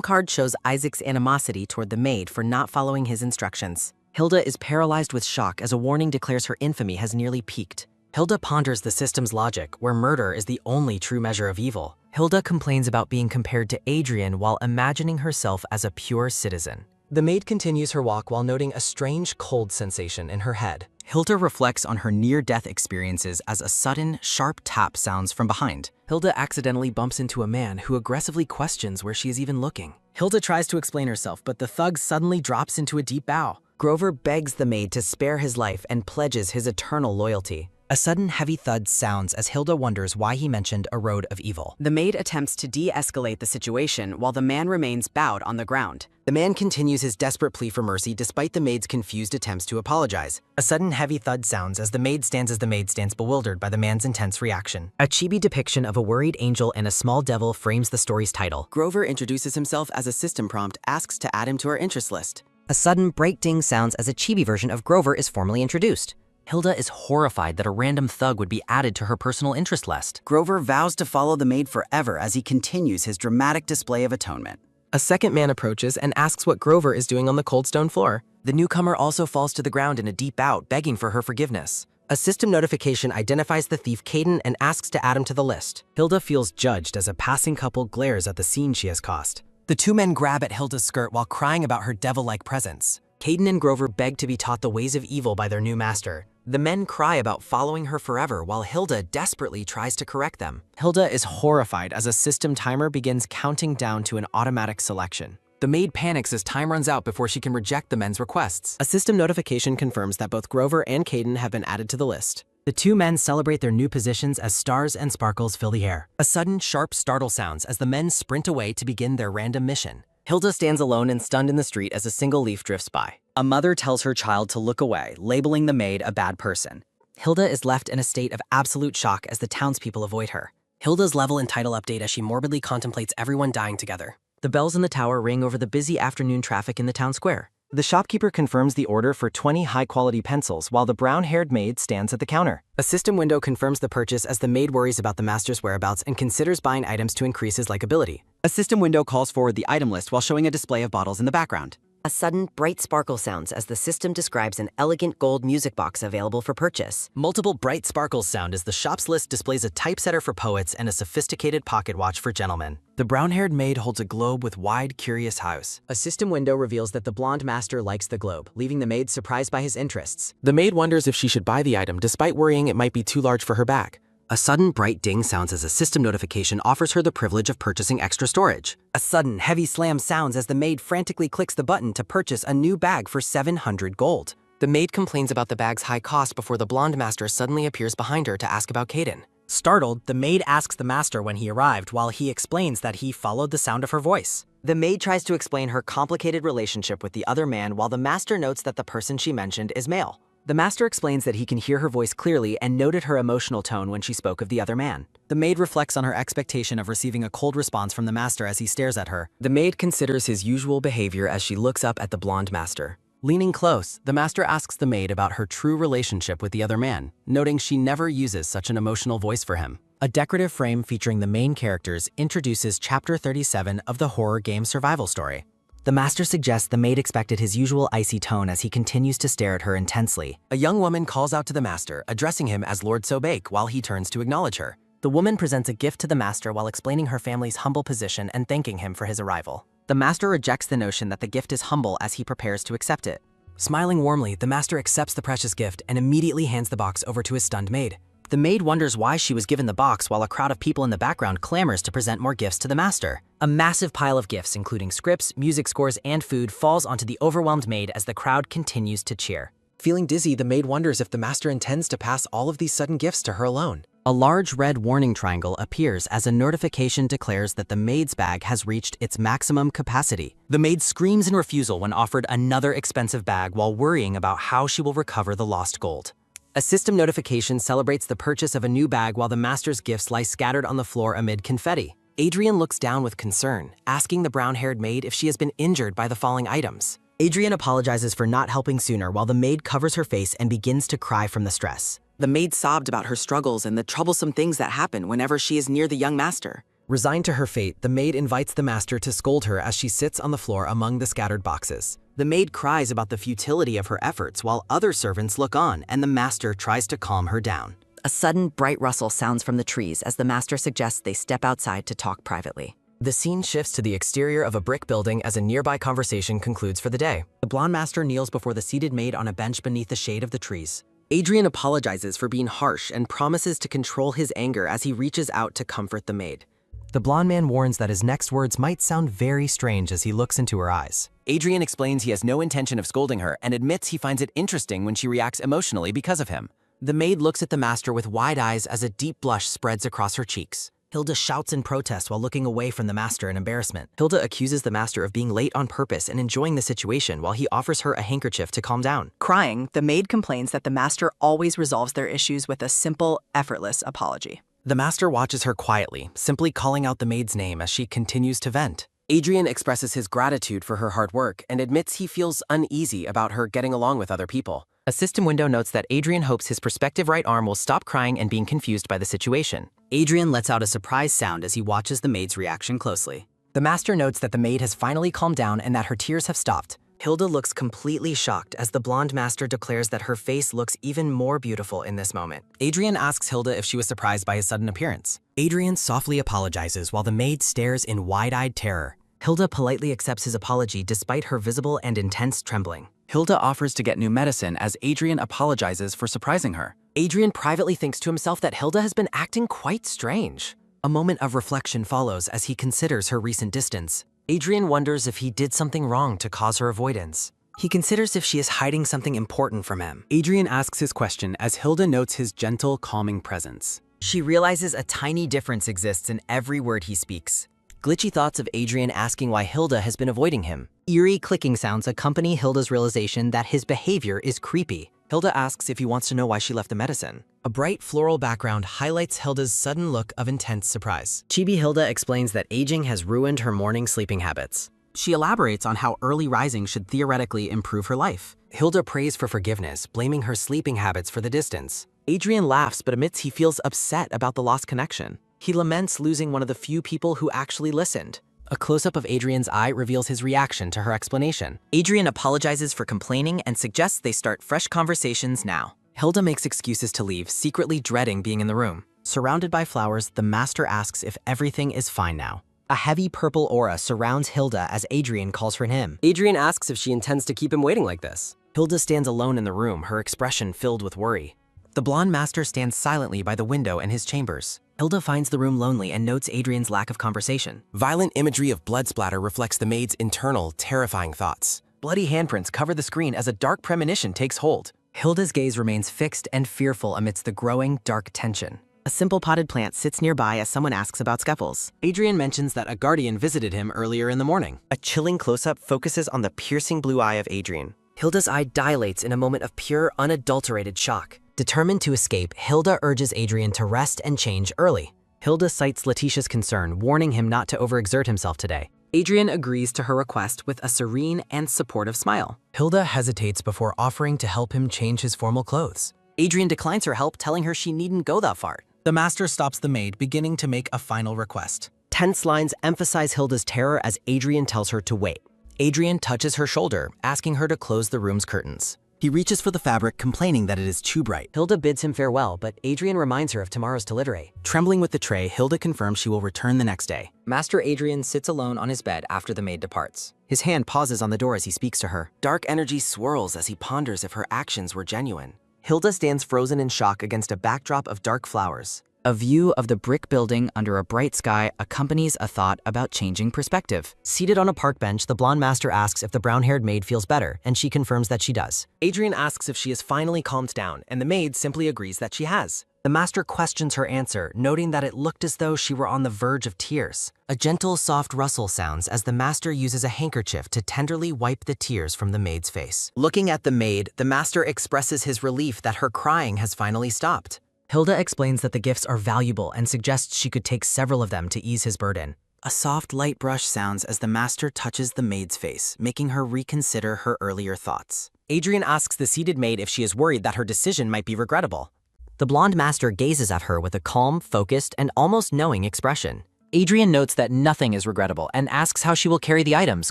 card shows Isaac's animosity toward the maid for not following his instructions. Hilda is paralyzed with shock as a warning declares her infamy has nearly peaked. Hilda ponders the system's logic, where murder is the only true measure of evil. Hilda complains about being compared to Adrian while imagining herself as a pure citizen. The maid continues her walk while noting a strange cold sensation in her head. Hilda reflects on her near-death experiences as a sudden, sharp tap sounds from behind. Hilda accidentally bumps into a man who aggressively questions where she is even looking. Hilda tries to explain herself, but the thug suddenly drops into a deep bow. Grover begs the maid to spare his life and pledges his eternal loyalty. A sudden heavy thud sounds as Hilda wonders why he mentioned a road of evil. The maid attempts to de-escalate the situation while the man remains bowed on the ground. The man continues his desperate plea for mercy despite the maid's confused attempts to apologize. A sudden heavy thud sounds as the maid stands bewildered by the man's intense reaction. A chibi depiction of a worried angel and a small devil frames the story's title. Grover introduces himself as a system prompt, asks to add him to our interest list. A sudden bright ding sounds as a chibi version of Grover is formally introduced. Hilda is horrified that a random thug would be added to her personal interest list. Grover vows to follow the maid forever as he continues his dramatic display of atonement. A second man approaches and asks what Grover is doing on the cold stone floor. The newcomer also falls to the ground in a deep bow, begging for her forgiveness. A system notification identifies the thief Caden and asks to add him to the list. Hilda feels judged as a passing couple glares at the scene she has caused. The two men grab at Hilda's skirt while crying about her devil-like presence. Caden and Grover beg to be taught the ways of evil by their new master. The men cry about following her forever while Hilda desperately tries to correct them. Hilda is horrified as a system timer begins counting down to an automatic selection. The maid panics as time runs out before she can reject the men's requests. A system notification confirms that both Grover and Caden have been added to the list. The two men celebrate their new positions as stars and sparkles fill the air. A sudden, sharp startle sounds as the men sprint away to begin their random mission. Hilda stands alone and stunned in the street as a single leaf drifts by. A mother tells her child to look away, labeling the maid a bad person. Hilda is left in a state of absolute shock as the townspeople avoid her. Hilda's level and title update as she morbidly contemplates everyone dying together. The bells in the tower ring over the busy afternoon traffic in the town square. The shopkeeper confirms the order for 20 high-quality pencils while the brown-haired maid stands at the counter. A system window confirms the purchase as the maid worries about the master's whereabouts and considers buying items to increase his likability. A system window calls forward the item list while showing a display of bottles in the background. A sudden, bright sparkle sounds as the system describes an elegant gold music box available for purchase. Multiple bright sparkles sound as the shop's list displays a typesetter for poets and a sophisticated pocket watch for gentlemen. The brown-haired maid holds a globe with wide, curious eyes. A system window reveals that the blonde master likes the globe, leaving the maid surprised by his interests. The maid wonders if she should buy the item despite worrying it might be too large for her bag. A sudden bright ding sounds as a system notification offers her the privilege of purchasing extra storage. A sudden, heavy slam sounds as the maid frantically clicks the button to purchase a new bag for 700 gold. The maid complains about the bag's high cost before the blonde master suddenly appears behind her to ask about Kaden. Startled, the maid asks the master when he arrived while he explains that he followed the sound of her voice. The maid tries to explain her complicated relationship with the other man while the master notes that the person she mentioned is male. The master explains that he can hear her voice clearly and noted her emotional tone when she spoke of the other man. The maid reflects on her expectation of receiving a cold response from the master as he stares at her. The maid considers his usual behavior as she looks up at the blonde master. Leaning close, the master asks the maid about her true relationship with the other man, noting she never uses such an emotional voice for him. A decorative frame featuring the main characters introduces Chapter 37 of the horror game survival story. The master suggests the maid expected his usual icy tone as he continues to stare at her intensely. A young woman calls out to the master, addressing him as Lord Sobake while he turns to acknowledge her. The woman presents a gift to the master while explaining her family's humble position and thanking him for his arrival. The master rejects the notion that the gift is humble as he prepares to accept it. Smiling warmly, the master accepts the precious gift and immediately hands the box over to his stunned maid. The maid wonders why she was given the box while a crowd of people in the background clamors to present more gifts to the master. A massive pile of gifts, including scripts, music scores, and food, falls onto the overwhelmed maid as the crowd continues to cheer. Feeling dizzy, the maid wonders if the master intends to pass all of these sudden gifts to her alone. A large red warning triangle appears as a notification declares that the maid's bag has reached its maximum capacity. The maid screams in refusal when offered another expensive bag while worrying about how she will recover the lost gold. A system notification celebrates the purchase of a new bag while the master's gifts lie scattered on the floor amid confetti. Adrian looks down with concern, asking the brown-haired maid if she has been injured by the falling items. Adrian apologizes for not helping sooner while the maid covers her face and begins to cry from the stress. The maid sobbed about her struggles and the troublesome things that happen whenever she is near the young master. Resigned to her fate, the maid invites the master to scold her as she sits on the floor among the scattered boxes. The maid cries about the futility of her efforts while other servants look on and the master tries to calm her down. A sudden, bright rustle sounds from the trees as the master suggests they step outside to talk privately. The scene shifts to the exterior of a brick building as a nearby conversation concludes for the day. The blonde master kneels before the seated maid on a bench beneath the shade of the trees. Adrian apologizes for being harsh and promises to control his anger as he reaches out to comfort the maid. The blonde man warns that his next words might sound very strange as he looks into her eyes. Adrian explains he has no intention of scolding her and admits he finds it interesting when she reacts emotionally because of him. The maid looks at the master with wide eyes as a deep blush spreads across her cheeks. Hilda shouts in protest while looking away from the master in embarrassment. Hilda accuses the master of being late on purpose and enjoying the situation while he offers her a handkerchief to calm down. Crying, the maid complains that the master always resolves their issues with a simple, effortless apology. The master watches her quietly, simply calling out the maid's name as she continues to vent. Adrian expresses his gratitude for her hard work and admits he feels uneasy about her getting along with other people. A system window notes that Adrian hopes his prospective right arm will stop crying and being confused by the situation. Adrian lets out a surprised sound as he watches the maid's reaction closely. The master notes that the maid has finally calmed down and that her tears have stopped. Hilda looks completely shocked as the blonde master declares that her face looks even more beautiful in this moment. Adrian asks Hilda if she was surprised by his sudden appearance. Adrian softly apologizes while the maid stares in wide-eyed terror. Hilda politely accepts his apology despite her visible and intense trembling. Hilda offers to get new medicine as Adrian apologizes for surprising her. Adrian privately thinks to himself that Hilda has been acting quite strange. A moment of reflection follows as he considers her recent distance. Adrian wonders if he did something wrong to cause her avoidance. He considers if she is hiding something important from him. Adrian asks his question as Hilda notes his gentle, calming presence. She realizes a tiny difference exists in every word he speaks. Glitchy thoughts of Adrian asking why Hilda has been avoiding him. Eerie clicking sounds accompany Hilda's realization that his behavior is creepy. Hilda asks if he wants to know why she left the medicine. A bright floral background highlights Hilda's sudden look of intense surprise. Chibi Hilda explains that aging has ruined her morning sleeping habits. She elaborates on how early rising should theoretically improve her life. Hilda prays for forgiveness, blaming her sleeping habits for the distance. Adrian laughs but admits he feels upset about the lost connection. He laments losing one of the few people who actually listened. A close-up of Adrian's eye reveals his reaction to her explanation. Adrian apologizes for complaining and suggests they start fresh conversations now. Hilda makes excuses to leave, secretly dreading being in the room. Surrounded by flowers, the master asks if everything is fine now. A heavy purple aura surrounds Hilda as Adrian calls for him. Adrian asks if she intends to keep him waiting like this. Hilda stands alone in the room, her expression filled with worry. The blonde master stands silently by the window in his chambers. Hilda finds the room lonely and notes Adrian's lack of conversation. Violent imagery of blood splatter reflects the maid's internal, terrifying thoughts. Bloody handprints cover the screen as a dark premonition takes hold. Hilda's gaze remains fixed and fearful amidst the growing, dark tension. A simple potted plant sits nearby as someone asks about Skepples. Adrian mentions that a guardian visited him earlier in the morning. A chilling close-up focuses on the piercing blue eye of Adrian. Hilda's eye dilates in a moment of pure, unadulterated shock. Determined to escape, Hilda urges Adrian to rest and change early. Hilda cites Letitia's concern, warning him not to overexert himself today. Adrian agrees to her request with a serene and supportive smile. Hilda hesitates before offering to help him change his formal clothes. Adrian declines her help, telling her she needn't go that far. The master stops the maid, beginning to make a final request. Tense lines emphasize Hilda's terror as Adrian tells her to wait. Adrian touches her shoulder, asking her to close the room's curtains. He reaches for the fabric, complaining that it is too bright. Hilda bids him farewell, but Adrian reminds her of tomorrow's delivery. Trembling with the tray, Hilda confirms she will return the next day. Master Adrian sits alone on his bed after the maid departs. His hand pauses on the door as he speaks to her. Dark energy swirls as he ponders if her actions were genuine. Hilda stands frozen in shock against a backdrop of dark flowers. A view of the brick building under a bright sky accompanies a thought about changing perspective. Seated on a park bench, the blonde master asks if the brown-haired maid feels better, and she confirms that she does. Adrian asks if she has finally calmed down, and the maid simply agrees that she has. The master questions her answer, noting that it looked as though she were on the verge of tears. A gentle, soft rustle sounds as the master uses a handkerchief to tenderly wipe the tears from the maid's face. Looking at the maid, the master expresses his relief that her crying has finally stopped. Hilda explains that the gifts are valuable and suggests she could take several of them to ease his burden. A soft, light brush sounds as the master touches the maid's face, making her reconsider her earlier thoughts. Adrian asks the seated maid if she is worried that her decision might be regrettable. The blonde master gazes at her with a calm, focused, and almost knowing expression. Adrian notes that nothing is regrettable and asks how she will carry the items,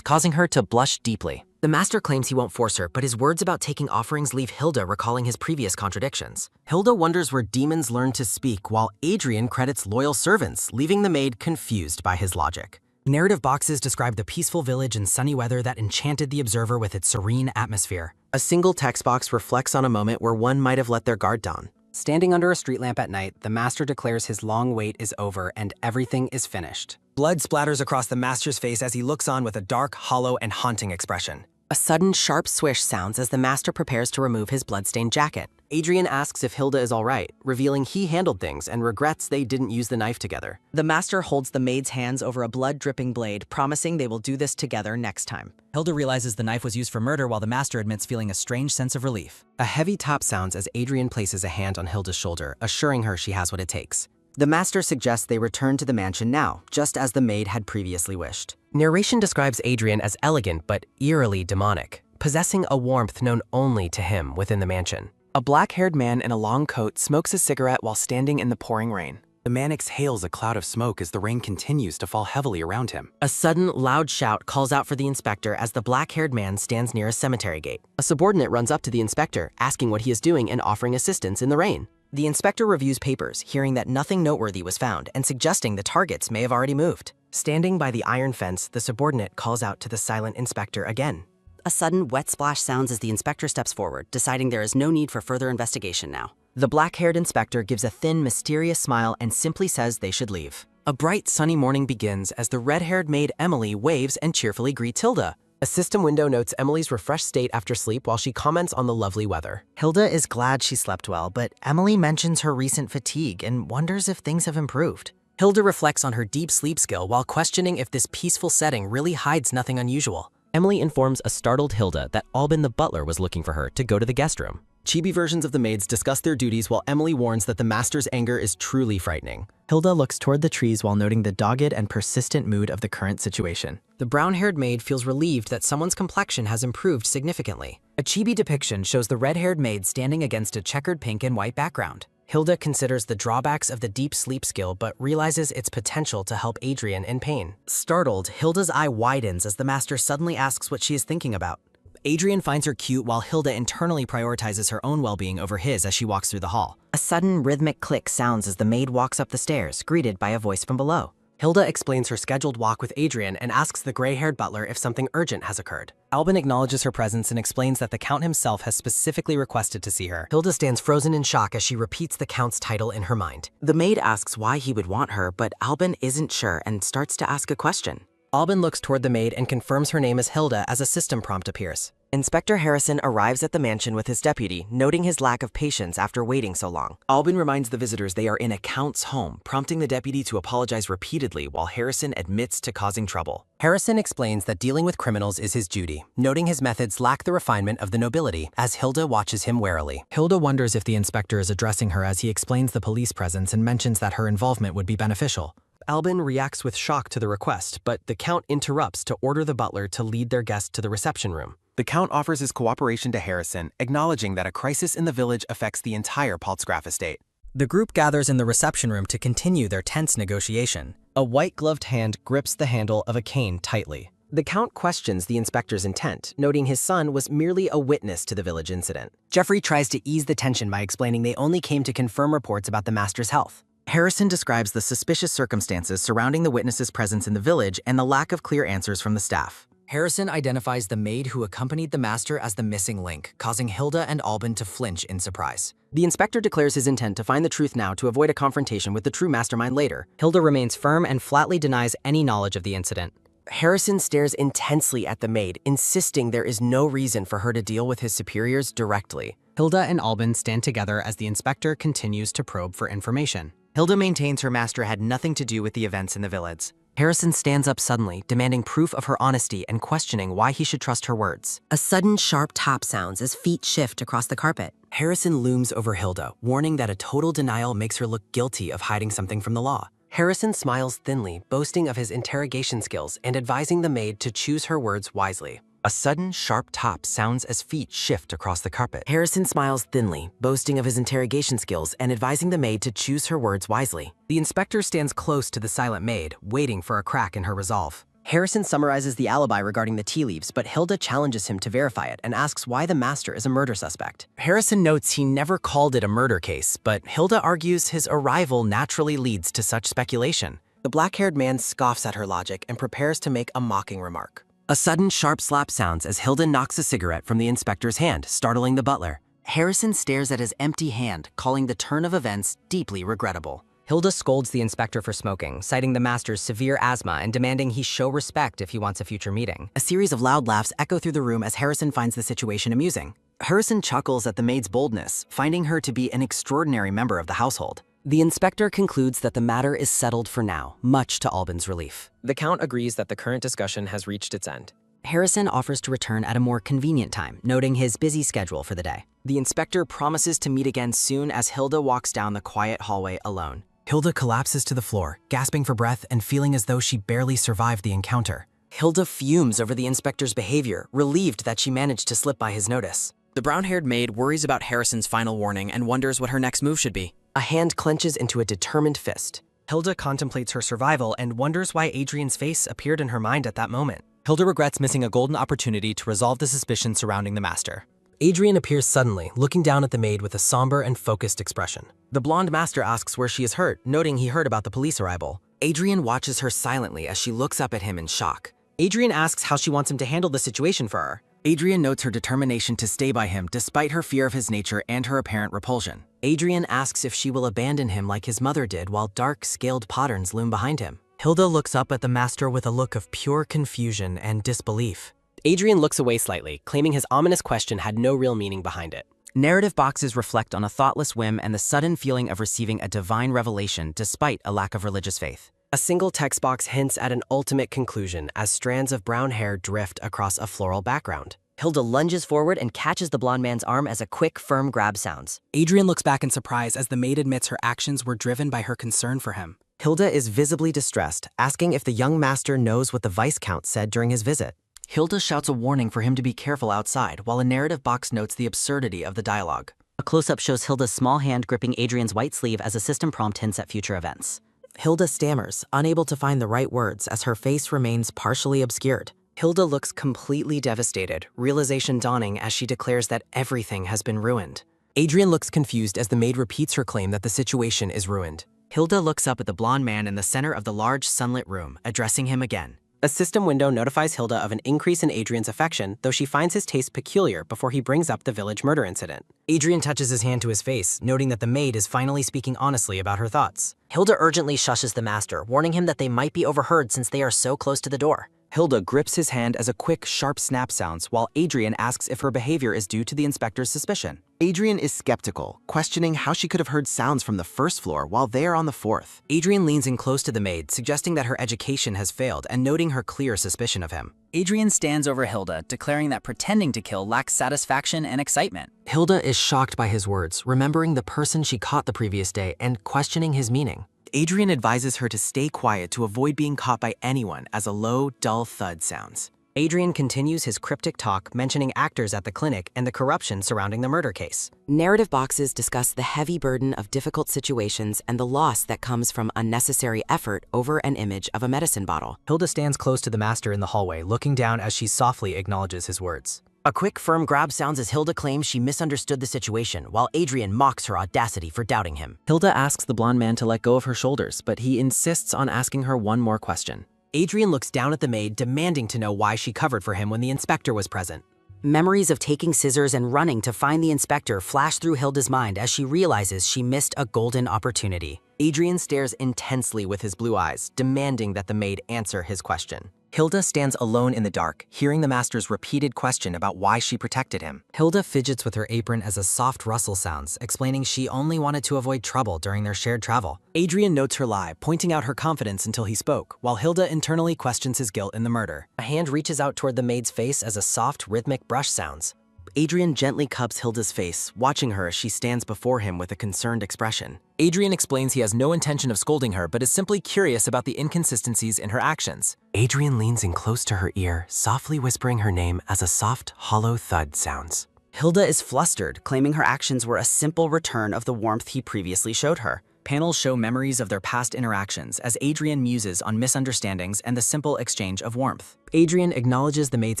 causing her to blush deeply. The master claims he won't force her, but his words about taking offerings leave Hilda recalling his previous contradictions. Hilda wonders where demons learn to speak, while Adrian credits loyal servants, leaving the maid confused by his logic. Narrative boxes describe the peaceful village and sunny weather that enchanted the observer with its serene atmosphere. A single text box reflects on a moment where one might have let their guard down. Standing under a street lamp at night, the master declares his long wait is over and everything is finished. Blood splatters across the master's face as he looks on with a dark, hollow, and haunting expression. A sudden, sharp swish sounds as the master prepares to remove his bloodstained jacket. Adrian asks if Hilda is all right, revealing he handled things and regrets they didn't use the knife together. The master holds the maid's hands over a blood-dripping blade, promising they will do this together next time. Hilda realizes the knife was used for murder while the master admits feeling a strange sense of relief. A heavy tap sounds as Adrian places a hand on Hilda's shoulder, assuring her she has what it takes. The master suggests they return to the mansion now, just as the maid had previously wished. Narration describes Adrian as elegant but eerily demonic, possessing a warmth known only to him within the mansion. A black-haired man in a long coat smokes a cigarette while standing in the pouring rain. The man exhales a cloud of smoke as the rain continues to fall heavily around him. A sudden, loud shout calls out for the inspector as the black-haired man stands near a cemetery gate. A subordinate runs up to the inspector, asking what he is doing and offering assistance in the rain. The inspector reviews papers, hearing that nothing noteworthy was found and suggesting the targets may have already moved. Standing by the iron fence, the subordinate calls out to the silent inspector again. A sudden wet splash sounds as the inspector steps forward, deciding there is no need for further investigation now. The black-haired inspector gives a thin, mysterious smile and simply says they should leave. A bright, sunny morning begins as the red-haired maid Emily waves and cheerfully greets Hilda. A system window notes Emily's refreshed state after sleep while she comments on the lovely weather. Hilda is glad she slept well, but Emily mentions her recent fatigue and wonders if things have improved. Hilda reflects on her deep sleep skill while questioning if this peaceful setting really hides nothing unusual. Emily informs a startled Hilda that Albin the butler was looking for her to go to the guest room. Chibi versions of the maids discuss their duties while Emily warns that the master's anger is truly frightening. Hilda looks toward the trees while noting the dogged and persistent mood of the current situation. The brown-haired maid feels relieved that someone's complexion has improved significantly. A chibi depiction shows the red-haired maid standing against a checkered pink and white background. Hilda considers the drawbacks of the deep sleep skill but realizes its potential to help Adrian in pain. Startled, Hilda's eye widens as the master suddenly asks what she is thinking about. Adrian finds her cute while Hilda internally prioritizes her own well-being over his as she walks through the hall. A sudden rhythmic click sounds as the maid walks up the stairs, greeted by a voice from below. Hilda explains her scheduled walk with Adrian and asks the gray-haired butler if something urgent has occurred. Albin acknowledges her presence and explains that the Count himself has specifically requested to see her. Hilda stands frozen in shock as she repeats the Count's title in her mind. The maid asks why he would want her, but Albin isn't sure and starts to ask a question. Albin looks toward the maid and confirms her name is Hilda as a system prompt appears. Inspector Harrison arrives at the mansion with his deputy, noting his lack of patience after waiting so long. Albin reminds the visitors they are in a Count's home, prompting the deputy to apologize repeatedly while Harrison admits to causing trouble. Harrison explains that dealing with criminals is his duty, noting his methods lack the refinement of the nobility, as Hilda watches him warily. Hilda wonders if the inspector is addressing her as he explains the police presence and mentions that her involvement would be beneficial. Albin reacts with shock to the request, but the Count interrupts to order the butler to lead their guest to the reception room. The Count offers his cooperation to Harrison, acknowledging that a crisis in the village affects the entire Paltzgraf estate. The group gathers in the reception room to continue their tense negotiation. A white-gloved hand grips the handle of a cane tightly. The Count questions the inspector's intent, noting his son was merely a witness to the village incident. Jeffrey tries to ease the tension by explaining they only came to confirm reports about the master's health. Harrison describes the suspicious circumstances surrounding the witness's presence in the village and the lack of clear answers from the staff. Harrison identifies the maid who accompanied the master as the missing link, causing Hilda and Albin to flinch in surprise. The inspector declares his intent to find the truth now to avoid a confrontation with the true mastermind later. Hilda remains firm and flatly denies any knowledge of the incident. Harrison stares intensely at the maid, insisting there is no reason for her to deal with his superiors directly. Hilda and Albin stand together as the inspector continues to probe for information. Hilda maintains her master had nothing to do with the events in the village. Harrison stands up suddenly, demanding proof of her honesty and questioning why he should trust her words. A sudden sharp tap sounds as feet shift across the carpet. Harrison looms over Hilda, warning that a total denial makes her look guilty of hiding something from the law. Harrison smiles thinly, boasting of his interrogation skills and advising the maid to choose her words wisely. A sudden, sharp tap sounds as feet shift across the carpet. Harrison smiles thinly, boasting of his interrogation skills and advising the maid to choose her words wisely. The inspector stands close to the silent maid, waiting for a crack in her resolve. Harrison summarizes the alibi regarding the tea leaves, but Hilda challenges him to verify it and asks why the master is a murder suspect. Harrison notes he never called it a murder case, but Hilda argues his arrival naturally leads to such speculation. The black-haired man scoffs at her logic and prepares to make a mocking remark. A sudden sharp slap sounds as Hilda knocks a cigarette from the inspector's hand, startling the butler. Harrison stares at his empty hand, calling the turn of events deeply regrettable. Hilda scolds the inspector for smoking, citing the master's severe asthma and demanding he show respect if he wants a future meeting. A series of loud laughs echo through the room as Harrison finds the situation amusing. Harrison chuckles at the maid's boldness, finding her to be an extraordinary member of the household. The inspector concludes that the matter is settled for now, much to Albin's relief. The Count agrees that the current discussion has reached its end. Harrison offers to return at a more convenient time, noting his busy schedule for the day. The inspector promises to meet again soon as Hilda walks down the quiet hallway alone. Hilda collapses to the floor, gasping for breath and feeling as though she barely survived the encounter. Hilda fumes over the inspector's behavior, relieved that she managed to slip by his notice. The brown-haired maid worries about Harrison's final warning and wonders what her next move should be. A hand clenches into a determined fist. Hilda contemplates her survival and wonders why Adrian's face appeared in her mind at that moment. Hilda regrets missing a golden opportunity to resolve the suspicion surrounding the master. Adrian appears suddenly, looking down at the maid with a somber and focused expression. The blonde master asks where she is hurt, noting he heard about the police arrival. Adrian watches her silently as she looks up at him in shock. Adrian asks how she wants him to handle the situation for her. Adrian notes her determination to stay by him despite her fear of his nature and her apparent repulsion. Adrian asks if she will abandon him like his mother did while dark, scaled patterns loom behind him. Hilda looks up at the master with a look of pure confusion and disbelief. Adrian looks away slightly, claiming his ominous question had no real meaning behind it. Narrative boxes reflect on a thoughtless whim and the sudden feeling of receiving a divine revelation despite a lack of religious faith. A single text box hints at an ultimate conclusion as strands of brown hair drift across a floral background. Hilda lunges forward and catches the blonde man's arm as a quick, firm grab sounds. Adrian looks back in surprise as the maid admits her actions were driven by her concern for him. Hilda is visibly distressed, asking if the young master knows what the vice count said during his visit. Hilda shouts a warning for him to be careful outside, while a narrative box notes the absurdity of the dialogue. A close-up shows Hilda's small hand gripping Adrian's white sleeve as a system prompt hints at future events. Hilda stammers, unable to find the right words as her face remains partially obscured. Hilda looks completely devastated, realization dawning as she declares that everything has been ruined. Adrian looks confused as the maid repeats her claim that the situation is ruined. Hilda looks up at the blonde man in the center of the large sunlit room, addressing him again. A system window notifies Hilda of an increase in Adrian's affection, though she finds his taste peculiar before he brings up the village murder incident. Adrian touches his hand to his face, noting that the maid is finally speaking honestly about her thoughts. Hilda urgently shushes the master, warning him that they might be overheard since they are so close to the door. Hilda grips his hand as a quick, sharp snap sounds, while Adrian asks if her behavior is due to the inspector's suspicion. Adrian is skeptical, questioning how she could have heard sounds from the first floor while they are on the fourth. Adrian leans in close to the maid, suggesting that her education has failed and noting her clear suspicion of him. Adrian stands over Hilda, declaring that pretending to kill lacks satisfaction and excitement. Hilda is shocked by his words, remembering the person she caught the previous day and questioning his meaning. Adrian advises her to stay quiet to avoid being caught by anyone as a low, dull thud sounds. Adrian continues his cryptic talk, mentioning actors at the clinic and the corruption surrounding the murder case. Narrative boxes discuss the heavy burden of difficult situations and the loss that comes from unnecessary effort over an image of a medicine bottle. Hilda stands close to the master in the hallway, looking down as she softly acknowledges his words. A quick, firm grab sounds as Hilda claims she misunderstood the situation, while Adrian mocks her audacity for doubting him. Hilda asks the blonde man to let go of her shoulders, but he insists on asking her one more question. Adrian looks down at the maid, demanding to know why she covered for him when the inspector was present. Memories of taking scissors and running to find the inspector flash through Hilda's mind as she realizes she missed a golden opportunity. Adrian stares intensely with his blue eyes, demanding that the maid answer his question. Hilda stands alone in the dark, hearing the master's repeated question about why she protected him. Hilda fidgets with her apron as a soft rustle sounds, explaining she only wanted to avoid trouble during their shared travel. Adrian notes her lie, pointing out her confidence until he spoke, while Hilda internally questions his guilt in the murder. A hand reaches out toward the maid's face as a soft, rhythmic brush sounds. Adrian gently cups Hilda's face, watching her as she stands before him with a concerned expression. Adrian explains he has no intention of scolding her, but is simply curious about the inconsistencies in her actions. Adrian leans in close to her ear, softly whispering her name as a soft, hollow thud sounds. Hilda is flustered, claiming her actions were a simple return of the warmth he previously showed her. Panels show memories of their past interactions as Adrian muses on misunderstandings and the simple exchange of warmth. Adrian acknowledges the maid's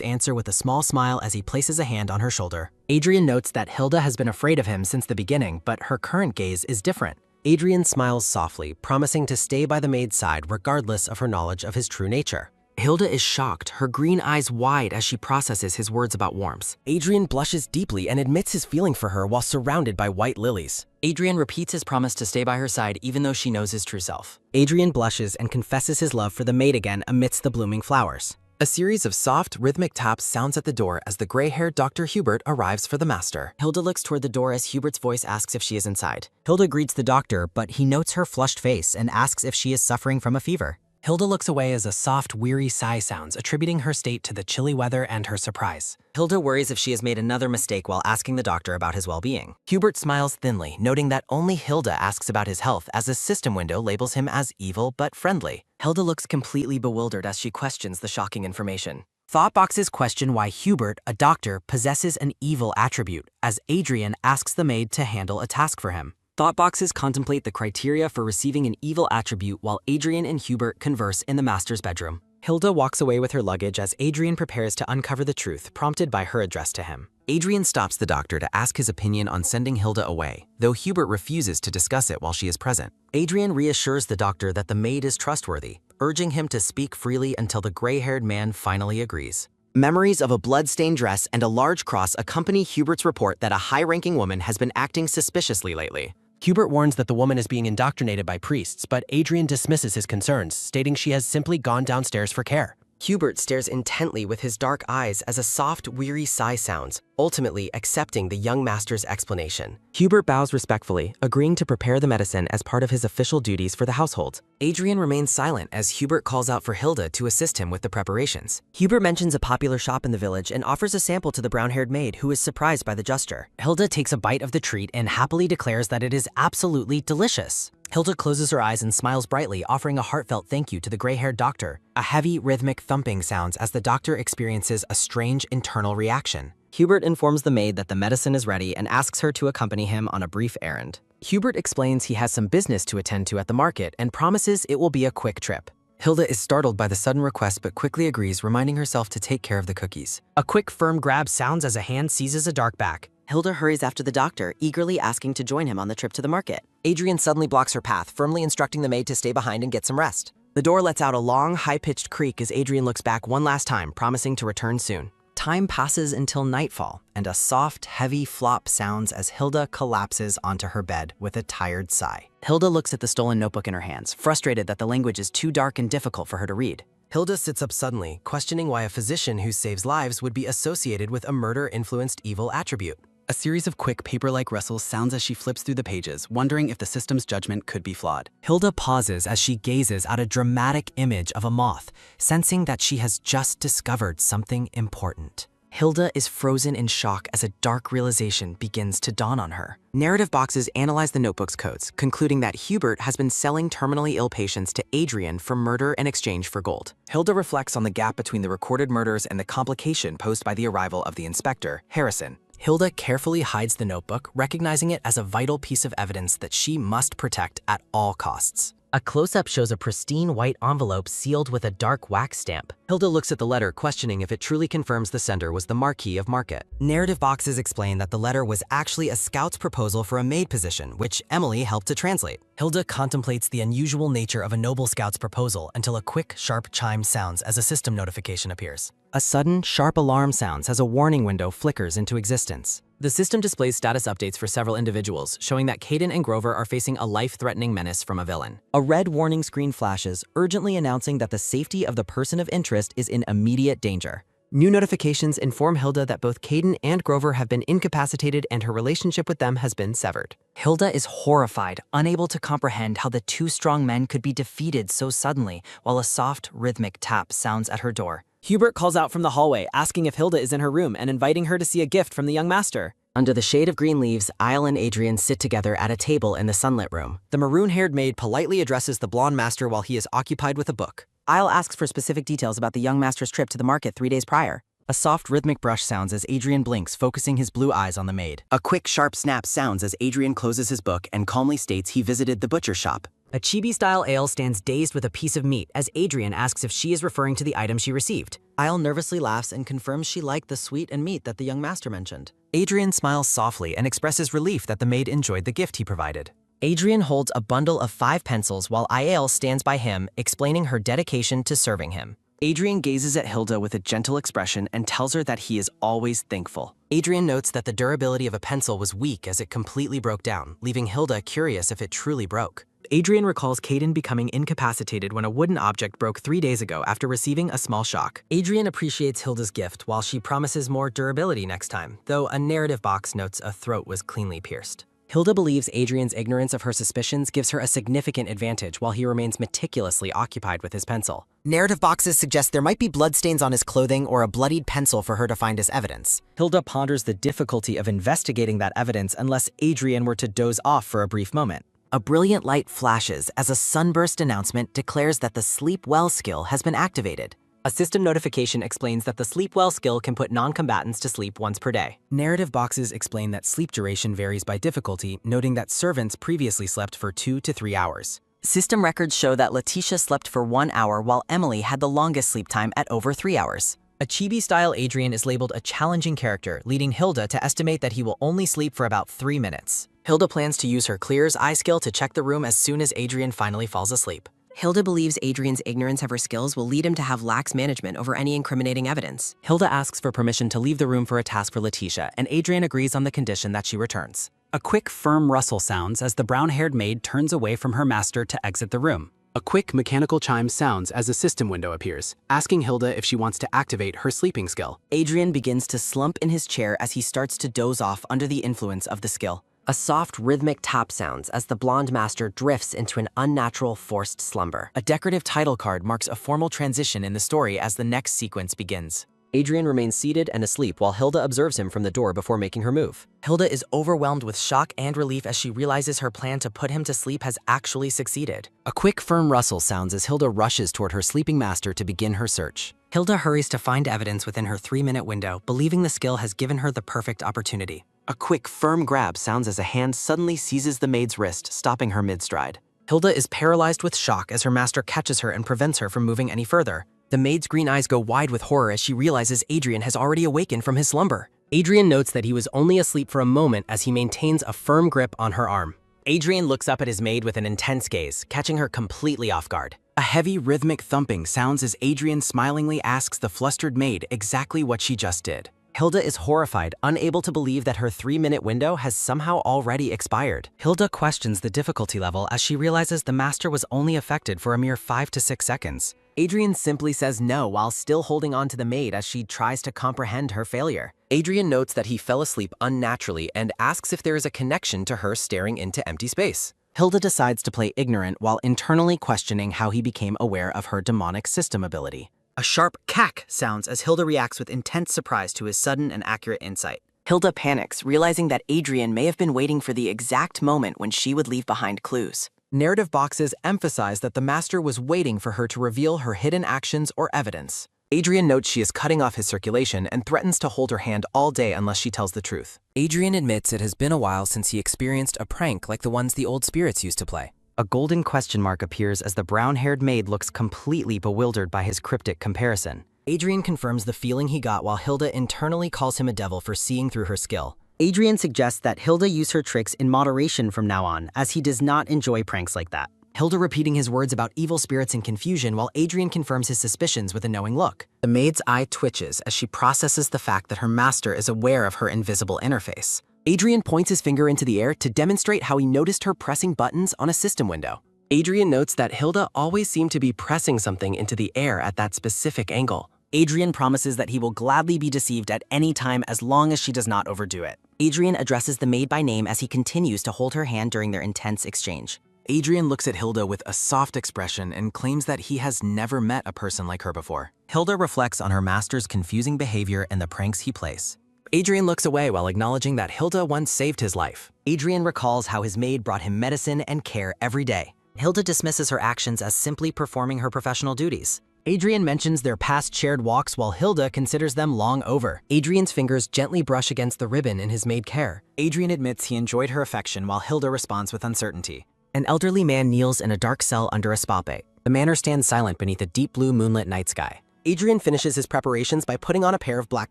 answer with a small smile as he places a hand on her shoulder. Adrian notes that Hilda has been afraid of him since the beginning, but her current gaze is different. Adrian smiles softly, promising to stay by the maid's side regardless of her knowledge of his true nature. Hilda is shocked, her green eyes wide as she processes his words about warmth. Adrian blushes deeply and admits his feeling for her while surrounded by white lilies. Adrian repeats his promise to stay by her side even though she knows his true self. Adrian blushes and confesses his love for the maid again amidst the blooming flowers. A series of soft, rhythmic taps sounds at the door as the gray-haired Dr. Hubert arrives for the master. Hilda looks toward the door as Hubert's voice asks if she is inside. Hilda greets the doctor, but he notes her flushed face and asks if she is suffering from a fever. Hilda looks away as a soft, weary sigh sounds, attributing her state to the chilly weather and her surprise. Hilda worries if she has made another mistake while asking the doctor about his well-being. Hubert smiles thinly, noting that only Hilda asks about his health as a system window labels him as evil but friendly. Hilda looks completely bewildered as she questions the shocking information. Thought boxes question why Hubert, a doctor, possesses an evil attribute, as Adrian asks the maid to handle a task for him. Thought boxes contemplate the criteria for receiving an evil attribute while Adrian and Hubert converse in the master's bedroom. Hilda walks away with her luggage as Adrian prepares to uncover the truth, prompted by her address to him. Adrian stops the doctor to ask his opinion on sending Hilda away, though Hubert refuses to discuss it while she is present. Adrian reassures the doctor that the maid is trustworthy, urging him to speak freely until the gray-haired man finally agrees. Memories of a blood-stained dress and a large cross accompany Hubert's report that a high-ranking woman has been acting suspiciously lately. Hubert warns that the woman is being indoctrinated by priests, but Adrian dismisses his concerns, stating she has simply gone downstairs for care. Hubert stares intently with his dark eyes as a soft, weary sigh sounds, ultimately accepting the young master's explanation. Hubert bows respectfully, agreeing to prepare the medicine as part of his official duties for the household. Adrian remains silent as Hubert calls out for Hilda to assist him with the preparations. Hubert mentions a popular shop in the village and offers a sample to the brown-haired maid, who is surprised by the gesture. Hilda takes a bite of the treat and happily declares that it is absolutely delicious. Hilda closes her eyes and smiles brightly, offering a heartfelt thank you to the gray-haired doctor. A heavy, rhythmic thumping sounds as the doctor experiences a strange internal reaction. Hubert informs the maid that the medicine is ready and asks her to accompany him on a brief errand. Hubert explains he has some business to attend to at the market and promises it will be a quick trip. Hilda is startled by the sudden request but quickly agrees, reminding herself to take care of the cookies. A quick, firm grab sounds as a hand seizes a dark back. Hilda hurries after the doctor, eagerly asking to join him on the trip to the market. Adrian suddenly blocks her path, firmly instructing the maid to stay behind and get some rest. The door lets out a long, high-pitched creak as Adrian looks back one last time, promising to return soon. Time passes until nightfall, and a soft, heavy flop sounds as Hilda collapses onto her bed with a tired sigh. Hilda looks at the stolen notebook in her hands, frustrated that the language is too dark and difficult for her to read. Hilda sits up suddenly, questioning why a physician who saves lives would be associated with a murder-influenced evil attribute. A series of quick paper-like rustles sounds as she flips through the pages, wondering if the system's judgment could be flawed. Hilda pauses as she gazes at a dramatic image of a moth, sensing that she has just discovered something important. Hilda is frozen in shock as a dark realization begins to dawn on her. Narrative boxes analyze the notebook's codes, concluding that Hubert has been selling terminally ill patients to Adrian for murder in exchange for gold. Hilda reflects on the gap between the recorded murders and the complication posed by the arrival of the inspector, Harrison. Hilda carefully hides the notebook, recognizing it as a vital piece of evidence that she must protect at all costs. A close-up shows a pristine white envelope sealed with a dark wax stamp. Hilda looks at the letter, questioning if it truly confirms the sender was the Marquis of Market. Narrative boxes explain that the letter was actually a scout's proposal for a maid position, which Emily helped to translate. Hilda contemplates the unusual nature of a noble scout's proposal until a quick, sharp chime sounds as a system notification appears. A sudden, sharp alarm sounds as a warning window flickers into existence. The system displays status updates for several individuals, showing that Caden and Grover are facing a life-threatening menace from a villain. A red warning screen flashes, urgently announcing that the safety of the person of interest is in immediate danger. New notifications inform Hilda that both Caden and Grover have been incapacitated and her relationship with them has been severed. Hilda is horrified, unable to comprehend how the two strong men could be defeated so suddenly, while a soft, rhythmic tap sounds at her door. Hubert calls out from the hallway, asking if Hilda is in her room and inviting her to see a gift from the young master. Under the shade of green leaves, Isle and Adrian sit together at a table in the sunlit room. The maroon-haired maid politely addresses the blonde master while he is occupied with a book. Isle asks for specific details about the young master's trip to the market 3 days prior. A soft rhythmic brush sounds as Adrian blinks, focusing his blue eyes on the maid. A quick sharp snap sounds as Adrian closes his book and calmly states he visited the butcher shop. A chibi-style ale stands dazed with a piece of meat as Adrian asks if she is referring to the item she received. Isle nervously laughs and confirms she liked the sweet and meat that the young master mentioned. Adrian smiles softly and expresses relief that the maid enjoyed the gift he provided. Adrian holds a bundle of 5 pencils while Aiel stands by him, explaining her dedication to serving him. Adrian gazes at Hilda with a gentle expression and tells her that he is always thankful. Adrian notes that the durability of a pencil was weak as it completely broke down, leaving Hilda curious if it truly broke. Adrian recalls Caden becoming incapacitated when a wooden object broke 3 days ago after receiving a small shock. Adrian appreciates Hilda's gift while she promises more durability next time, though a narrative box notes a throat was cleanly pierced. Hilda believes Adrian's ignorance of her suspicions gives her a significant advantage while he remains meticulously occupied with his pencil. Narrative boxes suggest there might be bloodstains on his clothing or a bloodied pencil for her to find as evidence. Hilda ponders the difficulty of investigating that evidence unless Adrian were to doze off for a brief moment. A brilliant light flashes as a sunburst announcement declares that the Sleep Well skill has been activated. A system notification explains that the Sleep Well skill can put non-combatants to sleep once per day. Narrative boxes explain that sleep duration varies by difficulty, noting that servants previously slept for 2 to 3 hours. System records show that Letitia slept for 1 hour while Emily had the longest sleep time at over 3 hours. A chibi-style Adrian is labeled a challenging character, leading Hilda to estimate that he will only sleep for about 3 minutes. Hilda plans to use her Clear's eye skill to check the room as soon as Adrian finally falls asleep. Hilda believes Adrian's ignorance of her skills will lead him to have lax management over any incriminating evidence. Hilda asks for permission to leave the room for a task for Letitia, and Adrian agrees on the condition that she returns. A quick, firm rustle sounds as the brown-haired maid turns away from her master to exit the room. A quick mechanical chime sounds as a system window appears, asking Hilda if she wants to activate her sleeping skill. Adrian begins to slump in his chair as he starts to doze off under the influence of the skill. A soft rhythmic tap sounds as the blonde master drifts into an unnatural forced slumber. A decorative title card marks a formal transition in the story as the next sequence begins. Adrian remains seated and asleep while Hilda observes him from the door before making her move. Hilda is overwhelmed with shock and relief as she realizes her plan to put him to sleep has actually succeeded. A quick firm rustle sounds as Hilda rushes toward her sleeping master to begin her search. Hilda hurries to find evidence within her 3-minute window, believing the skill has given her the perfect opportunity. A quick firm grab sounds as a hand suddenly seizes the maid's wrist, stopping her mid-stride. Hilda is paralyzed with shock as her master catches her and prevents her from moving any further. The maid's green eyes go wide with horror as she realizes Adrian has already awakened from his slumber. Adrian notes that he was only asleep for a moment as he maintains a firm grip on her arm. Adrian looks up at his maid with an intense gaze, catching her completely off guard. A heavy rhythmic thumping sounds as Adrian smilingly asks the flustered maid exactly what she just did. Hilda is horrified, unable to believe that her 3-minute window has somehow already expired. Hilda questions the difficulty level as she realizes the master was only affected for a mere 5 to 6 seconds. Adrian simply says no while still holding on to the maid as she tries to comprehend her failure. Adrian notes that he fell asleep unnaturally and asks if there is a connection to her staring into empty space. Hilda decides to play ignorant while internally questioning how he became aware of her demonic system ability. A sharp cack sounds as Hilda reacts with intense surprise to his sudden and accurate insight. Hilda panics, realizing that Adrian may have been waiting for the exact moment when she would leave behind clues. Narrative boxes emphasize that the master was waiting for her to reveal her hidden actions or evidence. Adrian notes she is cutting off his circulation and threatens to hold her hand all day unless she tells the truth. Adrian admits it has been a while since he experienced a prank like the ones the old spirits used to play. A golden question mark appears as the brown-haired maid looks completely bewildered by his cryptic comparison. Adrian confirms the feeling he got while Hilda internally calls him a devil for seeing through her skill. Adrian suggests that Hilda use her tricks in moderation from now on, as he does not enjoy pranks like that. Hilda repeating his words about evil spirits in confusion while Adrian confirms his suspicions with a knowing look. The maid's eye twitches as she processes the fact that her master is aware of her invisible interface. Adrian points his finger into the air to demonstrate how he noticed her pressing buttons on a system window. Adrian notes that Hilda always seemed to be pressing something into the air at that specific angle. Adrian promises that he will gladly be deceived at any time as long as she does not overdo it. Adrian addresses the maid by name as he continues to hold her hand during their intense exchange. Adrian looks at Hilda with a soft expression and claims that he has never met a person like her before. Hilda reflects on her master's confusing behavior and the pranks he plays. Adrian looks away while acknowledging that Hilda once saved his life. Adrian recalls how his maid brought him medicine and care every day. Hilda dismisses her actions as simply performing her professional duties. Adrian mentions their past shared walks while Hilda considers them long over. Adrian's fingers gently brush against the ribbon in his maid care. Adrian admits he enjoyed her affection while Hilda responds with uncertainty. An elderly man kneels in a dark cell under a spa bay. The manor stands silent beneath a deep blue moonlit night sky. Adrian finishes his preparations by putting on a pair of black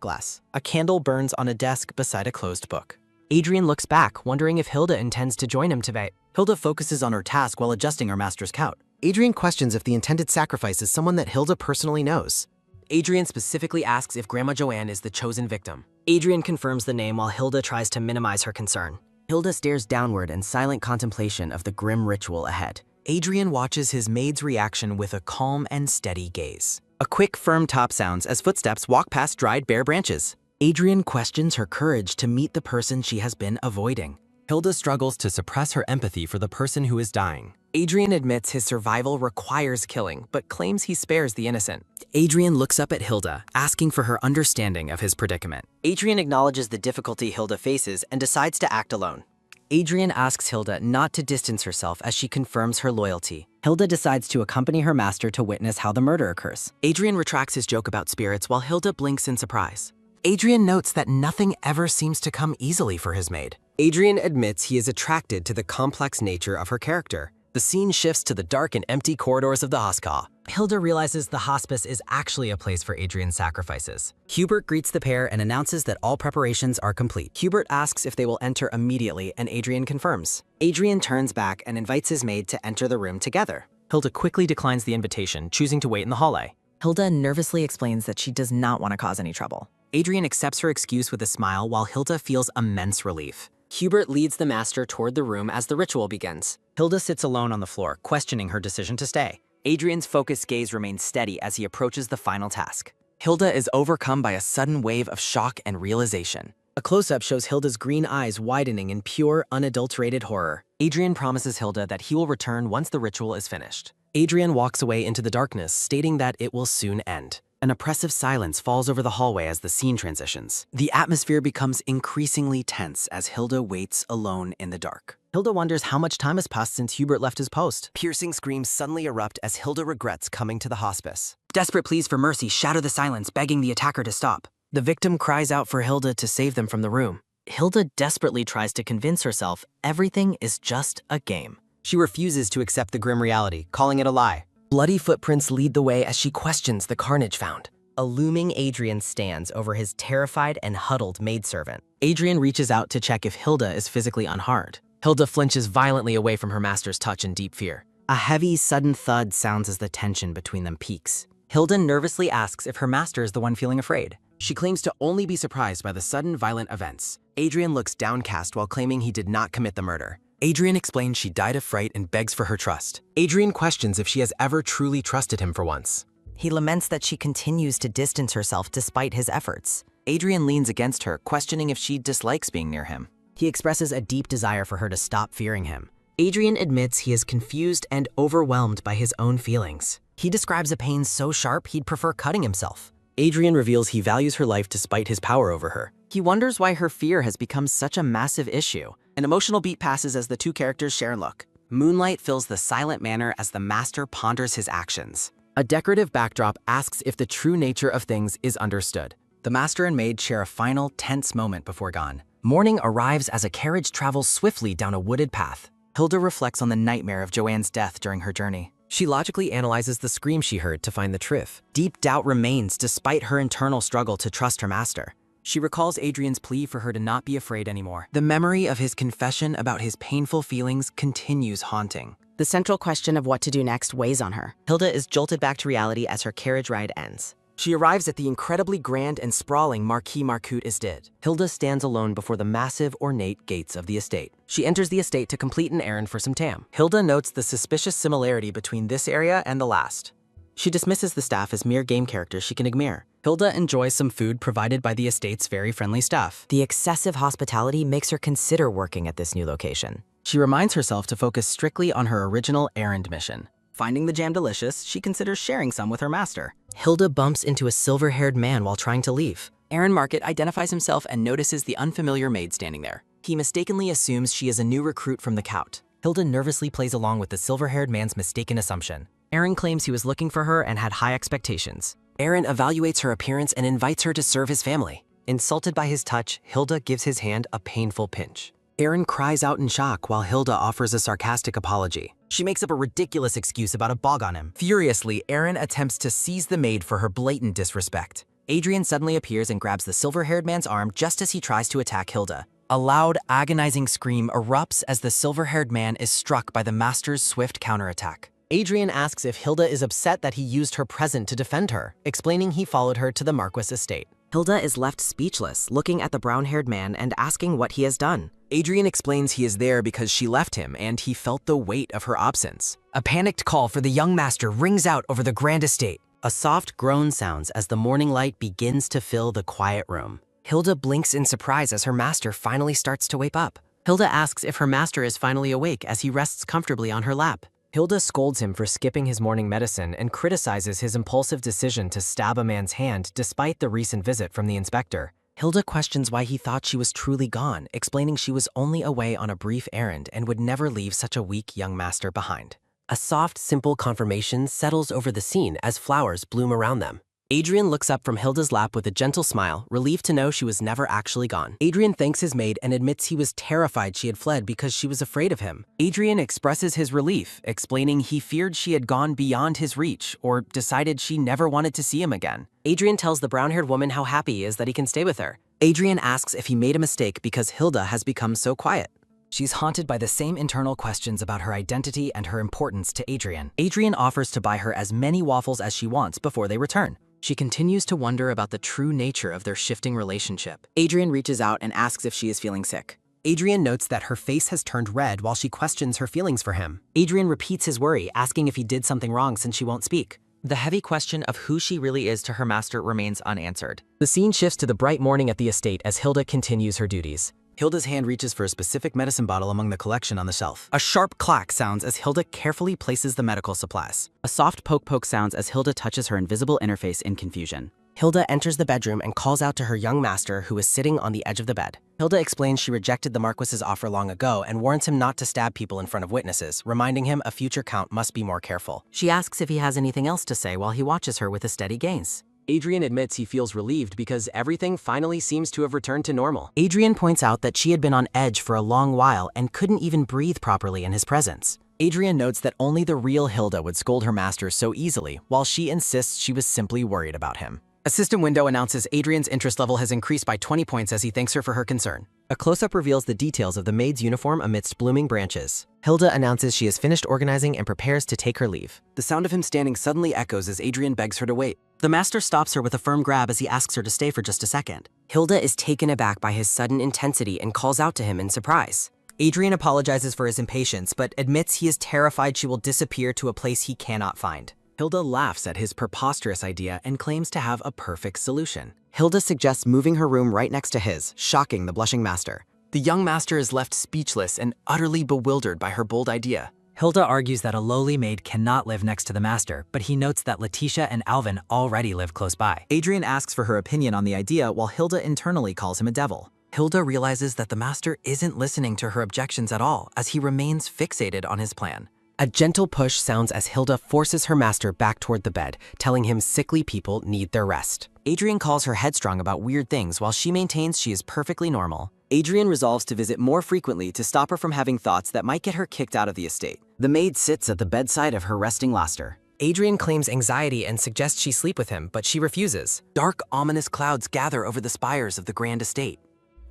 glass. A candle burns on a desk beside a closed book. Adrian looks back, wondering if Hilda intends to join him today. Hilda focuses on her task while adjusting her master's couch. Adrian questions if the intended sacrifice is someone that Hilda personally knows. Adrian specifically asks if Grandma Joanne is the chosen victim. Adrian confirms the name while Hilda tries to minimize her concern. Hilda stares downward in silent contemplation of the grim ritual ahead. Adrian watches his maid's reaction with a calm and steady gaze. A quick, firm tap sounds as footsteps walk past dried, bare branches. Adrian questions her courage to meet the person she has been avoiding. Hilda struggles to suppress her empathy for the person who is dying. Adrian admits his survival requires killing, but claims he spares the innocent. Adrian looks up at Hilda, asking for her understanding of his predicament. Adrian acknowledges the difficulty Hilda faces and decides to act alone. Adrian asks Hilda not to distance herself as she confirms her loyalty. Hilda decides to accompany her master to witness how the murder occurs. Adrian retracts his joke about spirits while Hilda blinks in surprise. Adrian notes that nothing ever seems to come easily for his maid. Adrian admits he is attracted to the complex nature of her character. The scene shifts to the dark and empty corridors of the hospital. Hilda realizes the hospice is actually a place for Adrian's sacrifices. Hubert greets the pair and announces that all preparations are complete. Hubert asks if they will enter immediately, and Adrian confirms. Adrian turns back and invites his maid to enter the room together. Hilda quickly declines the invitation, choosing to wait in the hallway. Hilda nervously explains that she does not want to cause any trouble. Adrian accepts her excuse with a smile while Hilda feels immense relief. Hubert leads the master toward the room as the ritual begins. Hilda sits alone on the floor, questioning her decision to stay. Adrian's focused gaze remains steady as he approaches the final task. Hilda is overcome by a sudden wave of shock and realization. A close-up shows Hilda's green eyes widening in pure, unadulterated horror. Adrian promises Hilda that he will return once the ritual is finished. Adrian walks away into the darkness, stating that it will soon end. An oppressive silence falls over the hallway as the scene transitions. The atmosphere becomes increasingly tense as Hilda waits alone in the dark. Hilda wonders how much time has passed since Hubert left his post. Piercing screams suddenly erupt as Hilda regrets coming to the hospice. Desperate pleas for mercy shatter the silence, begging the attacker to stop. The victim cries out for Hilda to save them from the room. Hilda desperately tries to convince herself everything is just a game. She refuses to accept the grim reality, calling it a lie. Bloody footprints lead the way as she questions the carnage found. A looming Adrian stands over his terrified and huddled maidservant. Adrian reaches out to check if Hilda is physically unharmed. Hilda flinches violently away from her master's touch in deep fear. A heavy, sudden thud sounds as the tension between them peaks. Hilda nervously asks if her master is the one feeling afraid. She claims to only be surprised by the sudden violent events. Adrian looks downcast while claiming he did not commit the murder. Adrian explains she died of fright and begs for her trust. Adrian questions if she has ever truly trusted him for once. He laments that she continues to distance herself despite his efforts. Adrian leans against her, questioning if she dislikes being near him. He expresses a deep desire for her to stop fearing him. Adrian admits he is confused and overwhelmed by his own feelings. He describes a pain so sharp he'd prefer cutting himself. Adrian reveals he values her life despite his power over her. He wonders why her fear has become such a massive issue. An emotional beat passes as the two characters share a look. Moonlight fills the silent manor as the master ponders his actions. A decorative backdrop asks if the true nature of things is understood. The master and maid share a final, tense moment before dawn. Morning arrives as a carriage travels swiftly down a wooded path. Hilda reflects on the nightmare of Joanne's death during her journey. She logically analyzes the scream she heard to find the truth. Deep doubt remains despite her internal struggle to trust her master. She recalls Adrian's plea for her to not be afraid anymore. The memory of his confession about his painful feelings continues haunting. The central question of what to do next weighs on her. Hilda is jolted back to reality as her carriage ride ends. She arrives at the incredibly grand and sprawling Marquis Marcoux estate. Hilda stands alone before the massive, ornate gates of the estate. She enters the estate to complete an errand for some tam. Hilda notes the suspicious similarity between this area and the last. She dismisses the staff as mere game characters she can ignore. Hilda enjoys some food provided by the estate's very friendly staff. The excessive hospitality makes her consider working at this new location. She reminds herself to focus strictly on her original errand mission. Finding the jam delicious, she considers sharing some with her master. Hilda bumps into a silver-haired man while trying to leave. Aaron Market identifies himself and notices the unfamiliar maid standing there. He mistakenly assumes she is a new recruit from the Cout. Hilda nervously plays along with the silver-haired man's mistaken assumption. Aaron claims he was looking for her and had high expectations. Aaron evaluates her appearance and invites her to serve his family. Insulted by his touch, Hilda gives his hand a painful pinch. Aaron cries out in shock while Hilda offers a sarcastic apology. She makes up a ridiculous excuse about a bog on him. Furiously, Aaron attempts to seize the maid for her blatant disrespect. Adrian suddenly appears and grabs the silver-haired man's arm just as he tries to attack Hilda. A loud, agonizing scream erupts as the silver-haired man is struck by the master's swift counterattack. Adrian asks if Hilda is upset that he used her present to defend her, explaining he followed her to the Marquis estate. Hilda is left speechless, looking at the brown-haired man and asking what he has done. Adrian explains he is there because she left him and he felt the weight of her absence. A panicked call for the young master rings out over the grand estate. A soft groan sounds as the morning light begins to fill the quiet room. Hilda blinks in surprise as her master finally starts to wake up. Hilda asks if her master is finally awake as he rests comfortably on her lap. Hilda scolds him for skipping his morning medicine and criticizes his impulsive decision to stab a man's hand despite the recent visit from the inspector. Hilda questions why he thought she was truly gone, explaining she was only away on a brief errand and would never leave such a weak young master behind. A soft, simple confirmation settles over the scene as flowers bloom around them. Adrian looks up from Hilda's lap with a gentle smile, relieved to know she was never actually gone. Adrian thanks his maid and admits he was terrified she had fled because she was afraid of him. Adrian expresses his relief, explaining he feared she had gone beyond his reach or decided she never wanted to see him again. Adrian tells the brown-haired woman how happy he is that he can stay with her. Adrian asks if he made a mistake because Hilda has become so quiet. She's haunted by the same internal questions about her identity and her importance to Adrian. Adrian offers to buy her as many waffles as she wants before they return. She continues to wonder about the true nature of their shifting relationship. Adrian reaches out and asks if she is feeling sick. Adrian notes that her face has turned red while she questions her feelings for him. Adrian repeats his worry, asking if he did something wrong since she won't speak. The heavy question of who she really is to her master remains unanswered. The scene shifts to the bright morning at the estate as Hilda continues her duties. Hilda's hand reaches for a specific medicine bottle among the collection on the shelf. A sharp clack sounds as Hilda carefully places the medical supplies. A soft poke sounds as Hilda touches her invisible interface in confusion. Hilda enters the bedroom and calls out to her young master, who is sitting on the edge of the bed. Hilda explains she rejected the Marquis's offer long ago and warns him not to stab people in front of witnesses, reminding him a future count must be more careful. She asks if he has anything else to say while he watches her with a steady gaze. Adrian admits he feels relieved because everything finally seems to have returned to normal. Adrian points out that she had been on edge for a long while and couldn't even breathe properly in his presence. Adrian notes that only the real Hilda would scold her master so easily, while she insists she was simply worried about him. A system window announces Adrian's interest level has increased by 20 points as he thanks her for her concern. A close-up reveals the details of the maid's uniform amidst blooming branches. Hilda announces she has finished organizing and prepares to take her leave. The sound of him standing suddenly echoes as Adrian begs her to wait. The master stops her with a firm grab as he asks her to stay for just a second. Hilda is taken aback by his sudden intensity and calls out to him in surprise. Adrian apologizes for his impatience, but admits he is terrified she will disappear to a place he cannot find. Hilda laughs at his preposterous idea and claims to have a perfect solution. Hilda suggests moving her room right next to his, shocking the blushing master. The young master is left speechless and utterly bewildered by her bold idea. Hilda argues that a lowly maid cannot live next to the master, but he notes that Letitia and Alvin already live close by. Adrian asks for her opinion on the idea while Hilda internally calls him a devil. Hilda realizes that the master isn't listening to her objections at all as he remains fixated on his plan. A gentle push sounds as Hilda forces her master back toward the bed, telling him sickly people need their rest. Adrian calls her headstrong about weird things while she maintains she is perfectly normal. Adrian resolves to visit more frequently to stop her from having thoughts that might get her kicked out of the estate. The maid sits at the bedside of her resting master. Adrian claims anxiety and suggests she sleep with him, but she refuses. Dark, ominous clouds gather over the spires of the grand estate.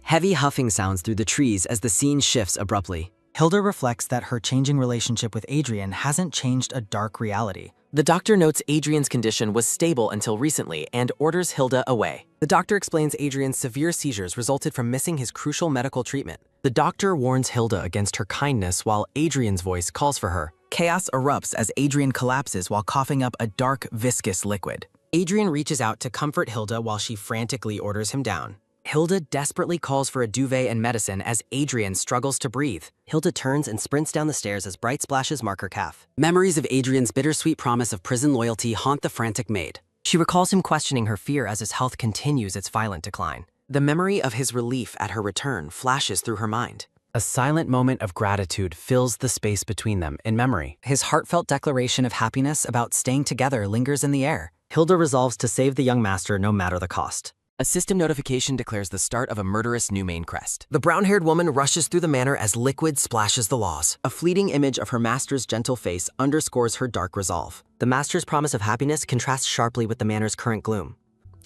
Heavy huffing sounds through the trees as the scene shifts abruptly. Hilda reflects that her changing relationship with Adrian hasn't changed a dark reality. The doctor notes Adrian's condition was stable until recently and orders Hilda away. The doctor explains Adrian's severe seizures resulted from missing his crucial medical treatment. The doctor warns Hilda against her kindness while Adrian's voice calls for her. Chaos erupts as Adrian collapses while coughing up a dark, viscous liquid. Adrian reaches out to comfort Hilda while she frantically orders him down. Hilda desperately calls for a duvet and medicine as Adrian struggles to breathe. Hilda turns and sprints down the stairs as bright splashes mark her calf. Memories of Adrian's bittersweet promise of prison loyalty haunt the frantic maid. She recalls him questioning her fear as his health continues its violent decline. The memory of his relief at her return flashes through her mind. A silent moment of gratitude fills the space between them in memory. His heartfelt declaration of happiness about staying together lingers in the air. Hilda resolves to save the young master no matter the cost. A system notification declares the start of a murderous new main crest. The brown-haired woman rushes through the manor as liquid splashes the laws. A fleeting image of her master's gentle face underscores her dark resolve. The master's promise of happiness contrasts sharply with the manor's current gloom.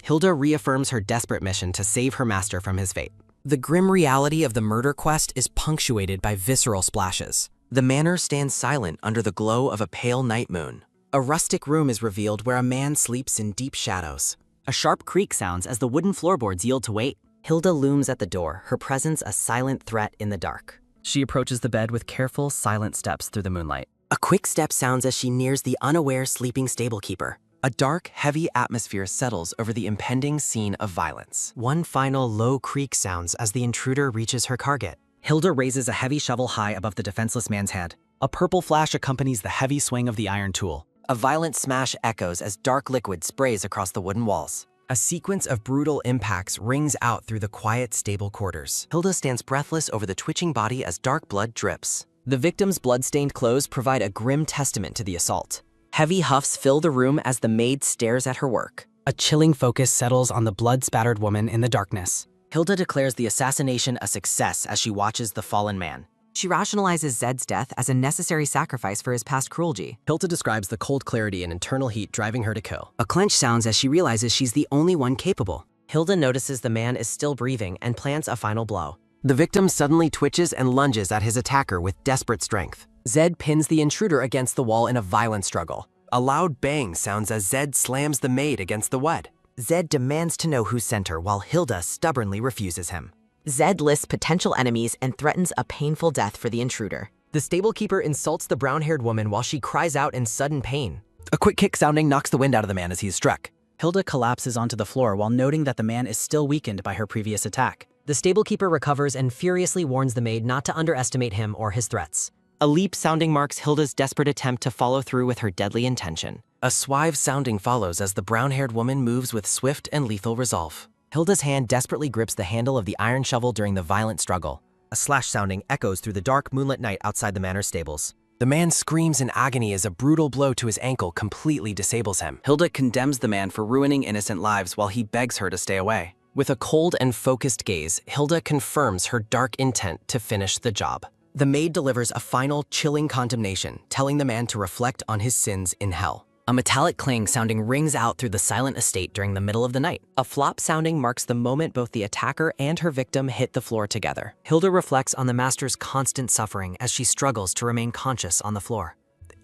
Hilda reaffirms her desperate mission to save her master from his fate. The grim reality of the murder quest is punctuated by visceral splashes. The manor stands silent under the glow of a pale night moon. A rustic room is revealed where a man sleeps in deep shadows. A sharp creak sounds as the wooden floorboards yield to weight. Hilda looms at the door, her presence a silent threat in the dark. She approaches the bed with careful, silent steps through the moonlight. A quick step sounds as she nears the unaware sleeping stablekeeper. A dark, heavy atmosphere settles over the impending scene of violence. One final low creak sounds as the intruder reaches her target. Hilda raises a heavy shovel high above the defenseless man's head. A purple flash accompanies the heavy swing of the iron tool. A violent smash echoes as dark liquid sprays across the wooden walls. A sequence of brutal impacts rings out through the quiet stable quarters. Hilda stands breathless over the twitching body as dark blood drips. The victim's blood-stained clothes provide a grim testament to the assault. Heavy huffs fill the room as the maid stares at her work. A chilling focus settles on the blood-spattered woman in the darkness. Hilda declares the assassination a success as she watches the fallen man. She rationalizes Zed's death as a necessary sacrifice for his past cruelty. Hilda describes the cold clarity and internal heat driving her to kill. A clench sounds as she realizes she's the only one capable. Hilda notices the man is still breathing and plans a final blow. The victim suddenly twitches and lunges at his attacker with desperate strength. Zed pins the intruder against the wall in a violent struggle. A loud bang sounds as Zed slams the maid against the wed. Zed demands to know who sent her while Hilda stubbornly refuses him. Zed lists potential enemies and threatens a painful death for the intruder. The stablekeeper insults the brown-haired woman while she cries out in sudden pain. A quick kick sounding knocks the wind out of the man as he is struck. Hilda collapses onto the floor while noting that the man is still weakened by her previous attack. The stablekeeper recovers and furiously warns the maid not to underestimate him or his threats. A leap sounding marks Hilda's desperate attempt to follow through with her deadly intention. A suave sounding follows as the brown-haired woman moves with swift and lethal resolve. Hilda's hand desperately grips the handle of the iron shovel during the violent struggle. A slash sounding echoes through the dark moonlit night outside the manor stables. The man screams in agony as a brutal blow to his ankle completely disables him. Hilda condemns the man for ruining innocent lives while he begs her to stay away. With a cold and focused gaze, Hilda confirms her dark intent to finish the job. The maid delivers a final, chilling condemnation, telling the man to reflect on his sins in hell. A metallic clang sounding rings out through the silent estate during the middle of the night. A flop sounding marks the moment both the attacker and her victim hit the floor together. Hilda reflects on the master's constant suffering as she struggles to remain conscious on the floor.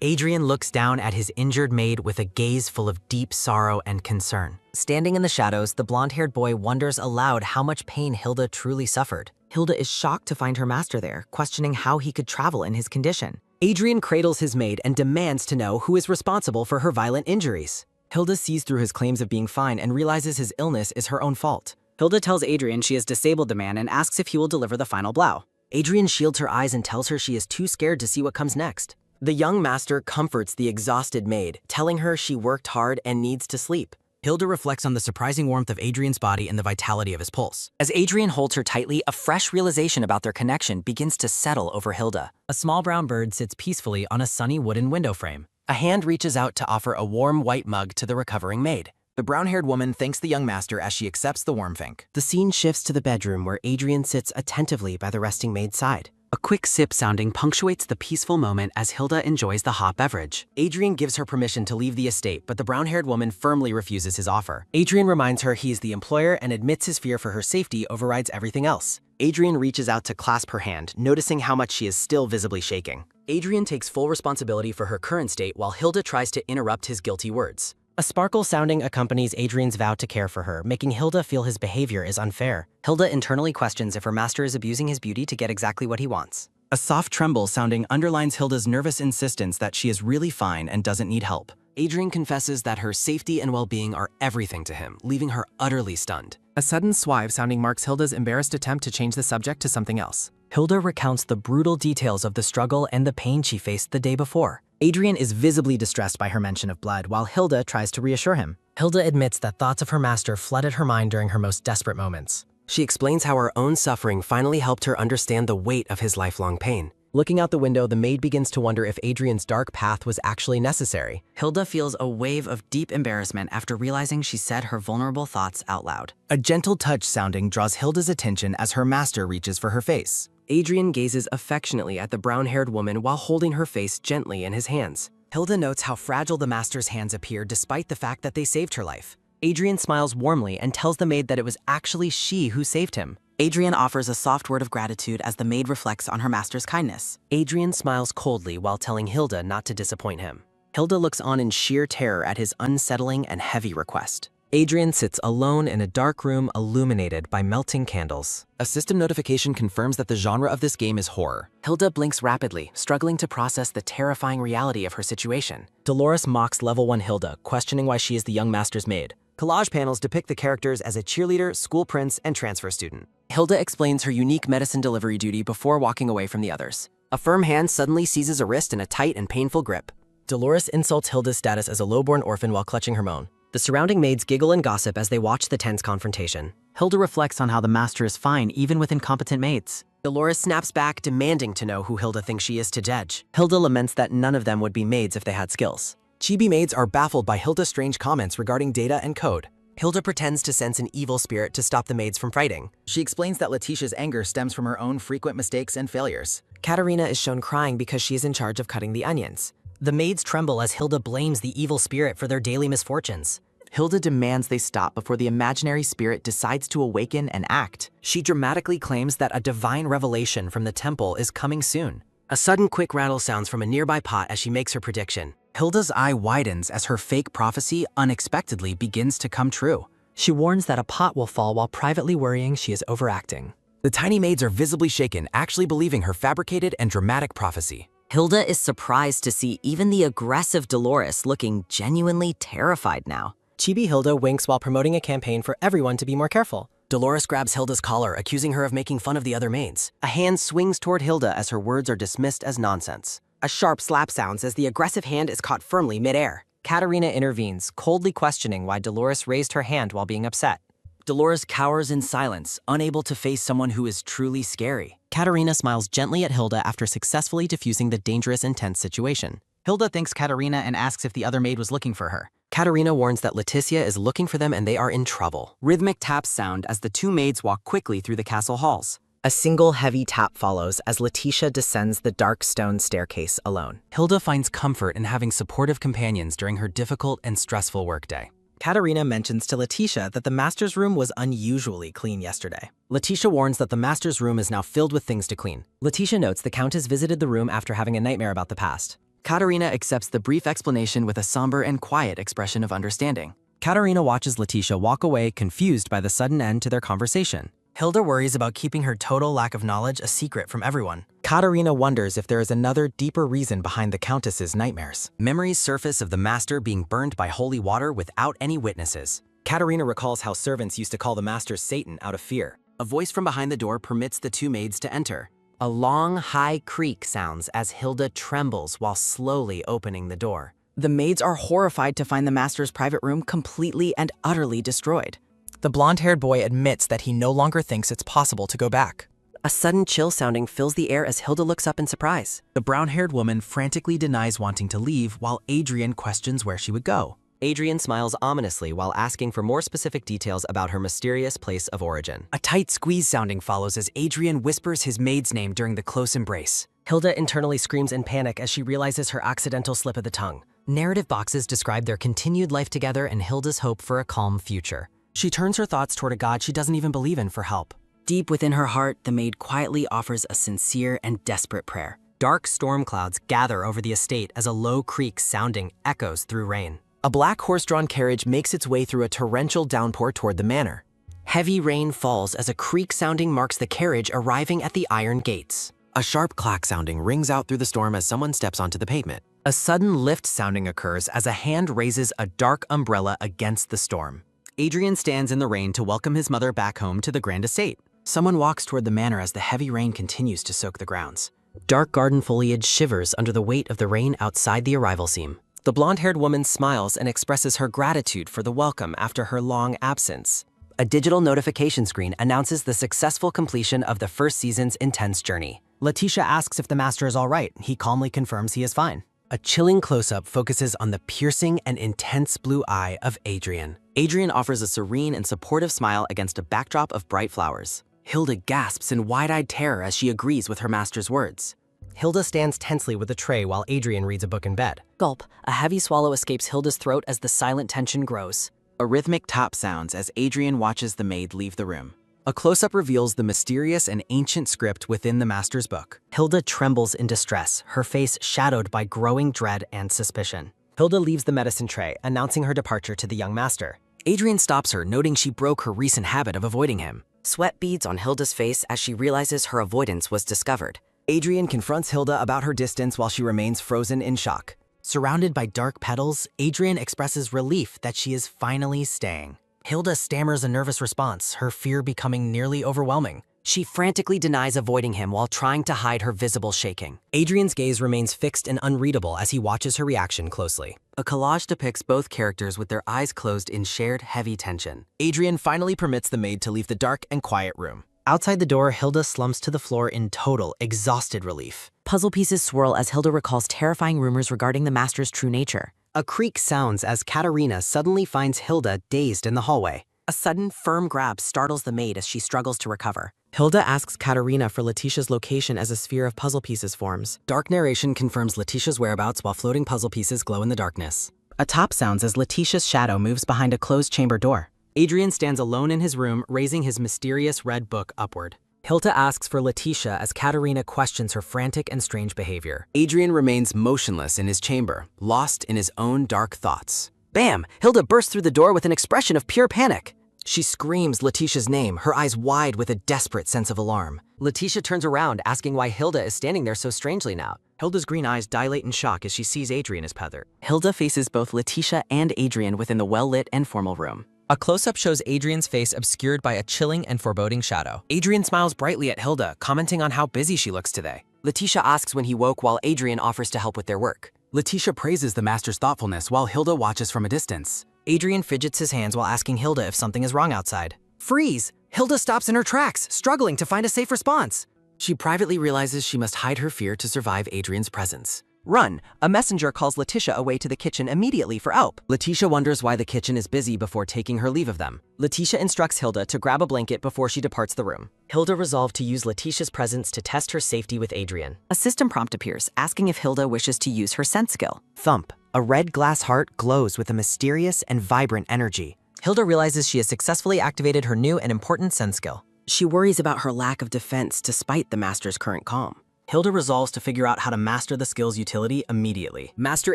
Adrian looks down at his injured maid with a gaze full of deep sorrow and concern. Standing in the shadows, the blonde-haired boy wonders aloud how much pain Hilda truly suffered. Hilda is shocked to find her master there, questioning how he could travel in his condition. Adrian cradles his maid and demands to know who is responsible for her violent injuries. Hilda sees through his claims of being fine and realizes his illness is her own fault. Hilda tells Adrian she has disabled the man and asks if he will deliver the final blow. Adrian shields her eyes and tells her she is too scared to see what comes next. The young master comforts the exhausted maid, telling her she worked hard and needs to sleep. Hilda reflects on the surprising warmth of Adrian's body and the vitality of his pulse. As Adrian holds her tightly, a fresh realization about their connection begins to settle over Hilda. A small brown bird sits peacefully on a sunny wooden window frame. A hand reaches out to offer a warm white mug to the recovering maid. The brown-haired woman thanks the young master as she accepts the warm fink. The scene shifts to the bedroom where Adrian sits attentively by the resting maid's side. A quick sip sounding punctuates the peaceful moment as Hilda enjoys the hot beverage. Adrian gives her permission to leave the estate, but the brown-haired woman firmly refuses his offer. Adrian reminds her he is the employer and admits his fear for her safety overrides everything else. Adrian reaches out to clasp her hand, noticing how much she is still visibly shaking. Adrian takes full responsibility for her current state while Hilda tries to interrupt his guilty words. A sparkle sounding accompanies Adrian's vow to care for her, making Hilda feel his behavior is unfair. Hilda internally questions if her master is abusing his beauty to get exactly what he wants. A soft tremble sounding underlines Hilda's nervous insistence that she is really fine and doesn't need help. Adrian confesses that her safety and well-being are everything to him, leaving her utterly stunned. A sudden suave sounding marks Hilda's embarrassed attempt to change the subject to something else. Hilda recounts the brutal details of the struggle and the pain she faced the day before. Adrian is visibly distressed by her mention of blood, while Hilda tries to reassure him. Hilda admits that thoughts of her master flooded her mind during her most desperate moments. She explains how her own suffering finally helped her understand the weight of his lifelong pain. Looking out the window, the maid begins to wonder if Adrian's dark path was actually necessary. Hilda feels a wave of deep embarrassment after realizing she said her vulnerable thoughts out loud. A gentle touch sounding draws Hilda's attention as her master reaches for her face. Adrian gazes affectionately at the brown-haired woman while holding her face gently in his hands. Hilda notes how fragile the master's hands appear despite the fact that they saved her life. Adrian smiles warmly and tells the maid that it was actually she who saved him. Adrian offers a soft word of gratitude as the maid reflects on her master's kindness. Adrian smiles coldly while telling Hilda not to disappoint him. Hilda looks on in sheer terror at his unsettling and heavy request. Adrian sits alone in a dark room illuminated by melting candles. A system notification confirms that the genre of this game is horror. Hilda blinks rapidly, struggling to process the terrifying reality of her situation. Dolores mocks Level 1 Hilda, questioning why she is the young master's maid. Collage panels depict the characters as a cheerleader, school prince, and transfer student. Hilda explains her unique medicine delivery duty before walking away from the others. A firm hand suddenly seizes a wrist in a tight and painful grip. Dolores insults Hilda's status as a lowborn orphan while clutching her moan. The surrounding maids giggle and gossip as they watch the tense confrontation. Hilda reflects on how the master is fine even with incompetent maids. Dolores snaps back, demanding to know who Hilda thinks she is to judge. Hilda laments that none of them would be maids if they had skills. Chibi maids are baffled by Hilda's strange comments regarding data and code. Hilda pretends to sense an evil spirit to stop the maids from fighting. She explains that Letitia's anger stems from her own frequent mistakes and failures. Katerina is shown crying because she is in charge of cutting the onions. The maids tremble as Hilda blames the evil spirit for their daily misfortunes. Hilda demands they stop before the imaginary spirit decides to awaken and act. She dramatically claims that a divine revelation from the temple is coming soon. A sudden quick rattle sounds from a nearby pot as she makes her prediction. Hilda's eye widens as her fake prophecy unexpectedly begins to come true. She warns that a pot will fall while privately worrying she is overacting. The tiny maids are visibly shaken, actually believing her fabricated and dramatic prophecy. Hilda is surprised to see even the aggressive Dolores looking genuinely terrified now. Chibi Hilda winks while promoting a campaign for everyone to be more careful. Dolores grabs Hilda's collar, accusing her of making fun of the other maids. A hand swings toward Hilda as her words are dismissed as nonsense. A sharp slap sounds as the aggressive hand is caught firmly midair. Katerina intervenes, coldly questioning why Dolores raised her hand while being upset. Dolores cowers in silence, unable to face someone who is truly scary. Katerina smiles gently at Hilda after successfully diffusing the dangerous, intense situation. Hilda thanks Katerina and asks if the other maid was looking for her. Katerina warns that Leticia is looking for them and they are in trouble. Rhythmic taps sound as the two maids walk quickly through the castle halls. A single heavy tap follows as Leticia descends the dark stone staircase alone. Hilda finds comfort in having supportive companions during her difficult and stressful workday. Katerina mentions to Leticia that the master's room was unusually clean yesterday. Leticia warns that the master's room is now filled with things to clean. Leticia notes the Countess visited the room after having a nightmare about the past. Katerina accepts the brief explanation with a somber and quiet expression of understanding. Katerina watches Leticia walk away, confused by the sudden end to their conversation. Hilda worries about keeping her total lack of knowledge a secret from everyone. Katerina wonders if there is another, deeper reason behind the Countess's nightmares. Memories surface of the master being burned by holy water without any witnesses. Katerina recalls how servants used to call the master Satan out of fear. A voice from behind the door permits the two maids to enter. A long, high creak sounds as Hilda trembles while slowly opening the door. The maids are horrified to find the master's private room completely and utterly destroyed. The blonde-haired boy admits that he no longer thinks it's possible to go back. A sudden chill sounding fills the air as Hilda looks up in surprise. The brown-haired woman frantically denies wanting to leave while Adrian questions where she would go. Adrian smiles ominously while asking for more specific details about her mysterious place of origin. A tight squeeze sounding follows as Adrian whispers his maid's name during the close embrace. Hilda internally screams in panic as she realizes her accidental slip of the tongue. Narrative boxes describe their continued life together and Hilda's hope for a calm future. She turns her thoughts toward a god she doesn't even believe in for help. Deep within her heart, the maid quietly offers a sincere and desperate prayer. Dark storm clouds gather over the estate as a low creak sounding echoes through rain. A black horse-drawn carriage makes its way through a torrential downpour toward the manor. Heavy rain falls as a creak sounding marks the carriage arriving at the iron gates. A sharp clack sounding rings out through the storm as someone steps onto the pavement. A sudden lift sounding occurs as a hand raises a dark umbrella against the storm. Adrian stands in the rain to welcome his mother back home to the grand estate. Someone walks toward the manor as the heavy rain continues to soak the grounds. Dark garden foliage shivers under the weight of the rain outside the arrival seam. The blonde-haired woman smiles and expresses her gratitude for the welcome after her long absence. A digital notification screen announces the successful completion of the first season's intense journey. Leticia asks if the master is all right. He calmly confirms he is fine. A chilling close-up focuses on the piercing and intense blue eye of Adrian. Adrian offers a serene and supportive smile against a backdrop of bright flowers. Hilda gasps in wide-eyed terror as she agrees with her master's words. Hilda stands tensely with a tray while Adrian reads a book in bed. Gulp. A heavy swallow escapes Hilda's throat as the silent tension grows. A rhythmic tap sounds as Adrian watches the maid leave the room. A close-up reveals the mysterious and ancient script within the master's book. Hilda trembles in distress, her face shadowed by growing dread and suspicion. Hilda leaves the medicine tray, announcing her departure to the young master. Adrian stops her, noting she broke her recent habit of avoiding him. Sweat beads on Hilda's face as she realizes her avoidance was discovered. Adrian confronts Hilda about her distance while she remains frozen in shock. Surrounded by dark petals, Adrian expresses relief that she is finally staying. Hilda stammers a nervous response, her fear becoming nearly overwhelming. She frantically denies avoiding him while trying to hide her visible shaking. Adrian's gaze remains fixed and unreadable as he watches her reaction closely. A collage depicts both characters with their eyes closed in shared heavy tension. Adrian finally permits the maid to leave the dark and quiet room. Outside the door, Hilda slumps to the floor in total, exhausted relief. Puzzle pieces swirl as Hilda recalls terrifying rumors regarding the master's true nature. A creak sounds as Katerina suddenly finds Hilda dazed in the hallway. A sudden, firm grab startles the maid as she struggles to recover. Hilda asks Katerina for Letitia's location as a sphere of puzzle pieces forms. Dark narration confirms Letitia's whereabouts while floating puzzle pieces glow in the darkness. A tap sounds as Letitia's shadow moves behind a closed chamber door. Adrian stands alone in his room, raising his mysterious red book upward. Hilda asks for Leticia as Katerina questions her frantic and strange behavior. Adrian remains motionless in his chamber, lost in his own dark thoughts. Bam! Hilda bursts through the door with an expression of pure panic. She screams Letitia's name, her eyes wide with a desperate sense of alarm. Letitia turns around, asking why Hilda is standing there so strangely now. Hilda's green eyes dilate in shock as she sees Adrian as Heather. Hilda faces both Letitia and Adrian within the well-lit and formal room. A close-up shows Adrian's face obscured by a chilling and foreboding shadow. Adrian smiles brightly at Hilda, commenting on how busy she looks today. Letitia asks when he woke while Adrian offers to help with their work. Letitia praises the master's thoughtfulness while Hilda watches from a distance. Adrian fidgets his hands while asking Hilda if something is wrong outside. Freeze! Hilda stops in her tracks, struggling to find a safe response. She privately realizes she must hide her fear to survive Adrian's presence. Run! A messenger calls Letitia away to the kitchen immediately for help. Letitia wonders why the kitchen is busy before taking her leave of them. Letitia instructs Hilda to grab a blanket before she departs the room. Hilda resolved to use Letitia's presence to test her safety with Adrian. A system prompt appears, asking if Hilda wishes to use her sense skill. Thump. A red glass heart glows with a mysterious and vibrant energy. Hilda realizes she has successfully activated her new and important sense skill. She worries about her lack of defense despite the master's current calm. Hilda resolves to figure out how to master the skill's utility immediately. Master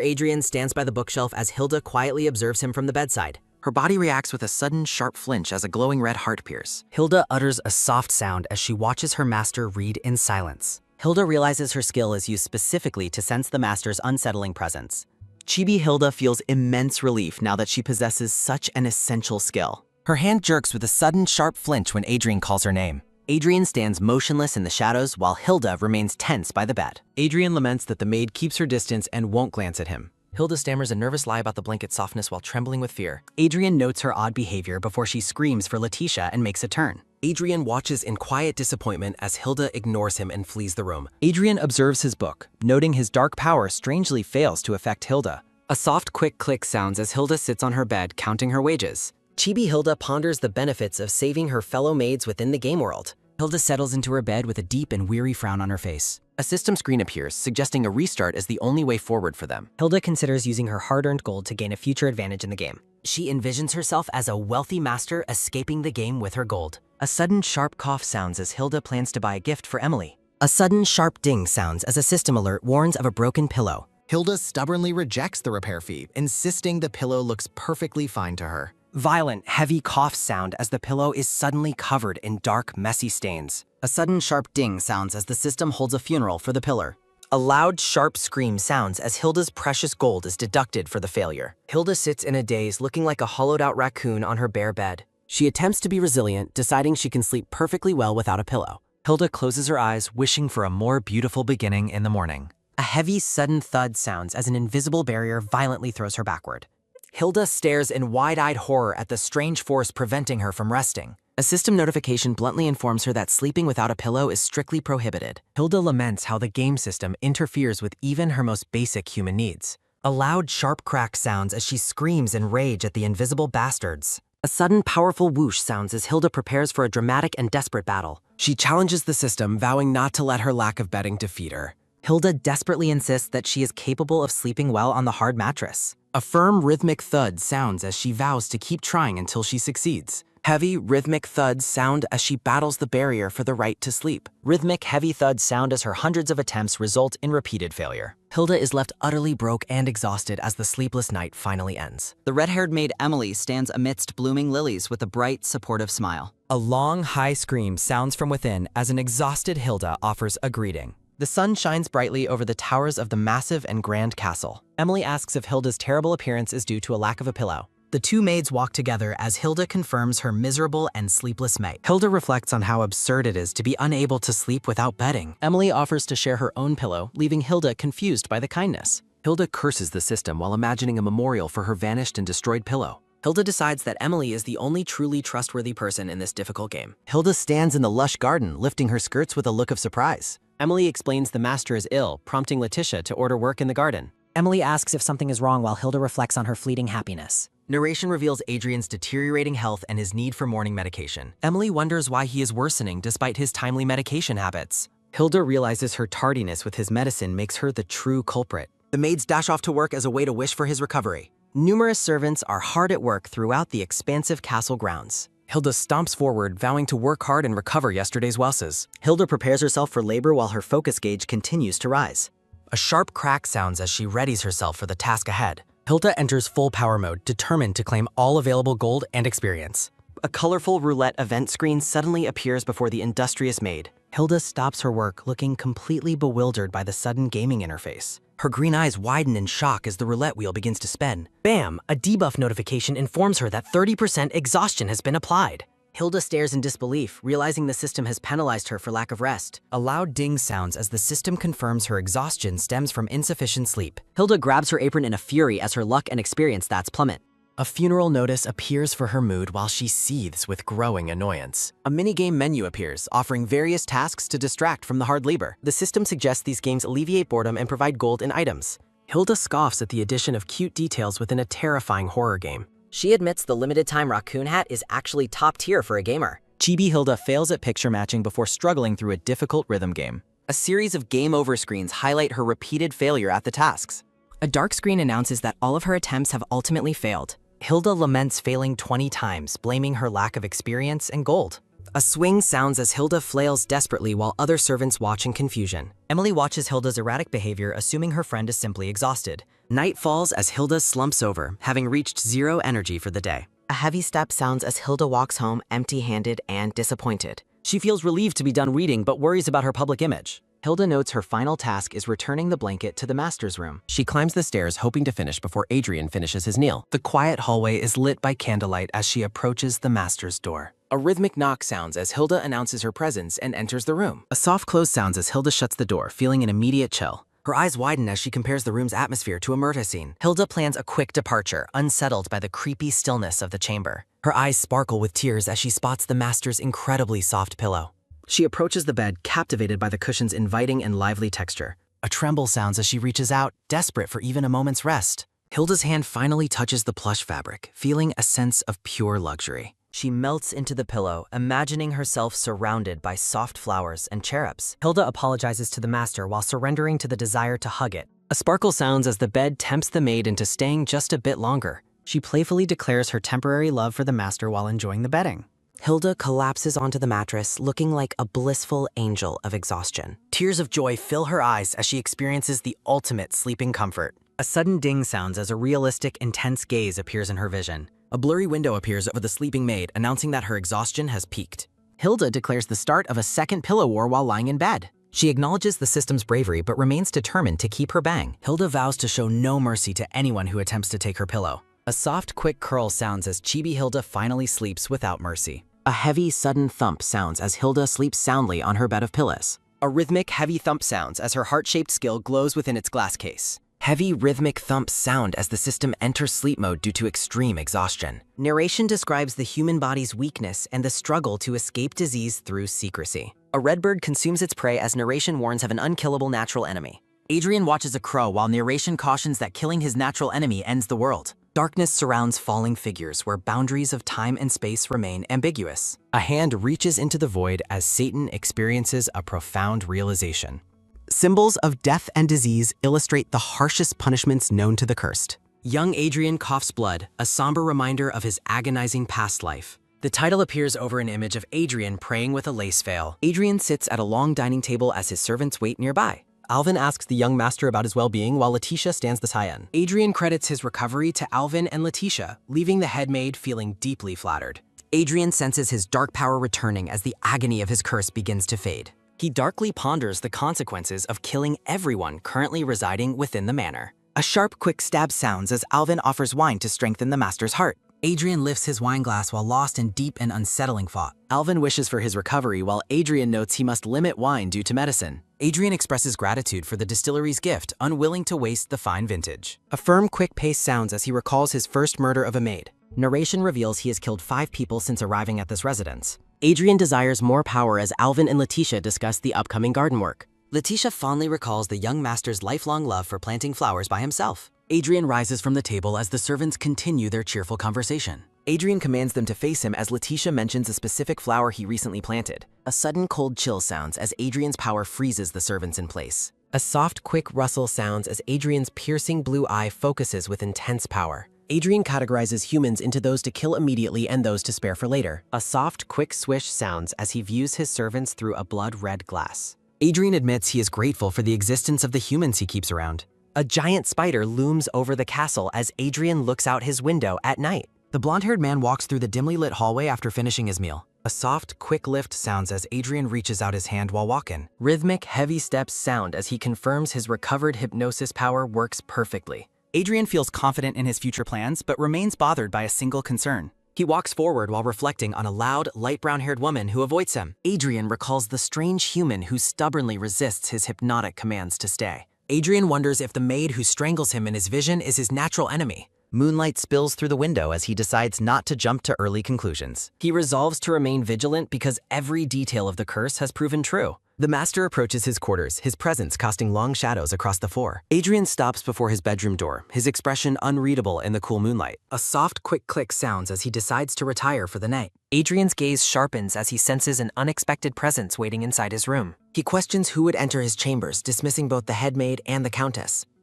Adrian stands by the bookshelf as Hilda quietly observes him from the bedside. Her body reacts with a sudden, sharp flinch as a glowing red heart appears. Hilda utters a soft sound as she watches her master read in silence. Hilda realizes her skill is used specifically to sense the master's unsettling presence. Chibi Hilda feels immense relief now that she possesses such an essential skill. Her hand jerks with a sudden, sharp flinch when Adrian calls her name. Adrian stands motionless in the shadows while Hilda remains tense by the bed. Adrian laments that the maid keeps her distance and won't glance at him. Hilda stammers a nervous lie about the blanket's softness while trembling with fear. Adrian notes her odd behavior before she screams for Letitia and makes a turn. Adrian watches in quiet disappointment as Hilda ignores him and flees the room. Adrian observes his book, noting his dark power strangely fails to affect Hilda. A soft, quick click sounds as Hilda sits on her bed, counting her wages. Chibi Hilda ponders the benefits of saving her fellow maids within the game world. Hilda settles into her bed with a deep and weary frown on her face. A system screen appears, suggesting a restart is the only way forward for them. Hilda considers using her hard-earned gold to gain a future advantage in the game. She envisions herself as a wealthy master escaping the game with her gold. A sudden sharp cough sounds as Hilda plans to buy a gift for Emily. A sudden sharp ding sounds as a system alert warns of a broken pillow. Hilda stubbornly rejects the repair fee, insisting the pillow looks perfectly fine to her. Violent, heavy coughs sound as the pillow is suddenly covered in dark, messy stains. A sudden sharp ding sounds as the system holds a funeral for the pillar. A loud, sharp scream sounds as Hilda's precious gold is deducted for the failure. Hilda sits in a daze, looking like a hollowed-out raccoon on her bare bed. She attempts to be resilient, deciding she can sleep perfectly well without a pillow. Hilda closes her eyes, wishing for a more beautiful beginning in the morning. A heavy, sudden thud sounds as an invisible barrier violently throws her backward. Hilda stares in wide-eyed horror at the strange force preventing her from resting. A system notification bluntly informs her that sleeping without a pillow is strictly prohibited. Hilda laments how the game system interferes with even her most basic human needs. A loud, sharp crack sounds as she screams in rage at the invisible bastards. A sudden, powerful whoosh sounds as Hilda prepares for a dramatic and desperate battle. She challenges the system, vowing not to let her lack of bedding defeat her. Hilda desperately insists that she is capable of sleeping well on the hard mattress. A firm, rhythmic thud sounds as she vows to keep trying until she succeeds. Heavy, rhythmic thuds sound as she battles the barrier for the right to sleep. Rhythmic, heavy thuds sound as her hundreds of attempts result in repeated failure. Hilda is left utterly broke and exhausted as the sleepless night finally ends. The red-haired maid Emily stands amidst blooming lilies with a bright, supportive smile. A long, high scream sounds from within as an exhausted Hilda offers a greeting. The sun shines brightly over the towers of the massive and grand castle. Emily asks if Hilda's terrible appearance is due to a lack of a pillow. The two maids walk together as Hilda confirms her miserable and sleepless night. Hilda reflects on how absurd it is to be unable to sleep without bedding. Emily offers to share her own pillow, leaving Hilda confused by the kindness. Hilda curses the system while imagining a memorial for her vanished and destroyed pillow. Hilda decides that Emily is the only truly trustworthy person in this difficult game. Hilda stands in the lush garden, lifting her skirts with a look of surprise. Emily explains the master is ill, prompting Letitia to order work in the garden. Emily asks if something is wrong while Hilda reflects on her fleeting happiness. Narration reveals Adrian's deteriorating health and his need for morning medication. Emily wonders why he is worsening despite his timely medication habits. Hilda realizes her tardiness with his medicine makes her the true culprit. The maids dash off to work as a way to wish for his recovery. Numerous servants are hard at work throughout the expansive castle grounds. Hilda stomps forward, vowing to work hard and recover yesterday's losses. Hilda prepares herself for labor while her focus gauge continues to rise. A sharp crack sounds as she readies herself for the task ahead. Hilda enters full power mode, determined to claim all available gold and experience. A colorful roulette event screen suddenly appears before the industrious maid. Hilda stops her work, looking completely bewildered by the sudden gaming interface. Her green eyes widen in shock as the roulette wheel begins to spin. Bam! A debuff notification informs her that 30% exhaustion has been applied. Hilda stares in disbelief, realizing the system has penalized her for lack of rest. A loud ding sounds as the system confirms her exhaustion stems from insufficient sleep. Hilda grabs her apron in a fury as her luck and experience stats plummet. A funeral notice appears for her mood while she seethes with growing annoyance. A minigame menu appears, offering various tasks to distract from the hard labor. The system suggests these games alleviate boredom and provide gold in items. Hilda scoffs at the addition of cute details within a terrifying horror game. She admits the limited-time raccoon hat is actually top tier for a gamer. Chibi Hilda fails at picture matching before struggling through a difficult rhythm game. A series of game over screens highlight her repeated failure at the tasks. A dark screen announces that all of her attempts have ultimately failed. Hilda laments failing 20 times, blaming her lack of experience and gold. A swing sounds as Hilda flails desperately while other servants watch in confusion. Emily watches Hilda's erratic behavior, assuming her friend is simply exhausted. Night falls as Hilda slumps over, having reached zero energy for the day. A heavy step sounds as Hilda walks home empty-handed and disappointed. She feels relieved to be done reading, but worries about her public image. Hilda notes her final task is returning the blanket to the master's room. She climbs the stairs, hoping to finish before Adrian finishes his meal. The quiet hallway is lit by candlelight as she approaches the master's door. A rhythmic knock sounds as Hilda announces her presence and enters the room. A soft close sounds as Hilda shuts the door, feeling an immediate chill. Her eyes widen as she compares the room's atmosphere to a murder scene. Hilda plans a quick departure, unsettled by the creepy stillness of the chamber. Her eyes sparkle with tears as she spots the master's incredibly soft pillow. She approaches the bed, captivated by the cushion's inviting and lively texture. A tremble sounds as she reaches out, desperate for even a moment's rest. Hilda's hand finally touches the plush fabric, feeling a sense of pure luxury. She melts into the pillow, imagining herself surrounded by soft flowers and cherubs. Hilda apologizes to the master while surrendering to the desire to hug it. A sparkle sounds as the bed tempts the maid into staying just a bit longer. She playfully declares her temporary love for the master while enjoying the bedding. Hilda collapses onto the mattress, looking like a blissful angel of exhaustion. Tears of joy fill her eyes as she experiences the ultimate sleeping comfort. A sudden ding sounds as a realistic, intense gaze appears in her vision. A blurry window appears over the sleeping maid, announcing that her exhaustion has peaked. Hilda declares the start of a second pillow war while lying in bed. She acknowledges the system's bravery but remains determined to keep her bang. Hilda vows to show no mercy to anyone who attempts to take her pillow. A soft, quick curl sounds as Chibi Hilda finally sleeps without mercy. A heavy, sudden thump sounds as Hilda sleeps soundly on her bed of pillows. A rhythmic, heavy thump sounds as her heart-shaped skill glows within its glass case. Heavy, rhythmic thumps sound as the system enters sleep mode due to extreme exhaustion. Narration describes the human body's weakness and the struggle to escape disease through secrecy. A redbird consumes its prey as narration warns of an unkillable natural enemy. Adrian watches a crow while narration cautions that killing his natural enemy ends the world. Darkness surrounds falling figures where boundaries of time and space remain ambiguous. A hand reaches into the void as Satan experiences a profound realization. Symbols of death and disease illustrate the harshest punishments known to the cursed. Young Adrian coughs blood, a somber reminder of his agonizing past life. The title appears over an image of Adrian praying with a lace veil. Adrian sits at a long dining table as his servants wait nearby. Alvin asks the young master about his well-being while Letitia stands the tie-in. Adrian credits his recovery to Alvin and Letitia, leaving the head maid feeling deeply flattered. Adrian senses his dark power returning as the agony of his curse begins to fade. He darkly ponders the consequences of killing everyone currently residing within the manor. A sharp, quick stab sounds as Alvin offers wine to strengthen the master's heart. Adrian lifts his wine glass while lost in deep and unsettling thought. Alvin wishes for his recovery while Adrian notes he must limit wine due to medicine. Adrian expresses gratitude for the distillery's gift, unwilling to waste the fine vintage. A firm, quick pace sounds as he recalls his first murder of a maid. Narration reveals he has killed 5 people since arriving at this residence. Adrian desires more power as Alvin and Letitia discuss the upcoming garden work. Letitia fondly recalls the young master's lifelong love for planting flowers by himself. Adrian rises from the table as the servants continue their cheerful conversation. Adrian commands them to face him as Letitia mentions a specific flower he recently planted. A sudden cold chill sounds as Adrian's power freezes the servants in place. A soft, quick rustle sounds as Adrian's piercing blue eye focuses with intense power. Adrian categorizes humans into those to kill immediately and those to spare for later. A soft, quick swish sounds as he views his servants through a blood-red glass. Adrian admits he is grateful for the existence of the humans he keeps around. A giant spider looms over the castle as Adrian looks out his window at night. The blonde-haired man walks through the dimly lit hallway after finishing his meal. A soft, quick lift sounds as Adrian reaches out his hand while walking. Rhythmic, heavy steps sound as he confirms his recovered hypnosis power works perfectly. Adrian feels confident in his future plans, but remains bothered by a single concern. He walks forward while reflecting on a loud, light brown-haired woman who avoids him. Adrian recalls the strange human who stubbornly resists his hypnotic commands to stay. Adrian wonders if the maid who strangles him in his vision is his natural enemy. Moonlight spills through the window as he decides not to jump to early conclusions. He resolves to remain vigilant because every detail of the curse has proven true. The master approaches his quarters, his presence casting long shadows across the floor. Adrian stops before his bedroom door, his expression unreadable in the cool moonlight. A soft, quick click sounds as he decides to retire for the night. Adrian's gaze sharpens as he senses an unexpected presence waiting inside his room. He questions who would enter his chambers, dismissing both the head maid and the countess.